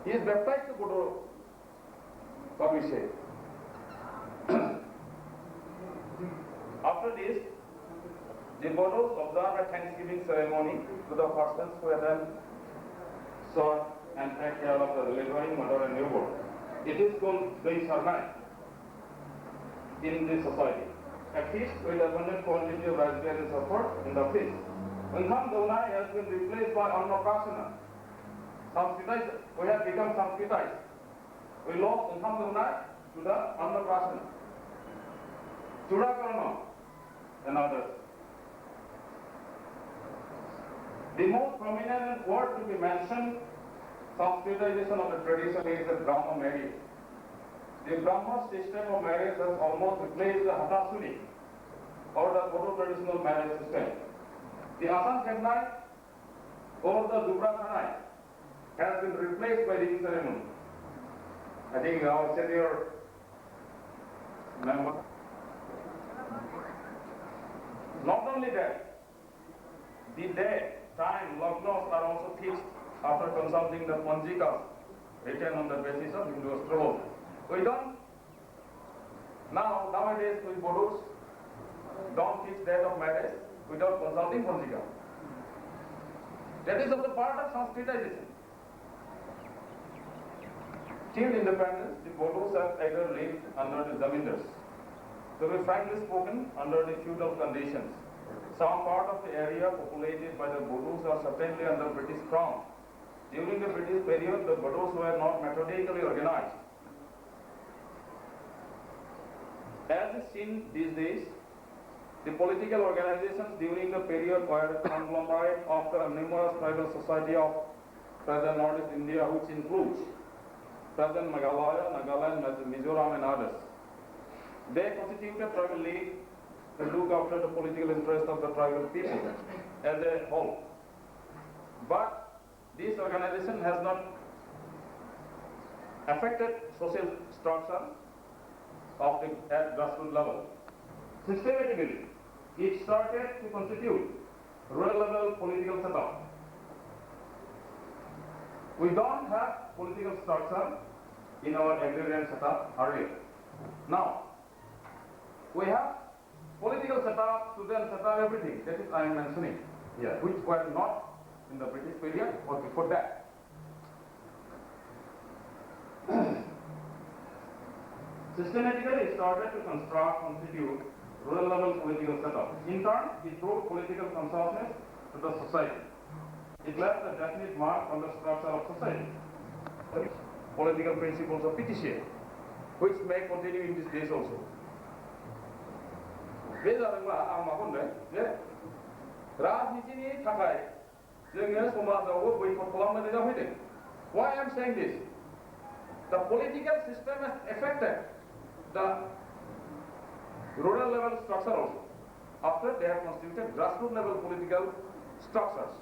He is baptized to Bodo, what we say. After this, the Bodos observe a Thanksgiving ceremony to the persons who have then served and take care of the delivering mother and newborn. It is called Dai Sarnai in this society. A feast with abundant quantity of raspberries is offered in the feast. When Tham Daunai has been replaced by Annapasana, Sanskritized, we have become Sanskritized. We lost Tham Daunai to the Annapasana, Churakarna and others. The most prominent word to be mentioned, Sanskritization of the tradition, is the Brahma marriage. The Brahma system of marriage has almost replaced the Hatasuni or the Bodo traditional marriage system. The Asan Khandai or the Dubra Khanai has been replaced by ring ceremony. I think our senior member. Not only that, the day, time, lagnas are also fixed after consulting the Panjikas written on the basis of Hindu astrology. We don't, nowadays we Bodos don't fix date of marriage without consulting Panjika. That is also part of Sanskritization. Till independence, the Bodos have either lived under the Zamindars. To be frankly spoken, under the feudal conditions. Some part of the area populated by the Bodos are certainly under British Crown. During the British period, the Bodos were not methodically organized. As is seen these days, the political organizations during the period were a conglomerate of the numerous tribal society of present Northeast India, which includes present Meghalaya, Nagaland, Mizoram and others. They constituted tribal league to look after the political interests of the tribal people as a whole. But this organization has not affected social structure of the at grassroots level. Systematically, it started to constitute rural level political setup. We don't have political structure in our agrarian setup earlier. Now, we have political setup, student setup, everything. That is I am mentioning here, which were not in the British period or before that. Systematically, it started to constitute rural level political setup. In turn, it brought political consciousness to the society. It left a definite mark on the structure of society. Political principles of BTC, which may continue in these days also. Why I am saying this? The political system has affected the rural level structure also. After they have constituted grassroots level political structures.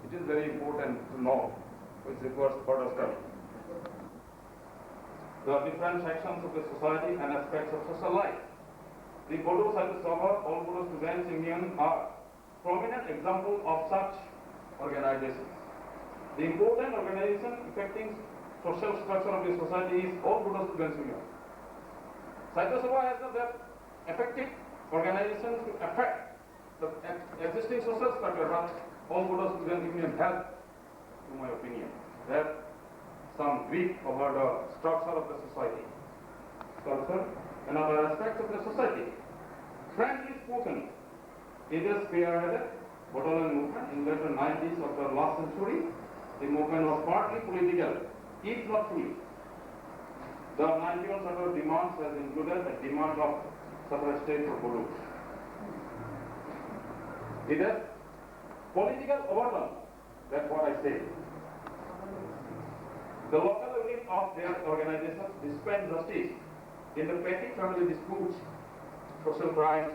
It is very important to know, which requires further study. There are different sections of the society and aspects of social life. The Bodo Sabha, all Bodo Students Union are prominent example of such organizations. The important organization affecting social structure of the society is all Bodo Students Union. Saitya Sabha has not that effective organization to affect the existing social structure, but all Bodo Students Union have, to my opinion, have some grip over the structure of the society. Culture and other aspects of the society. Frankly spoken, it has spearheaded Bodoland movement in the 90s of the last century. The movement was partly political, if not fully. The 91 set of demands has included a demand of separate state for Bodo. It has political overtone, that's what I say. The local unit of their organizations dispense justice in the petty family disputes, social crimes,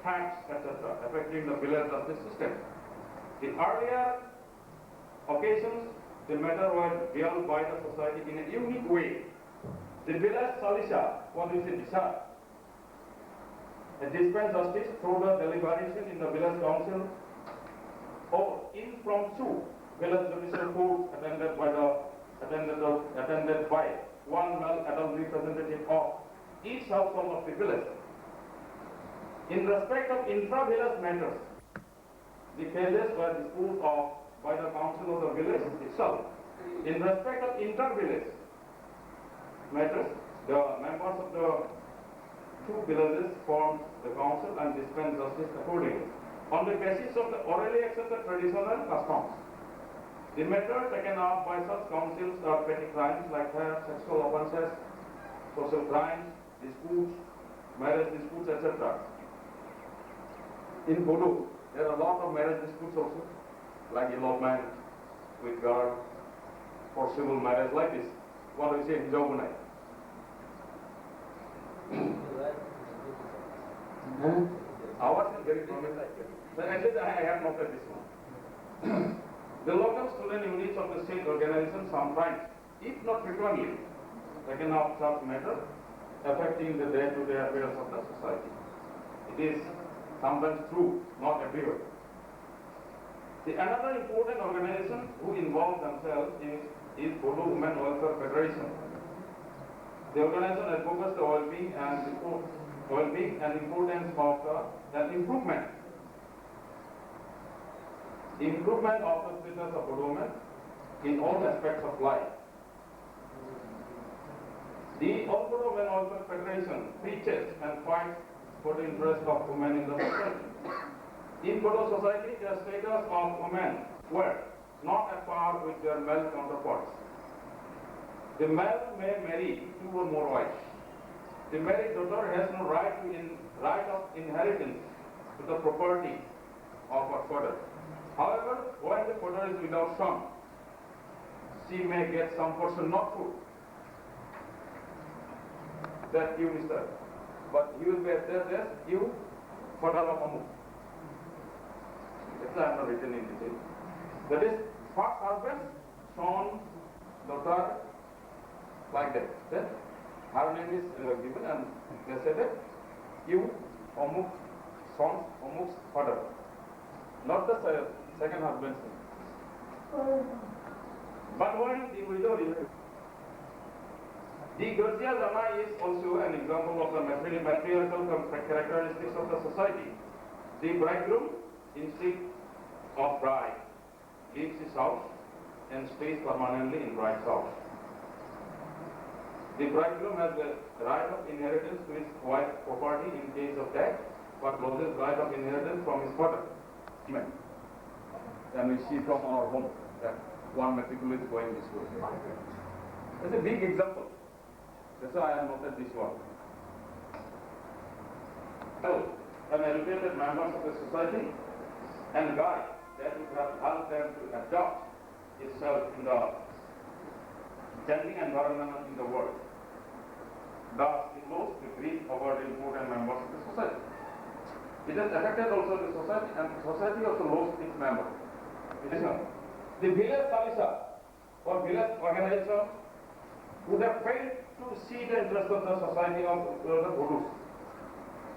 tax, etc., affecting the village justice system. In earlier occasions, the matter was dealt by the society in a unique way. The village Salisha, what is it, Disha? A dispense justice through the deliberation in the village council or impromptu village judicial court attended by one male adult representative of each household of the village. In respect of intra-village matters, the cases were disposed of by the council of the village itself. In respect of inter-village matters, the members of the two villages formed the council and dispensed justice accordingly, on the basis of the orally accepted traditional customs. The matter taken up by such councils are petty crimes like theft, sexual offences, social crimes, disputes, marriage disputes, etc. In Bodo, there are a lot of marriage disputes also, like elopement with guard, for civil marriage like this. What do we say in Jobunai? Ours is very common. But at least I have noted this one. The local student units of the state organization sometimes, if not frequently, taken up such matters affecting the day-to-day affairs of the society. It is sometimes true, not everywhere. The another important organization who involve themselves is Bodo Women Welfare Federation. The organization advocates the well-being and importance of the improvement of the status of Bodo women in all aspects of life. The All Bodo Women Welfare Federation preaches and fights for the interest of women in the society. In Bodo society, the status of women were not at par with their male counterparts. The male may marry two or more wives. The married daughter has no right of inheritance to the property of her father. However, when the father is without son, she may get some portion, not full. That you, mister. But he will be assessed as you, father of Amu. That's why I am not written in detail. That is, first husband, son, daughter, like that. Then her name is given and they say that you, Amuk, son, Amuk's father. Not the second husband's name. But when the widow is the Gurjia Lama is also an example of the matriarchal characteristics of the society. The bridegroom, instead of bride, leaves his house and stays permanently in bride's house. The bridegroom has the right of inheritance to his wife's property in case of death, but loses right of inheritance from his father. And we see from our home that one matriculate is going this way. That's a big example. That's why I have noted this one. So, an educated members of the society and guide that would have helped them to adopt itself in the changing environment in the world. Thus, it lost the grip over the important members of the society. It has affected also the society, and the society also lost its members. The village Salisa or village organization would have failed to see the interest of the society of the Bodus.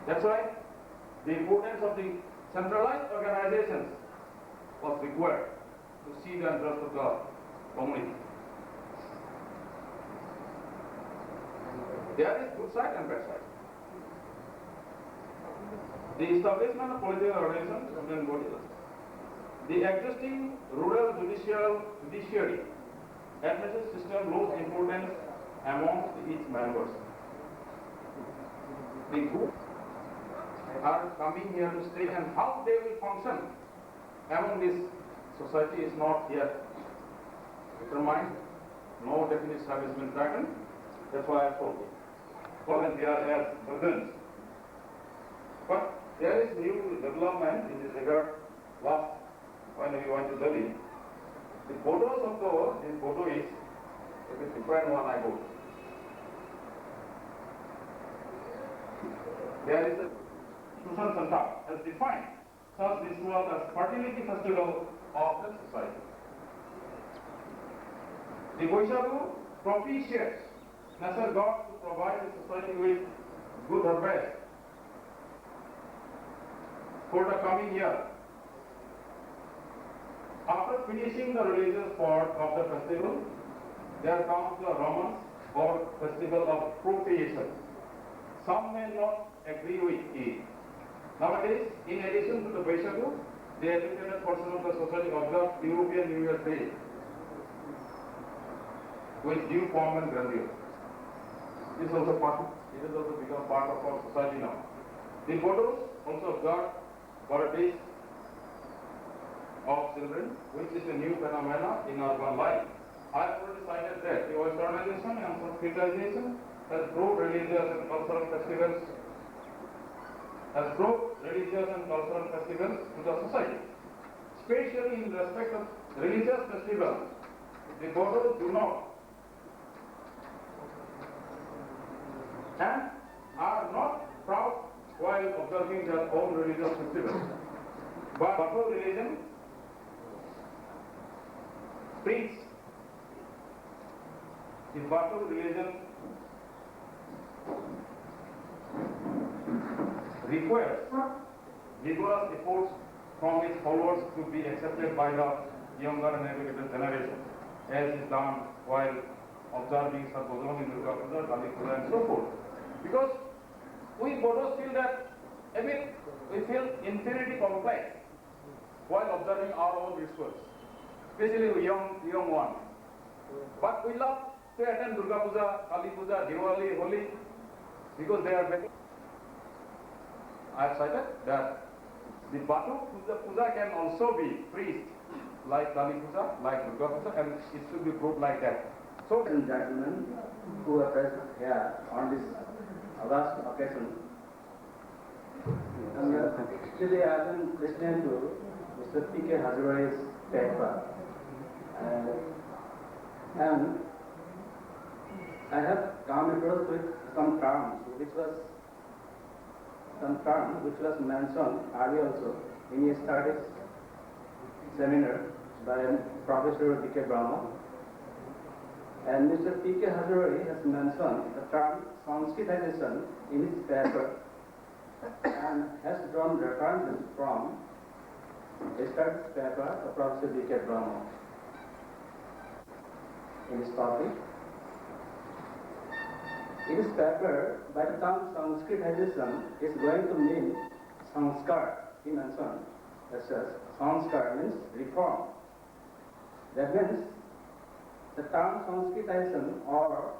That's why the importance of the centralized organizations was required to see the interest of the community. There is good side and bad side. The establishment of political organizations and bodies. The existing rural judiciary administrative system lost importance amongst its members. The group are coming here to stay, and how they will function among this society is not yet determined. No definite service has been taken. That's why I told you. Well, they are as burdened. But there is new development in this regard. Last, when we went to Delhi, the photos of this photo is a different one I go. There is a Susan Santa has defined such ritual as fertility festival of the society. The Boishagu propitiates nature God to provide the society with good harvest for the coming year. After finishing the religious part of the festival, there comes the Romans or festival of procreation. Some may not agree with it. Nowadays, in addition to the Boishagu, the educated portion of the society observes European New Year Day with due form and grandeur. It has also become part of our society now. The Bodos also observe birthdays of children, which is a new phenomena in urban life. I have already cited that the westernization and Sanskritization has brought religious and cultural festivals to the society. Especially in respect of religious festivals, the Bodos do not and are not proud while observing their own religious festivals. But Bodo religion preach. The Bodo religion requires vigorous efforts from its followers to be accepted by the younger and educated generation, as is done while observing Bodoland in Durga Puja, Kali Puja, and so forth. Because we Bodos feel that we feel inferiority complex while observing our own rituals, especially the young ones. But we love to attend Durga Puja, Kali Puja, Diwali, Holi, because they are better. I have cited that the Bodo Puja can also be preached like Kali Puja, like Durga Puja, and it should be proved like that. So, and gentlemen who are present here on this august occasion, and actually I have been listening to Mr. P.K. Hazurai's paper, and I have come across with some terms which was mentioned earlier also in a studies seminar by Professor B.K. Brahma. And Mr. P.K. Hazurai has mentioned the term Sanskritization in his paper and has drawn references from a studies paper of Professor B.K. Brahma in his topic. In his paper, by the term Sanskritization is going to mean sanskar, he mentioned. As sanskar means reform. That means the term Sanskritization or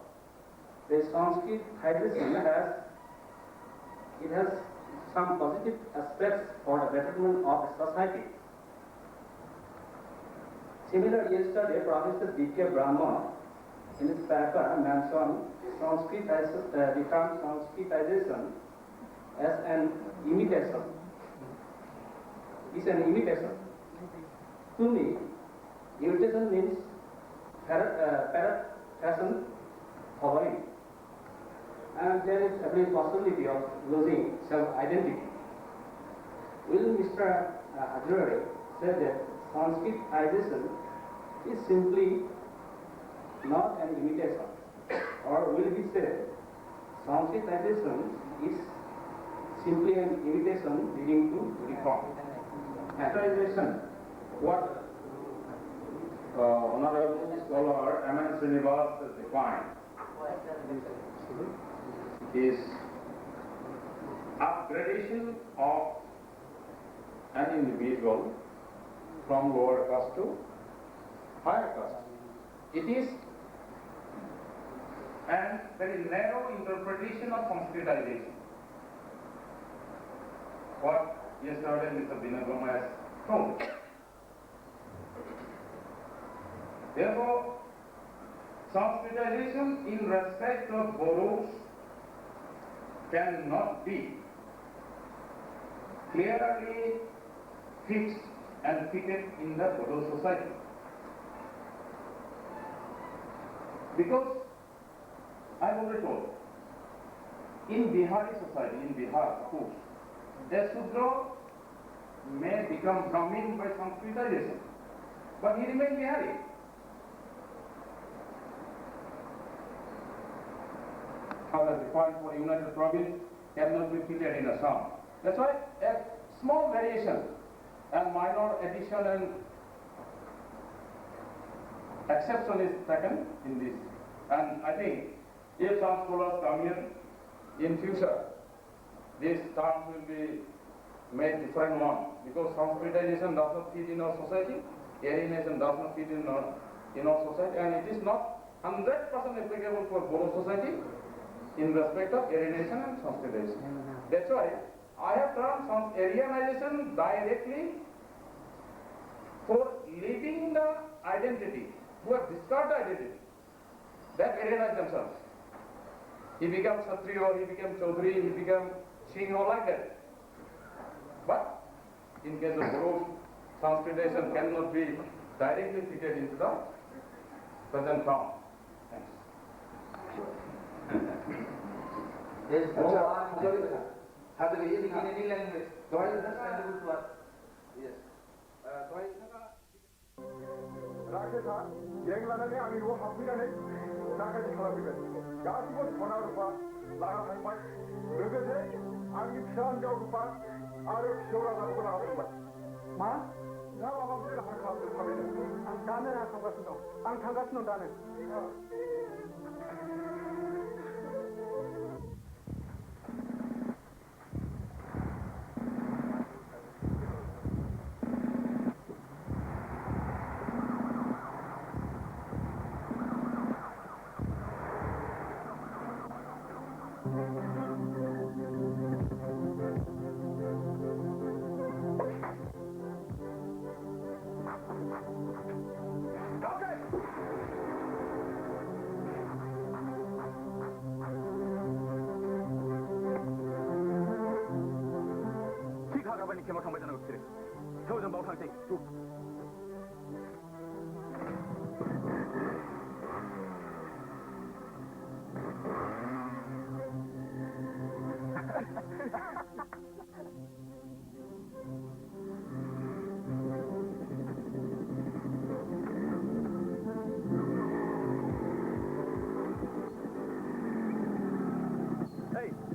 the Sanskritization has some positive aspects for the betterment of a society. Similarly, yesterday Professor B.K. Brahma in his paper mentioned the term Sanskritization as an imitation. It's an imitation. To me, imitation means parrot fashion following, and there is every possibility of losing self-identity. Will Mr. Hazurai said that Sanskritization is simply not an imitation, or will he say Sanskritization is simply an imitation leading to reform? Sanskritization, what Honorable Scholar M.N. Srinivas has defined is upgradation of an individual from lower caste to higher caste. It is a very narrow interpretation of Sanskritization. What yesterday Mr. Binagama has shown. Therefore, Sanskritization in respect of Bodos cannot be clearly fixed and fitted in the Bodo society. Because I have already told, in Bihari society, in Bihar, of course, a Sudra may become Brahmin by Sanskritization, but he remained Bihari. However, the point for United Province cannot be fitted in Assam. That's why a small variation and minor addition and exception is taken in this. And I think if some scholars come in future, these terms will be made different one, because Sanskritization does not fit in our society, alienation does not fit in our society, and it is not 100% applicable for Bodo society in respect of alienation and Sanskritization. That's why I have termed some alienization directly for leaving the identity, who have discarded identity, that alienized themselves. He becomes Kshatriya, he becomes Chaudhary, he becomes Singh, or like that. But in case of Bodo, Sanskritization cannot be directly fitted into the present form. Thanks. Yes, how do we in any language? Do I understand the word? Yes. राकेशा गैंग लानानै आंनि न'आव हाबफैनानै दाखायथि खालामफैबाय गासिबो सना रुपा लाना थांबाय लोगोसे आंनि फिसा हिनजाव रुपा आरो फिसौ राजाखौबो लाना थांबाय मा नोंहा माबा मोनसे राहा खालामदों आं दानो राहा खालामगासिनो दं आं थांगासिनो दं दानो खेमा थांबाय जानांगौ बिसोरो थौ जों बाव थांसै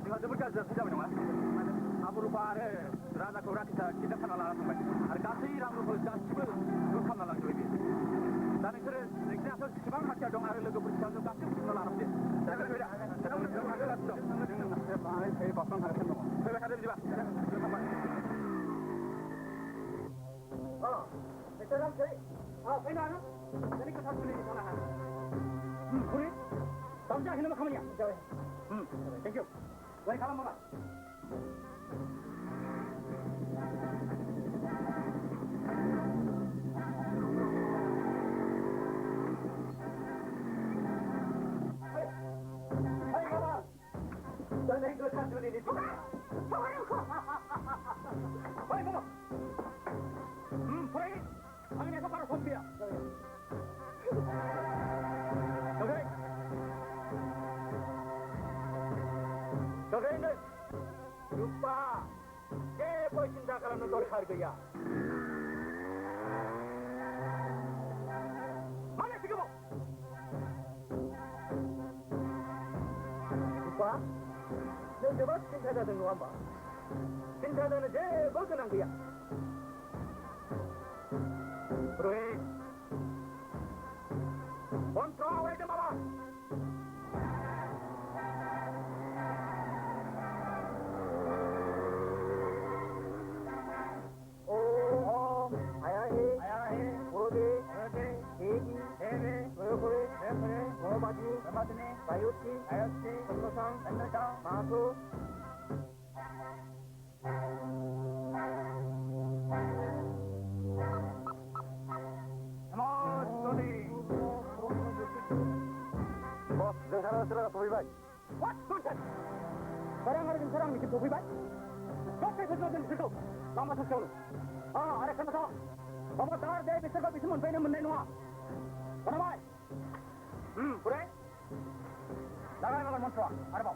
जोंहा जोबोद गाज्रि जाथाय जाबाय नङा आबु रुपा आरो राजाखौ राकेशा किडनेप खालामना लाना थांबाय आरो गासै रां रुपा गासिबो लुट खालामना लांजोबबाय बियो दा नोंसोरो नोंसिनि आखायाव जेसेबां हाथियार दं आरो लोगोफोर बिथांखौ गासिबो बुथुमना लाना फैदो फैबाय थादो बिदिबा फैनो हागोन जोंनि खोथा सोलिनो थानो हागोन खुरि दाम जाहैनो मा खामानिया thank you Wait, come on. Hey, Mama. Don't make good time doing it. Hey, Mama. Pray. I'm going to go for a Okay. Surrender. Lupa. Kepo cinta kalau nonton harga. Mana sih kamu? Lupa. Dia jawab cinta dah dengan apa? Cinta dah nak je berkenang dia. Bro. Kontrol awak itu mama. Ayuti, Penusang, Penusang, Masuk. Emot, Tony. Bos, jangan salah Bobby Bay. What? Nonsense. Sekarang ada serang bikin Bobby Bay. Kau sesuatu yang situ. Lama sesuatu. Ada kena tak? Kamu tahu dia bisa kau bisa mengenai mengenai. Mana Bay? Boleh? Jangan makan monster. Ada bau.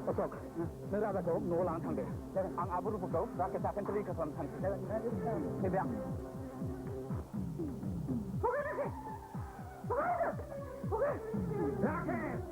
Osok, neraga kau nolang tangge. Ang abur bukau, rakyat akan teri kesan tangge. Hebang. Rakyat.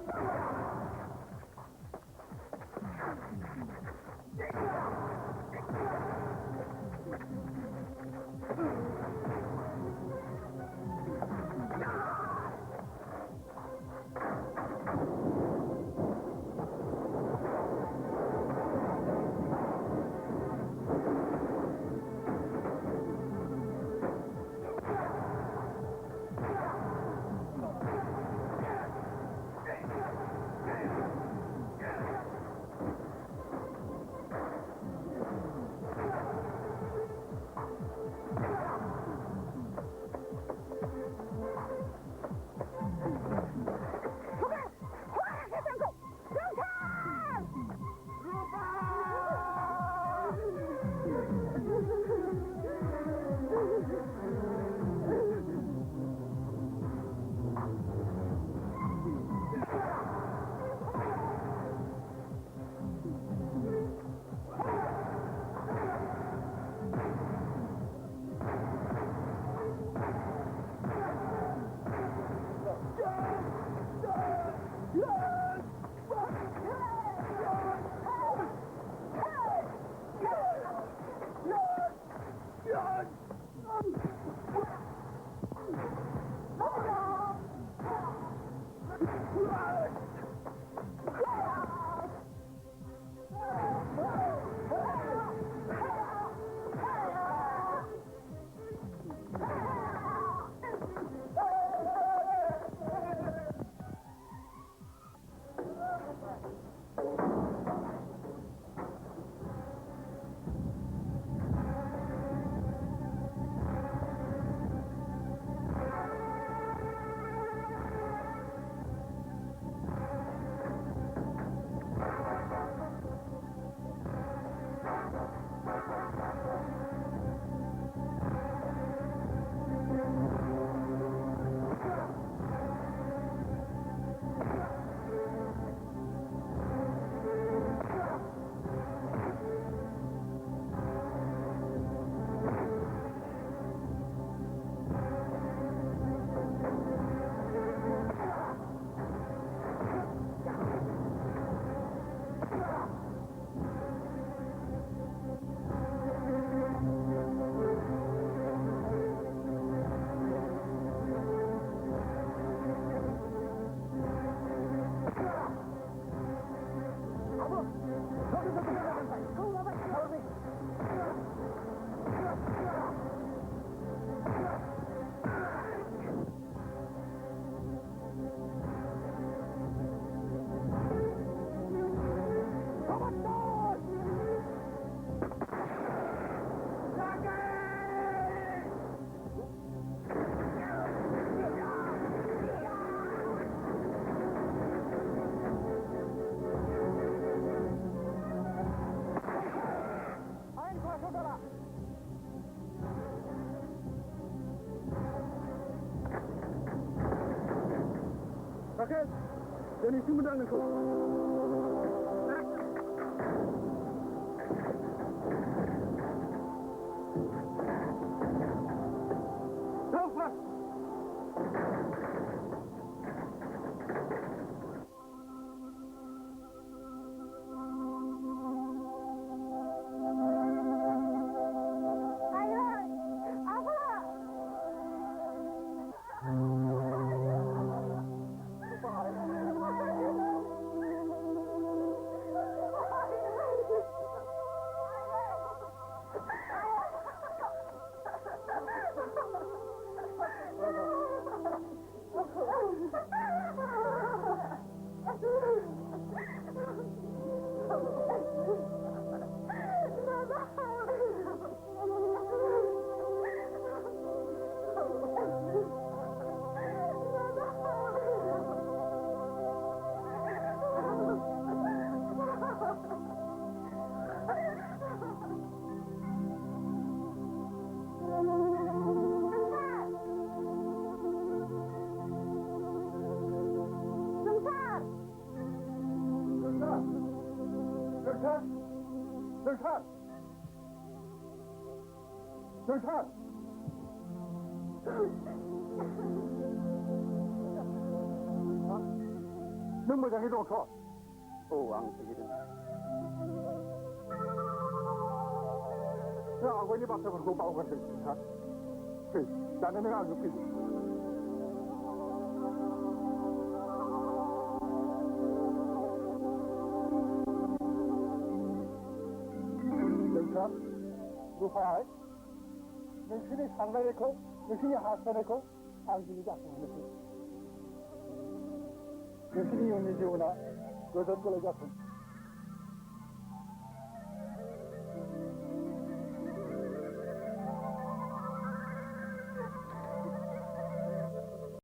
Raket, dan isi menang kau. Tepat. Sultan! Nung mo dang idong ko? Oo, ang sige din. Ya, ako ni basta ko pa ako kasi, ha? Okay, dana na nga ako. Sultan, Rufai, nungshini sangareko, nungshini hasaneko, angini jasaneko. nungshini yunni jiuna, godan kala jasan.